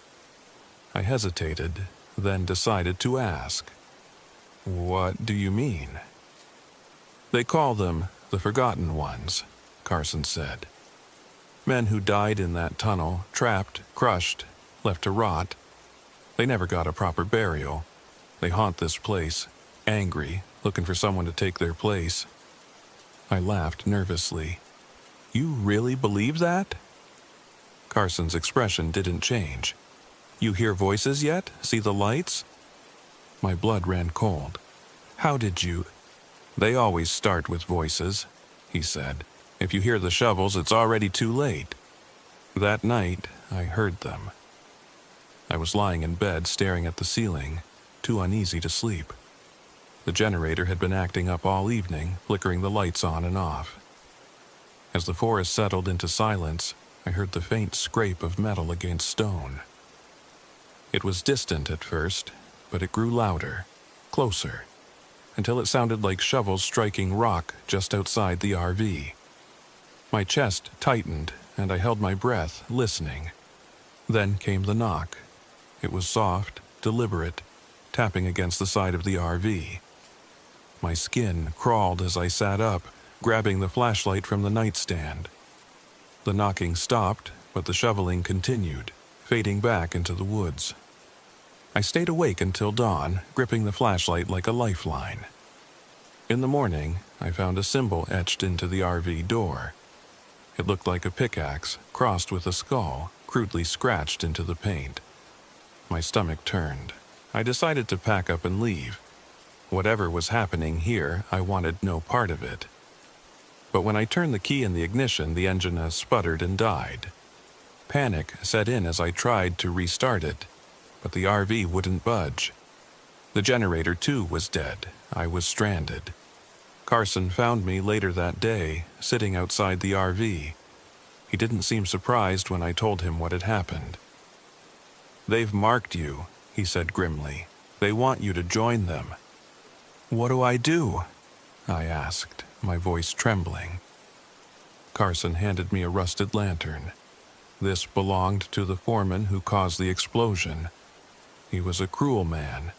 I hesitated, then decided to ask. "What do you mean?" "They call them the Forgotten Ones," Carson said. "Men who died in that tunnel, trapped, crushed, left to rot. They never got a proper burial. They haunt this place, angry, looking for someone to take their place." I laughed nervously. "You really believe that?" Carson's expression didn't change. "You hear voices yet? See the lights?" My blood ran cold. How did you? They always start with voices, he said. If you hear the shovels, it's already too late. That night, I heard them. I was lying in bed staring at the ceiling, too uneasy to sleep. The generator had been acting up all evening, flickering the lights on and off. As the forest settled into silence, I heard the faint scrape of metal against stone. It was distant at first, but it grew louder, closer, until it sounded like shovels striking rock just outside the RV. My chest tightened, and I held my breath, listening. Then came the knock. It was soft, deliberate, tapping against the side of the RV. My skin crawled as I sat up, grabbing the flashlight from the nightstand. The knocking stopped, but the shoveling continued, fading back into the woods. I stayed awake until dawn, gripping the flashlight like a lifeline. In the morning, I found a symbol etched into the RV door. It looked like a pickaxe, crossed with a skull, crudely scratched into the paint. My stomach turned. I decided to pack up and leave. Whatever was happening here, I wanted no part of it. But when I turned the key in the ignition, the engine sputtered and died. Panic set in as I tried to restart it, but the RV wouldn't budge. The generator, too, was dead. I was stranded. Carson found me later that day, sitting outside the RV. He didn't seem surprised when I told him what had happened. "They've marked you," he said grimly. "They want you to join them." "What do I do?" I asked, my voice trembling. Carson handed me a rusted lantern. This belonged to the foreman who caused the explosion. He was a cruel man,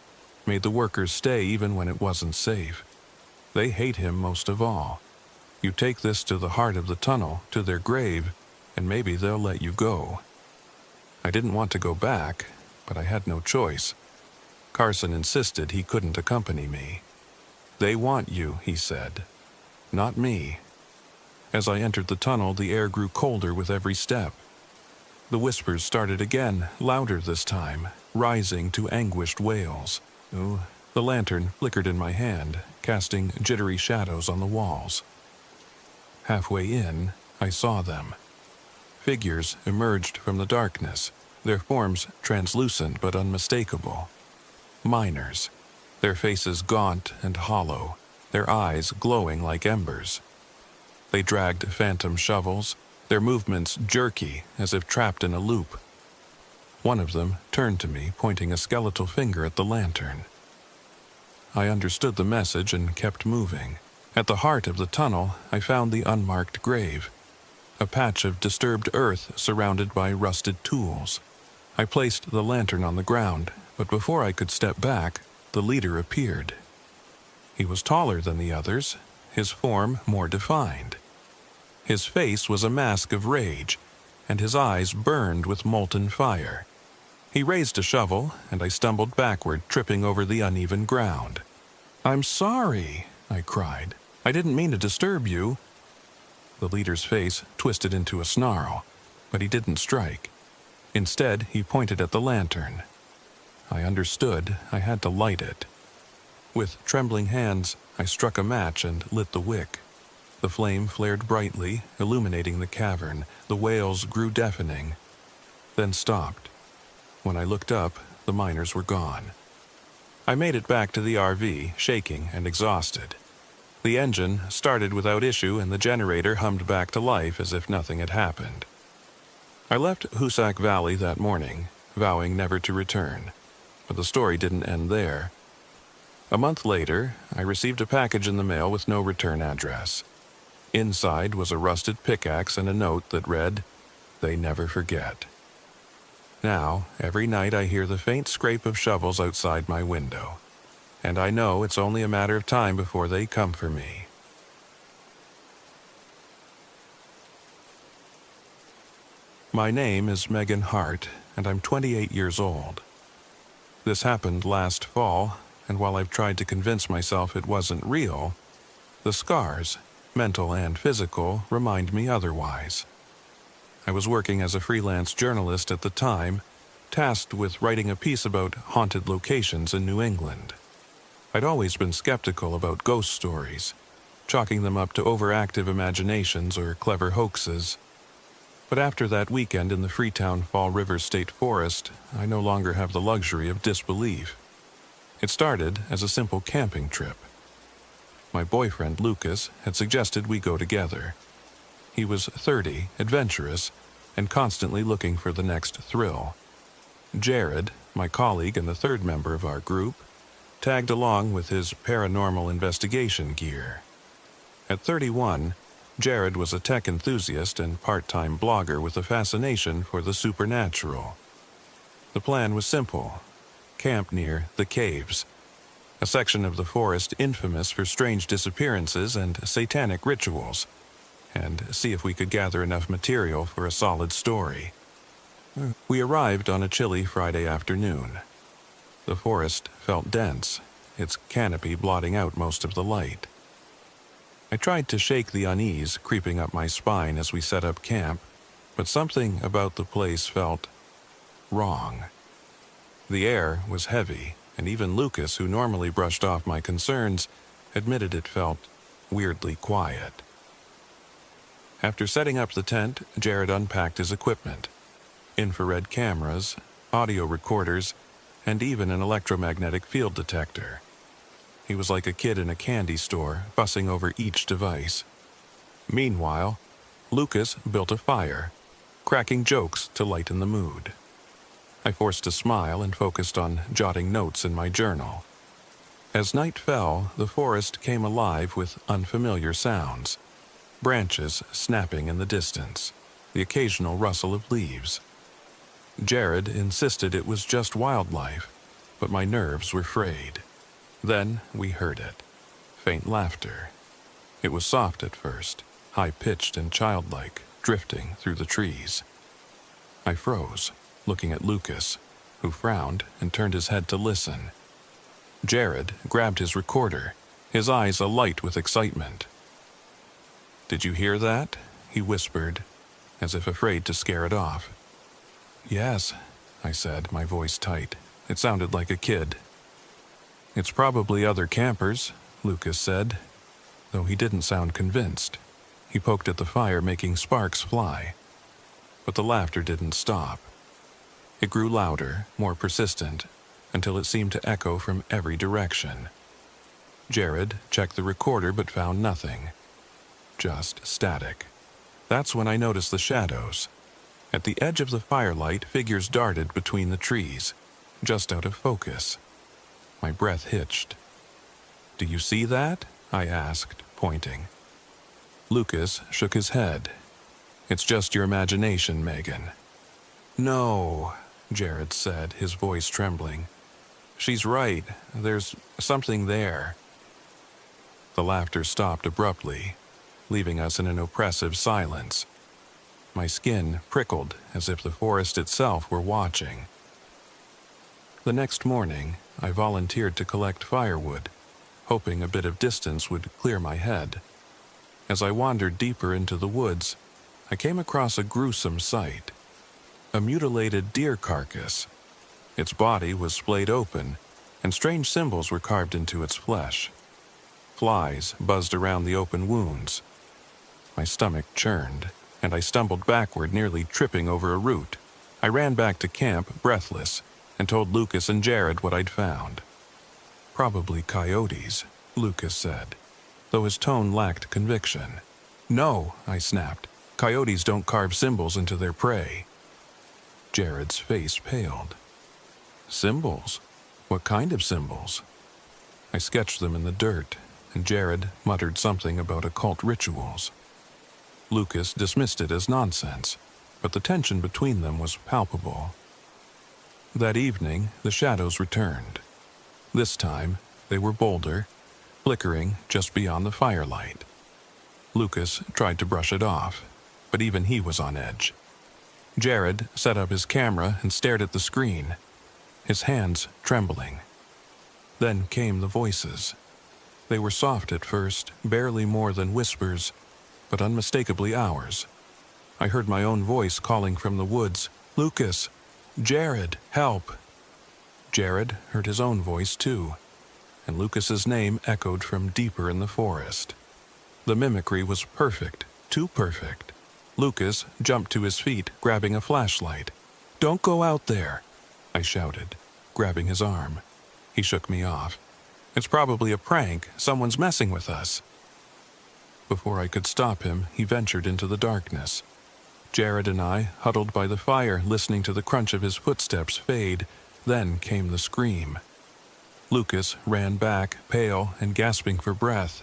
made the workers stay even when it wasn't safe. They hate him most of all. You take this to the heart of the tunnel, to their grave, and maybe they'll let you go. I didn't want to go back, but I had no choice. Carson insisted he couldn't accompany me. "They want you," he said. "Not me." As I entered the tunnel, the air grew colder with every step. The whispers started again, louder this time, rising to anguished wails. Oh, the lantern flickered in my hand, casting jittery shadows on the walls. Halfway in, I saw them. Figures emerged from the darkness, their forms translucent but unmistakable. Miners, their faces gaunt and hollow, their eyes glowing like embers. They dragged phantom shovels, their movements jerky as if trapped in a loop. One of them turned to me, pointing a skeletal finger at the lantern. I understood the message and kept moving. At the heart of the tunnel, I found the unmarked grave, a patch of disturbed earth surrounded by rusted tools. I placed the lantern on the ground, but before I could step back, the leader appeared. He was taller than the others, his form more defined. His face was a mask of rage, and his eyes burned with molten fire. He raised a shovel, and I stumbled backward, tripping over the uneven ground. "I'm sorry," I cried. "I didn't mean to disturb you." The leader's face twisted into a snarl, but he didn't strike. Instead, he pointed at the lantern. I understood I had to light it. With trembling hands, I struck a match and lit the wick. The flame flared brightly, illuminating the cavern. The wails grew deafening, then stopped. When I looked up, the miners were gone. I made it back to the RV, shaking and exhausted. The engine started without issue, and the generator hummed back to life as if nothing had happened. I left Hoosac Valley that morning, vowing never to return. But the story didn't end there. A month later, I received a package in the mail with no return address. Inside was a rusted pickaxe and a note that read, "They never forget." Now, every night I hear the faint scrape of shovels outside my window, and I know it's only a matter of time before they come for me. My name is Megan Hart, and I'm 28 years old. This happened last fall, and while I've tried to convince myself it wasn't real, the scars, mental and physical, remind me otherwise. I was working as a freelance journalist at the time, tasked with writing a piece about haunted locations in New England. I'd always been skeptical about ghost stories, chalking them up to overactive imaginations or clever hoaxes. But after that weekend in the Freetown Fall River State Forest, I no longer have the luxury of disbelief. It started as a simple camping trip. My boyfriend, Lucas, had suggested we go together. He was 30, adventurous, and constantly looking for the next thrill. Jared, my colleague and the third member of our group, tagged along with his paranormal investigation gear. At 31, Jared was a tech enthusiast and part-time blogger with a fascination for the supernatural. The plan was simple: camp near the Caves, a section of the forest infamous for strange disappearances and satanic rituals, and see if we could gather enough material for a solid story. We arrived on a chilly Friday afternoon. The forest felt dense, its canopy blotting out most of the light. I tried to shake the unease creeping up my spine as we set up camp, but something about the place felt wrong. The air was heavy, and even Lucas, who normally brushed off my concerns, admitted it felt weirdly quiet. After setting up the tent, Jared unpacked his equipment: infrared cameras, audio recorders, and even an electromagnetic field detector. He was like a kid in a candy store, fussing over each device. Meanwhile, Lucas built a fire, cracking jokes to lighten the mood. I forced a smile and focused on jotting notes in my journal. As night fell, the forest came alive with unfamiliar sounds: branches snapping in the distance, the occasional rustle of leaves. Jared insisted it was just wildlife, but my nerves were frayed. Then we heard it: faint laughter. It was soft at first, high-pitched and childlike, drifting through the trees. I froze, looking at Lucas, who frowned and turned his head to listen. Jared grabbed his recorder, his eyes alight with excitement. "Did you hear that?" he whispered, as if afraid to scare it off. "Yes," I said, my voice tight. It sounded like a kid. "It's probably other campers," Lucas said, though he didn't sound convinced. He poked at the fire, making sparks fly. But the laughter didn't stop. It grew louder, more persistent, until it seemed to echo from every direction. Jared checked the recorder but found nothing. Just static. That's when I noticed the shadows. At the edge of the firelight, figures darted between the trees, just out of focus. My breath hitched. "Do you see that?" I asked, pointing. Lucas shook his head. "It's just your imagination, Megan." "No," Jared said, his voice trembling. "She's right. There's something there." The laughter stopped abruptly, leaving us in an oppressive silence. My skin prickled as if the forest itself were watching. The next morning, I volunteered to collect firewood, hoping a bit of distance would clear my head. As I wandered deeper into the woods, I came across a gruesome sight: a mutilated deer carcass. Its body was splayed open, and strange symbols were carved into its flesh. Flies buzzed around the open wounds. My stomach churned, and I stumbled backward, nearly tripping over a root. I ran back to camp, breathless, and told Lucas and Jared what I'd found. "Probably coyotes," Lucas said, though his tone lacked conviction. "No," I snapped. "Coyotes don't carve symbols into their prey." Jared's face paled. "Symbols? What kind of symbols?" I sketched them in the dirt, and Jared muttered something about occult rituals. Lucas dismissed it as nonsense, but the tension between them was palpable. That evening, the shadows returned. This time, they were bolder, flickering just beyond the firelight. Lucas tried to brush it off, but even he was on edge. Jared set up his camera and stared at the screen, his hands trembling. Then came the voices. They were soft at first, barely more than whispers, but unmistakably ours. I heard my own voice calling from the woods, "Lucas! Jared! Help!" Jared heard his own voice too, and Lucas's name echoed from deeper in the forest. The mimicry was perfect, too perfect. Lucas jumped to his feet, grabbing a flashlight. "Don't go out there," I shouted, grabbing his arm. He shook me off. "It's probably a prank. Someone's messing with us." Before I could stop him, he ventured into the darkness. Jared and I, huddled by the fire, listening to the crunch of his footsteps fade. Then came the scream. Lucas ran back, pale and gasping for breath.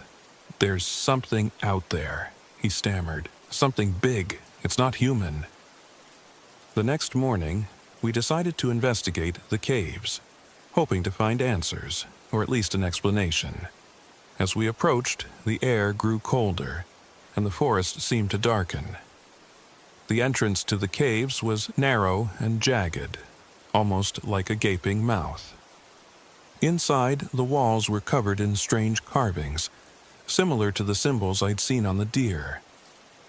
"There's something out there," he stammered. "Something big. It's not human." The next morning, we decided to investigate the caves, hoping to find answers, or at least an explanation. As we approached, the air grew colder, and the forest seemed to darken. The entrance to the caves was narrow and jagged, almost like a gaping mouth. Inside, the walls were covered in strange carvings, similar to the symbols I'd seen on the deer.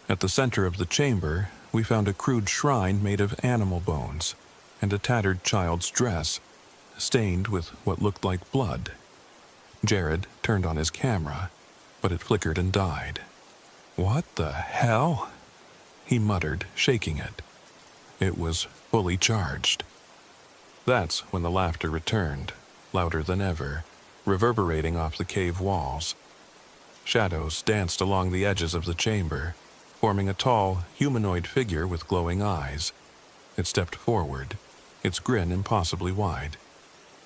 At the center of the chamber, we found a crude shrine made of animal bones and a tattered child's dress, stained with what looked like blood. Jared turned on his camera, but it flickered and died. "What the hell?" he muttered, shaking it. It was fully charged. That's when the laughter returned, louder than ever, reverberating off the cave walls. Shadows danced along the edges of the chamber, forming a tall, humanoid figure with glowing eyes. It stepped forward, its grin impossibly wide.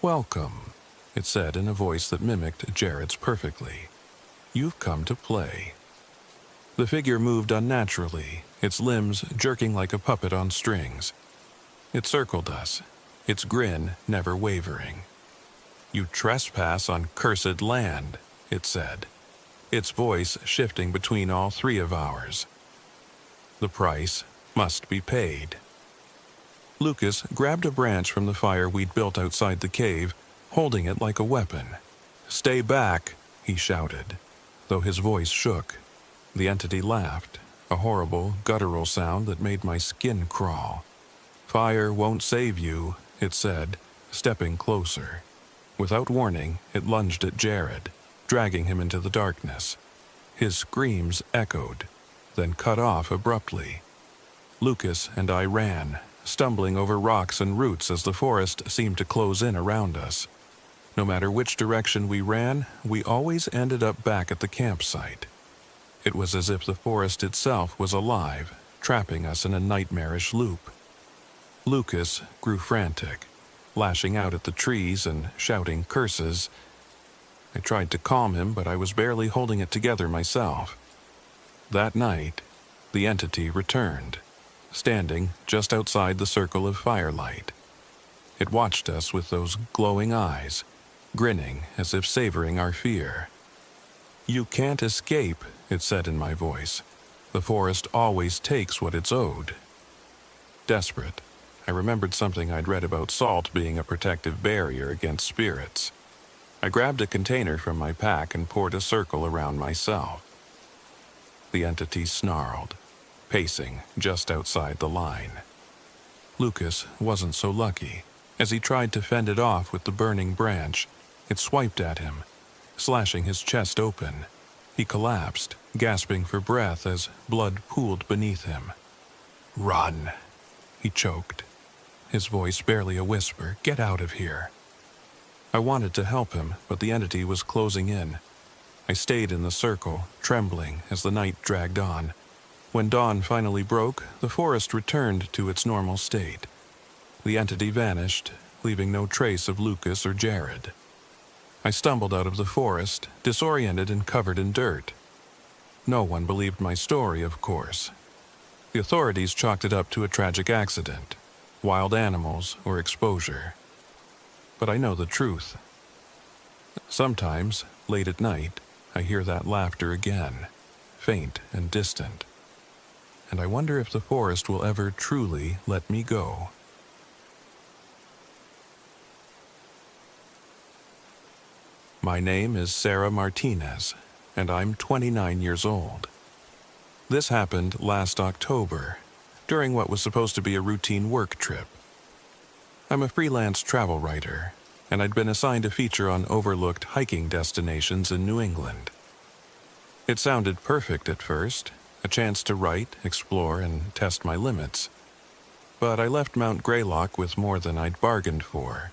"Welcome," it said in a voice that mimicked Jared's perfectly. "You've come to play." The figure moved unnaturally, its limbs jerking like a puppet on strings. It circled us, its grin never wavering. "You trespass on cursed land," it said, its voice shifting between all three of ours. "The price must be paid." Lucas grabbed a branch from the fire we'd built outside the cave, holding it like a weapon. "Stay back," he shouted, though his voice shook. The entity laughed, a horrible, guttural sound that made my skin crawl. "Fire won't save you," it said, stepping closer. Without warning, it lunged at Jared, dragging him into the darkness. His screams echoed, then cut off abruptly. Lucas and I ran, stumbling over rocks and roots as the forest seemed to close in around us. No matter which direction we ran, we always ended up back at the campsite. It was as if the forest itself was alive, trapping us in a nightmarish loop. Lucas grew frantic, lashing out at the trees and shouting curses. I tried to calm him, but I was barely holding it together myself. That night, the entity returned, standing just outside the circle of firelight. It watched us with those glowing eyes, grinning as if savoring our fear. "You can't escape," it said in my voice. "The forest always takes what it's owed." Desperate, I remembered something I'd read about salt being a protective barrier against spirits. I grabbed a container from my pack and poured a circle around myself. The entity snarled, pacing just outside the line. Lucas wasn't so lucky. As he tried to fend it off with the burning branch, it swiped at him, slashing his chest open. He collapsed, gasping for breath as blood pooled beneath him. "Run," he choked, his voice barely a whisper. "Get out of here." I wanted to help him, but the entity was closing in. I stayed in the circle, trembling as the night dragged on. When dawn finally broke, the forest returned to its normal state. The entity vanished, leaving no trace of Lucas or Jared. I stumbled out of the forest, disoriented and covered in dirt. No one believed my story, of course. The authorities chalked it up to a tragic accident, wild animals, or exposure. But I know the truth. Sometimes, late at night, I hear that laughter again, faint and distant. And I wonder if the forest will ever truly let me go. My name is Sarah Martinez, and I'm 29 years old. This happened last October, during what was supposed to be a routine work trip. I'm a freelance travel writer, and I'd been assigned a feature on overlooked hiking destinations in New England. It sounded perfect at first, a chance to write, explore, and test my limits. But I left Mount Greylock with more than I'd bargained for.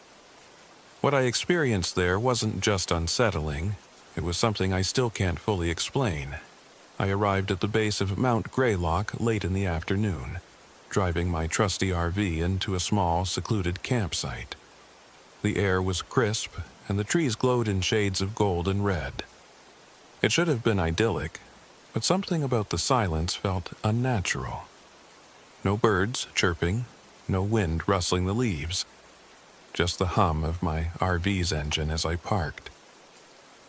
What I experienced there wasn't just unsettling, it was something I still can't fully explain. I arrived at the base of Mount Greylock late in the afternoon, driving my trusty RV into a small, secluded campsite. The air was crisp, and the trees glowed in shades of gold and red. It should have been idyllic, but something about the silence felt unnatural. No birds chirping, no wind rustling the leaves, just the hum of my RV's engine as I parked.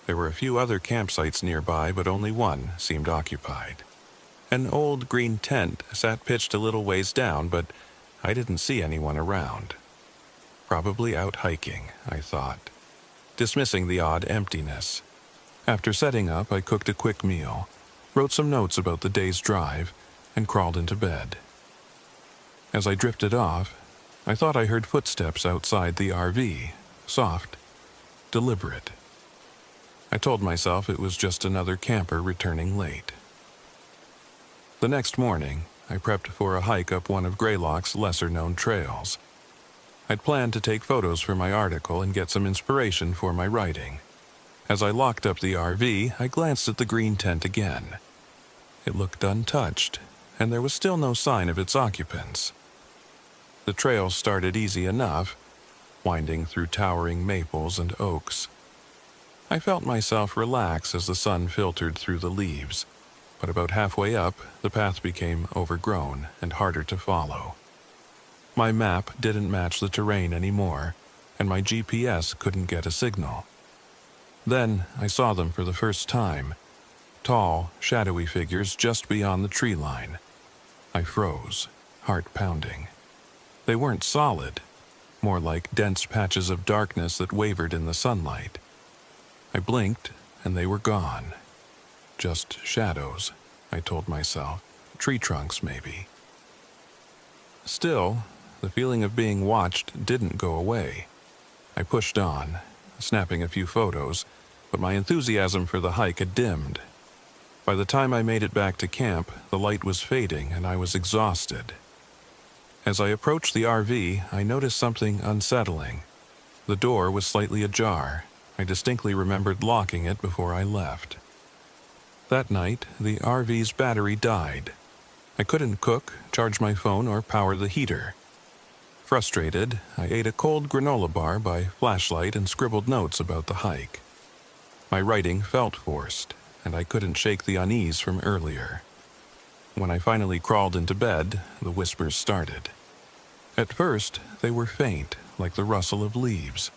There were a few other campsites nearby, but only one seemed occupied. An old green tent sat pitched a little ways down, but I didn't see anyone around. Probably out hiking, I thought, dismissing the odd emptiness. After setting up, I cooked a quick meal, wrote some notes about the day's drive, and crawled into bed. As I drifted off, I thought I heard footsteps outside the RV, soft, deliberate. I told myself it was just another camper returning late. The next morning, I prepped for a hike up one of Greylock's lesser-known trails. I'd planned to take photos for my article and get some inspiration for my writing. As I locked up the RV, I glanced at the green tent again. It looked untouched, and there was still no sign of its occupants. The trail started easy enough, winding through towering maples and oaks. I felt myself relax as the sun filtered through the leaves, but about halfway up, the path became overgrown and harder to follow. My map didn't match the terrain anymore, and my GPS couldn't get a signal. Then I saw them for the first time, tall, shadowy figures just beyond the tree line. I froze, heart pounding. They weren't solid, more like dense patches of darkness that wavered in the sunlight. I blinked, and they were gone. Just shadows, I told myself. Tree trunks, maybe. Still, the feeling of being watched didn't go away. I pushed on, snapping a few photos, but my enthusiasm for the hike had dimmed. By the time I made it back to camp, the light was fading and I was exhausted. As I approached the RV, I noticed something unsettling. The door was slightly ajar. I distinctly remembered locking it before I left. That night, the RV's battery died. I couldn't cook, charge my phone, or power the heater. Frustrated, I ate a cold granola bar by flashlight and scribbled notes about the hike. My writing felt forced, and I couldn't shake the unease from earlier. When I finally crawled into bed, the whispers started. At first, they were faint, like the rustle of leaves.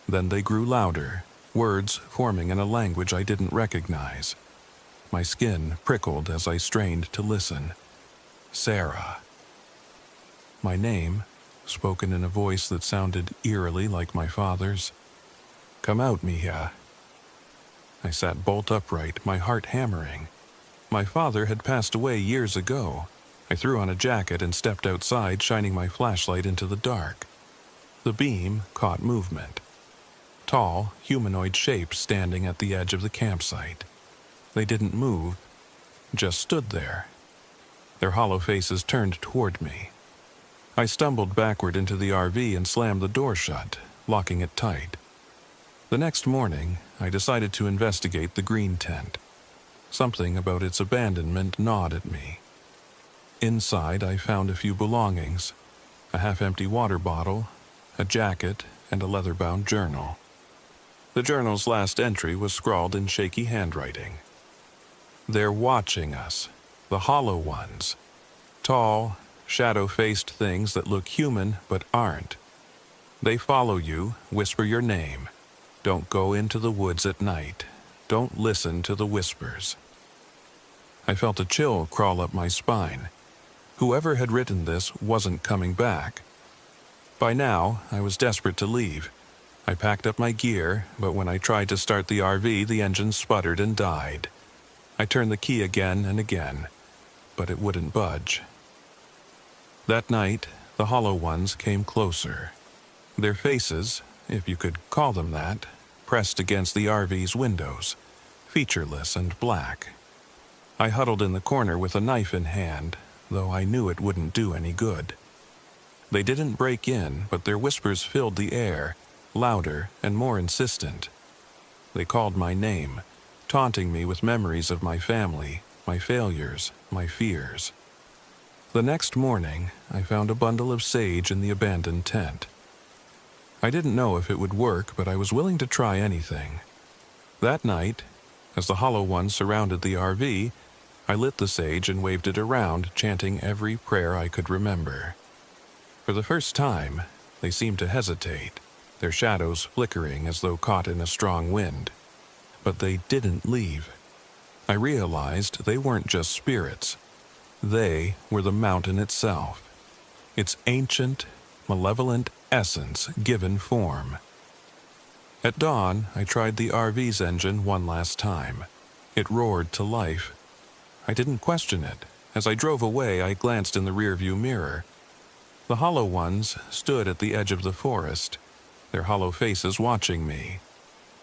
Then they grew louder, words forming in a language I didn't recognize. My skin prickled as I strained to listen. Sarah. My name, spoken in a voice that sounded eerily like my father's. Come out, Mija. I sat bolt upright, my heart hammering. My father had passed away years ago. I threw on a jacket and stepped outside, shining my flashlight into the dark. The beam caught movement. Tall, humanoid shapes standing at the edge of the campsite. They didn't move, just stood there. Their hollow faces turned toward me. I stumbled backward into the RV and slammed the door shut, locking it tight. The next morning, I decided to investigate the green tent. Something about its abandonment gnawed at me. Inside, I found a few belongings, a half-empty water bottle, a jacket, and a leather-bound journal. The journal's last entry was scrawled in shaky handwriting. They're watching us, the hollow ones. Tall, shadow-faced things that look human but aren't. They follow you, whisper your name. Don't go into the woods at night. Don't listen to the whispers. I felt a chill crawl up my spine. Whoever had written this wasn't coming back. By now, I was desperate to leave. I packed up my gear, but when I tried to start the RV, the engine sputtered and died. I turned the key again and again, but it wouldn't budge. That night, the hollow ones came closer. Their faces, if you could call them that, pressed against the RV's windows, featureless and black. I huddled in the corner with a knife in hand, though I knew it wouldn't do any good. They didn't break in, but their whispers filled the air, louder and more insistent. They called my name, taunting me with memories of my family, my failures, my fears. The next morning, I found a bundle of sage in the abandoned tent. I didn't know if it would work, but I was willing to try anything. That night, as the hollow ones surrounded the RV, I lit the sage and waved it around, chanting every prayer I could remember. For the first time, they seemed to hesitate, their shadows flickering as though caught in a strong wind. But they didn't leave. I realized they weren't just spirits. They were the mountain itself, its ancient, malevolent essence given form. At dawn, I tried the RV's engine one last time. It roared to life. I didn't question it. As I drove away, I glanced in the rearview mirror. The hollow ones stood at the edge of the forest, their hollow faces watching me.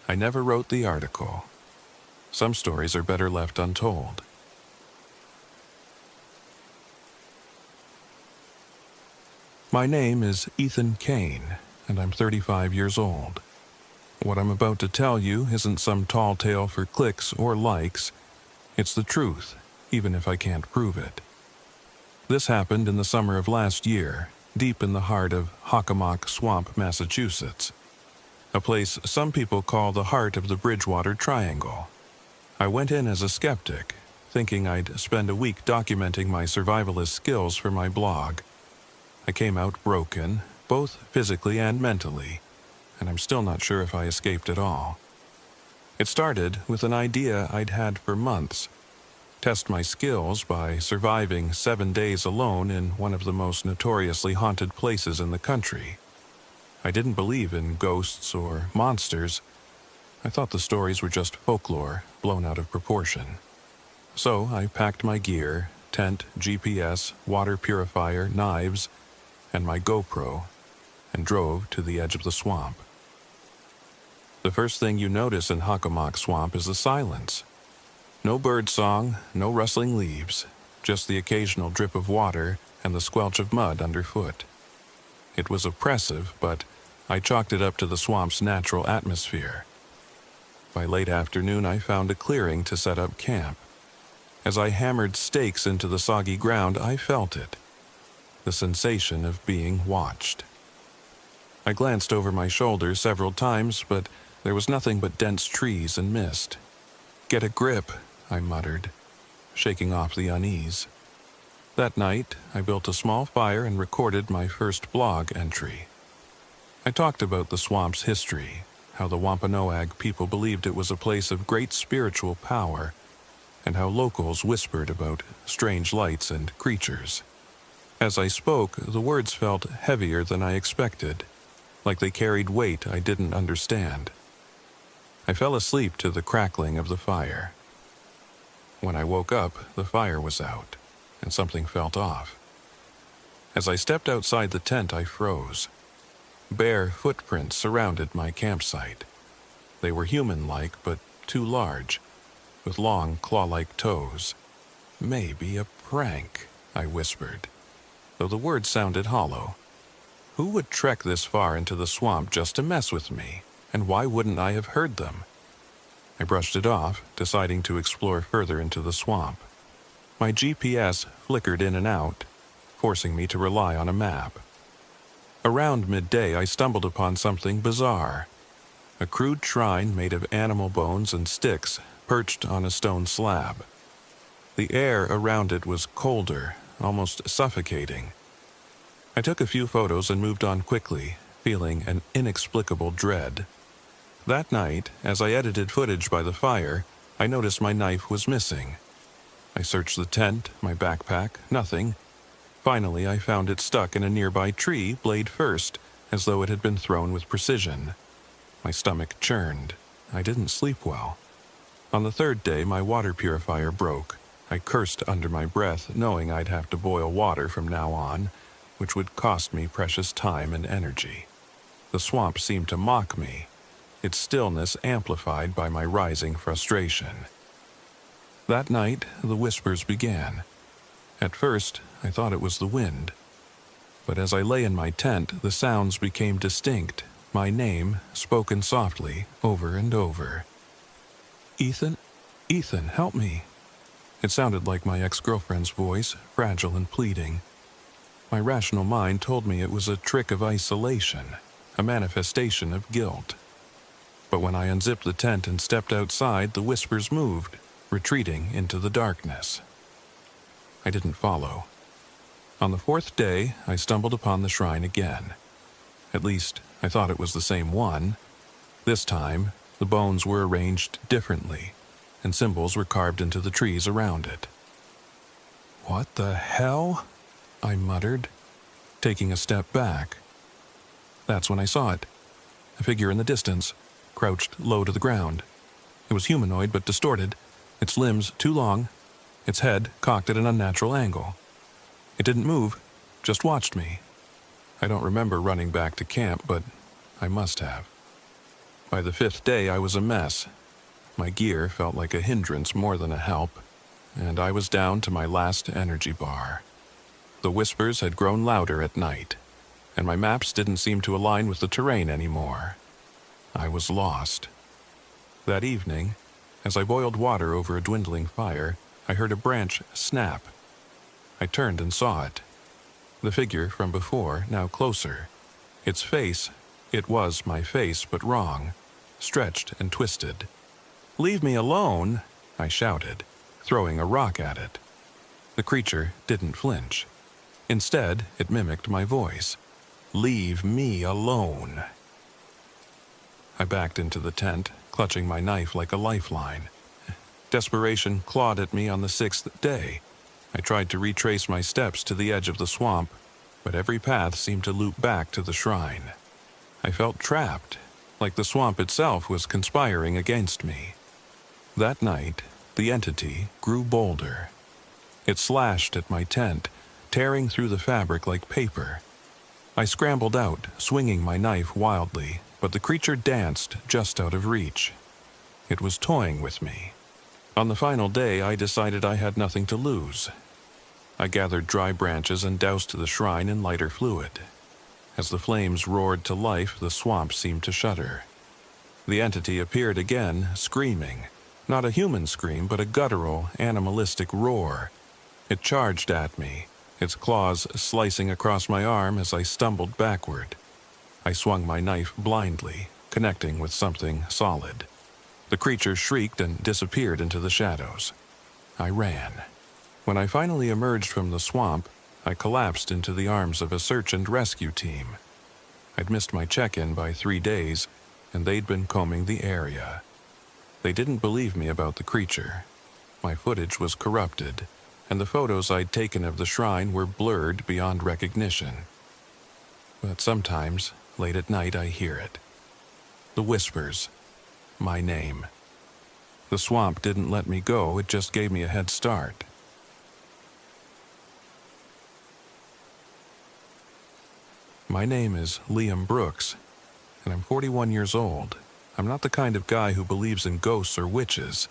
I never wrote the article. Some stories are better left untold. My name is Ethan Kane, and I'm 35 years old. What I'm about to tell you isn't some tall tale for clicks or likes. It's the truth, even if I can't prove it. This happened in the summer of last year, deep in the heart of Hockomock Swamp, Massachusetts, a place some people call the heart of the Bridgewater Triangle. I went in as a skeptic, thinking I'd spend a week documenting my survivalist skills for my blog. I came out broken, both physically and mentally, and I'm still not sure if I escaped at all. It started with an idea I'd had for months: test my skills by surviving 7 days alone in one of the most notoriously haunted places in the country. I didn't believe in ghosts or monsters. I thought the stories were just folklore, blown out of proportion. So I packed my gear, tent, GPS, water purifier, knives, and my GoPro, and drove to the edge of the swamp. The first thing you notice in Hockomock Swamp is the silence. No bird song, no rustling leaves, just the occasional drip of water and the squelch of mud underfoot. It was oppressive, but I chalked it up to the swamp's natural atmosphere. By late afternoon, I found a clearing to set up camp. As I hammered stakes into the soggy ground, I felt it, the sensation of being watched. I glanced over my shoulder several times, but there was nothing but dense trees and mist. "Get a grip," I muttered, shaking off the unease. That night, I built a small fire and recorded my first blog entry. I talked about the swamp's history, how the Wampanoag people believed it was a place of great spiritual power, and how locals whispered about strange lights and creatures. As I spoke, the words felt heavier than I expected, like they carried weight I didn't understand. I fell asleep to the crackling of the fire. When I woke up, the fire was out, and something felt off. As I stepped outside the tent, I froze. Bare footprints surrounded my campsite. They were human-like, but too large, with long, claw-like toes. "Maybe a prank," I whispered, though the words sounded hollow. Who would trek this far into the swamp just to mess with me, and why wouldn't I have heard them? I brushed it off, deciding to explore further into the swamp. My GPS flickered in and out, forcing me to rely on a map. Around midday, I stumbled upon something bizarre. A crude shrine made of animal bones and sticks perched on a stone slab. The air around it was colder, almost suffocating. I took a few photos and moved on quickly, feeling an inexplicable dread. That night, as I edited footage by the fire, I noticed my knife was missing. I searched the tent, my backpack, nothing. Finally, I found it stuck in a nearby tree, blade first, as though it had been thrown with precision. My stomach churned. I didn't sleep well. On the third day, my water purifier broke. I cursed under my breath, knowing I'd have to boil water from now on, which would cost me precious time and energy. The swamp seemed to mock me, its stillness amplified by my rising frustration. That night, the whispers began. At first, I thought it was the wind. But as I lay in my tent, the sounds became distinct, my name spoken softly over and over. "Ethan? Ethan, help me." It sounded like my ex-girlfriend's voice, fragile and pleading. My rational mind told me it was a trick of isolation, a manifestation of guilt. But when I unzipped the tent and stepped outside, the whispers moved, retreating into the darkness. I didn't follow. On the fourth day, I stumbled upon the shrine again. At least, I thought it was the same one. This time, the bones were arranged differently, and symbols were carved into the trees around it. "What the hell?" I muttered, taking a step back. That's when I saw it. A figure in the distance, crouched low to the ground. It was humanoid but distorted, its limbs too long, its head cocked at an unnatural angle. It didn't move, just watched me. I don't remember running back to camp, but I must have. By the fifth day, I was a mess. My gear felt like a hindrance more than a help, and I was down to my last energy bar. The whispers had grown louder at night, and my maps didn't seem to align with the terrain anymore. I was lost. That evening, as I boiled water over a dwindling fire, I heard a branch snap. I turned and saw it. The figure from before, now closer. Its face, it was my face but wrong, stretched and twisted. "Leave me alone," I shouted, throwing a rock at it. The creature didn't flinch. Instead, it mimicked my voice. "Leave me alone." I backed into the tent, clutching my knife like a lifeline. Desperation clawed at me on the sixth day. I tried to retrace my steps to the edge of the swamp, but every path seemed to loop back to the shrine. I felt trapped, like the swamp itself was conspiring against me. That night, the entity grew bolder. It slashed at my tent, tearing through the fabric like paper. I scrambled out, swinging my knife wildly, but the creature danced just out of reach. It was toying with me. On the final day, I decided I had nothing to lose. I gathered dry branches and doused the shrine in lighter fluid. As the flames roared to life, the swamp seemed to shudder. The entity appeared again, screaming. Not a human scream, but a guttural, animalistic roar. It charged at me, its claws slicing across my arm as I stumbled backward. I swung my knife blindly, connecting with something solid. The creature shrieked and disappeared into the shadows. I ran. When I finally emerged from the swamp, I collapsed into the arms of a search and rescue team. I'd missed my check-in by 3 days, and they'd been combing the area. They didn't believe me about the creature. My footage was corrupted, and the photos I'd taken of the shrine were blurred beyond recognition. But sometimes, late at night, I hear it. The whispers. My name. The swamp didn't let me go, it just gave me a head start. My name is Liam Brooks, and I'm 41 years old. I'm not the kind of guy who believes in ghosts or witches.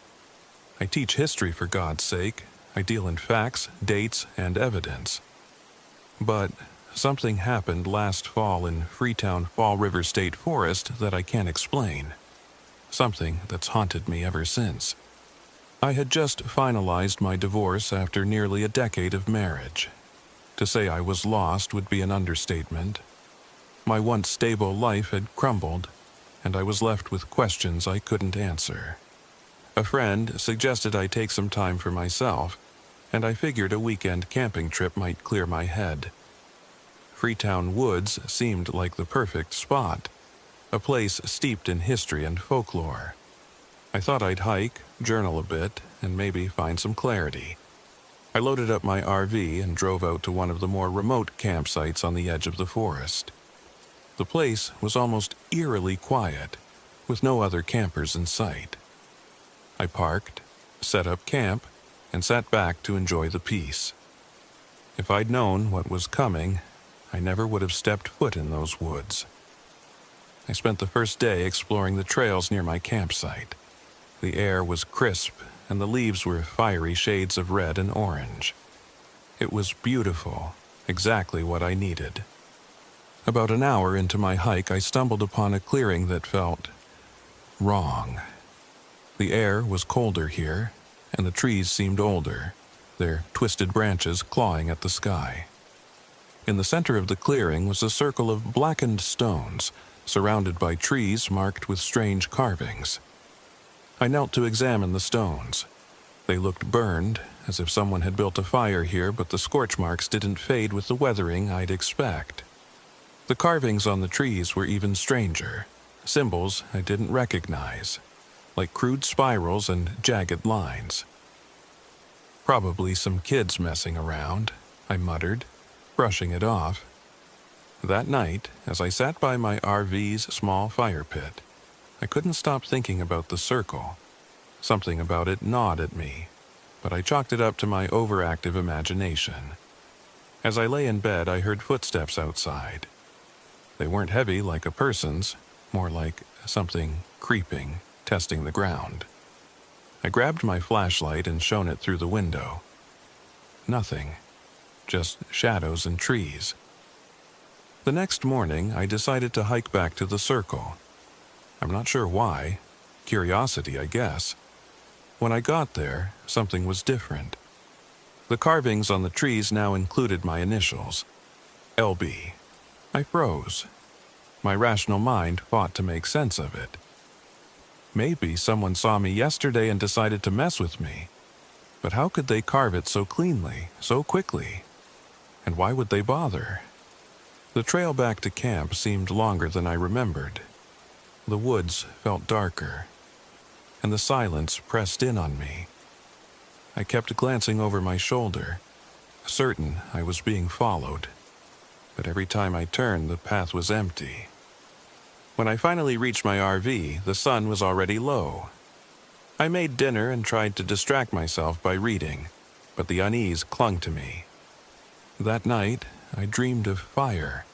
I teach history for God's sake. I deal in facts, dates, and evidence. But something happened last fall in Freetown Fall River State Forest that I can't explain. Something that's haunted me ever since. I had just finalized my divorce after nearly a decade of marriage. To say I was lost would be an understatement. My once stable life had crumbled, and I was left with questions I couldn't answer. A friend suggested I take some time for myself, and I figured a weekend camping trip might clear my head. Freetown Woods seemed like the perfect spot, a place steeped in history and folklore. I thought I'd hike, journal a bit, and maybe find some clarity. I loaded up my RV and drove out to one of the more remote campsites on the edge of the forest. The place was almost eerily quiet, with no other campers in sight. I parked, set up camp, and sat back to enjoy the peace. If I'd known what was coming, I never would have stepped foot in those woods. I spent the first day exploring the trails near my campsite. The air was crisp, and the leaves were fiery shades of red and orange. It was beautiful, exactly what I needed. About an hour into my hike, I stumbled upon a clearing that felt wrong. The air was colder here, and the trees seemed older, their twisted branches clawing at the sky. In the center of the clearing was a circle of blackened stones, surrounded by trees marked with strange carvings. I knelt to examine the stones. They looked burned, as if someone had built a fire here, but the scorch marks didn't fade with the weathering I'd expect. The carvings on the trees were even stranger, symbols I didn't recognize, like crude spirals and jagged lines. Probably some kids messing around, I muttered, brushing it off. That night, as I sat by my RV's small fire pit, I couldn't stop thinking about the circle. Something about it gnawed at me, but I chalked it up to my overactive imagination. As I lay in bed, I heard footsteps outside. They weren't heavy like a person's, more like something creeping, testing the ground. I grabbed my flashlight and shone it through the window. Nothing, just shadows and trees. The next morning, I decided to hike back to the circle. I'm not sure why. Curiosity, I guess. When I got there, something was different. The carvings on the trees now included my initials, LB. I froze. My rational mind fought to make sense of it. Maybe someone saw me yesterday and decided to mess with me. But how could they carve it so cleanly, so quickly? And why would they bother? The trail back to camp seemed longer than I remembered. The woods felt darker, and the silence pressed in on me. I kept glancing over my shoulder, certain I was being followed. But every time I turned, the path was empty. When I finally reached my RV, the sun was already low. I made dinner and tried to distract myself by reading, but the unease clung to me. That night, I dreamed of fire.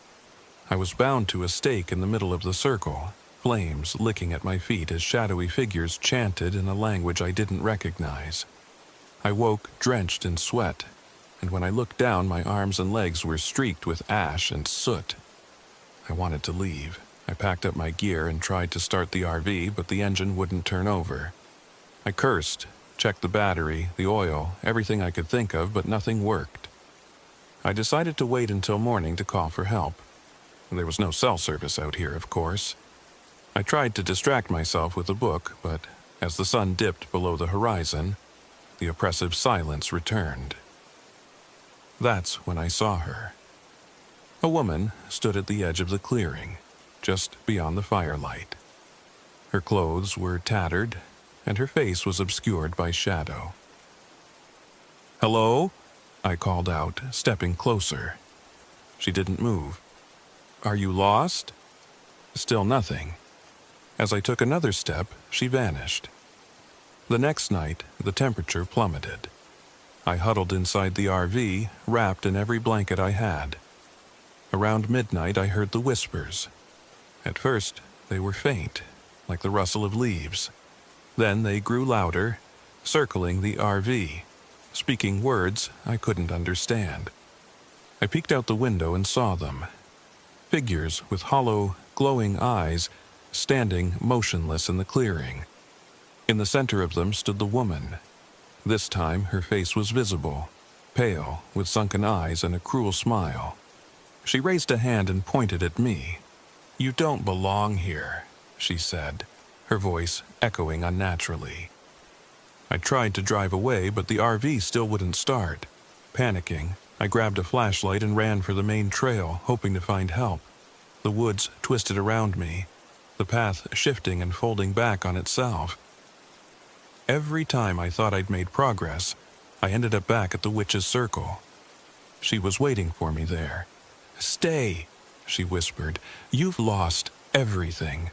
I was bound to a stake in the middle of the circle, flames licking at my feet as shadowy figures chanted in a language I didn't recognize. I woke drenched in sweat, and when I looked down, my arms and legs were streaked with ash and soot. I wanted to leave. I packed up my gear and tried to start the RV, but the engine wouldn't turn over. I cursed, checked the battery, the oil, everything I could think of, but nothing worked. I decided to wait until morning to call for help. There was no cell service out here, of course. I tried to distract myself with a book, but as the sun dipped below the horizon, the oppressive silence returned. That's when I saw her. A woman stood at the edge of the clearing, just beyond the firelight. Her clothes were tattered, and her face was obscured by shadow. "Hello?" I called out, stepping closer. She didn't move. "Are you lost?" Still nothing. As I took another step, she vanished. The next night, the temperature plummeted. I huddled inside the RV, wrapped in every blanket I had. Around midnight, I heard the whispers. At first, they were faint, like the rustle of leaves. Then they grew louder, circling the RV, speaking words I couldn't understand. I peeked out the window and saw them. Figures with hollow, glowing eyes, standing motionless in the clearing. In the center of them stood the woman. This time her face was visible, pale, with sunken eyes and a cruel smile. She raised a hand and pointed at me. "You don't belong here," she said, her voice echoing unnaturally. I tried to drive away, but the RV still wouldn't start. Panicking, I grabbed a flashlight and ran for the main trail, hoping to find help. The woods twisted around me, the path shifting and folding back on itself. Every time I thought I'd made progress, I ended up back at the witch's circle. She was waiting for me there. "Stay," she whispered. "You've lost everything.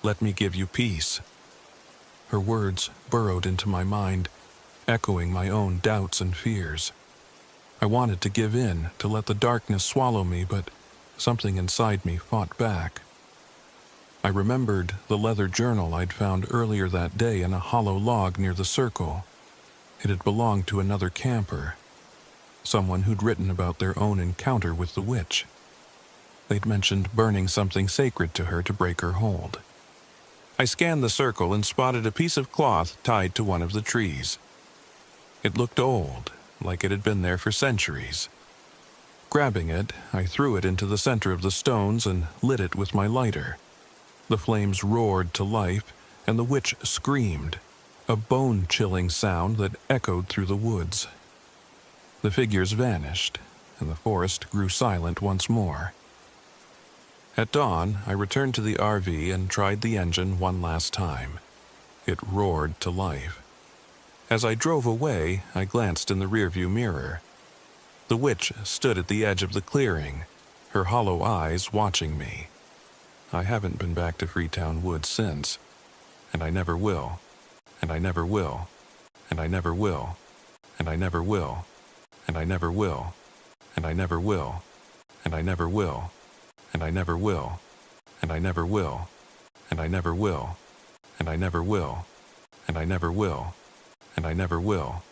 Let me give you peace." Her words burrowed into my mind, echoing my own doubts and fears. I wanted to give in, to let the darkness swallow me, but something inside me fought back. I remembered the leather journal I'd found earlier that day in a hollow log near the circle. It had belonged to another camper, someone who'd written about their own encounter with the witch. They'd mentioned burning something sacred to her to break her hold. I scanned the circle and spotted a piece of cloth tied to one of the trees. It looked old, like it had been there for centuries. Grabbing it, I threw it into the center of the stones and lit it with my lighter. The flames roared to life, and the witch screamed, a bone-chilling sound that echoed through the woods. The figures vanished, and the forest grew silent once more. At dawn, I returned to the RV and tried the engine one last time. It roared to life. As I drove away, I glanced in the rearview mirror. The witch stood at the edge of the clearing, her hollow eyes watching me. I haven't been back to Freetown Woods since, and I never will, and I never will, and I never will, and I never will, and I never will, and I never will, and I never will, and I never will, and I never will, and I never will, and I never will, and I never will, and I never will.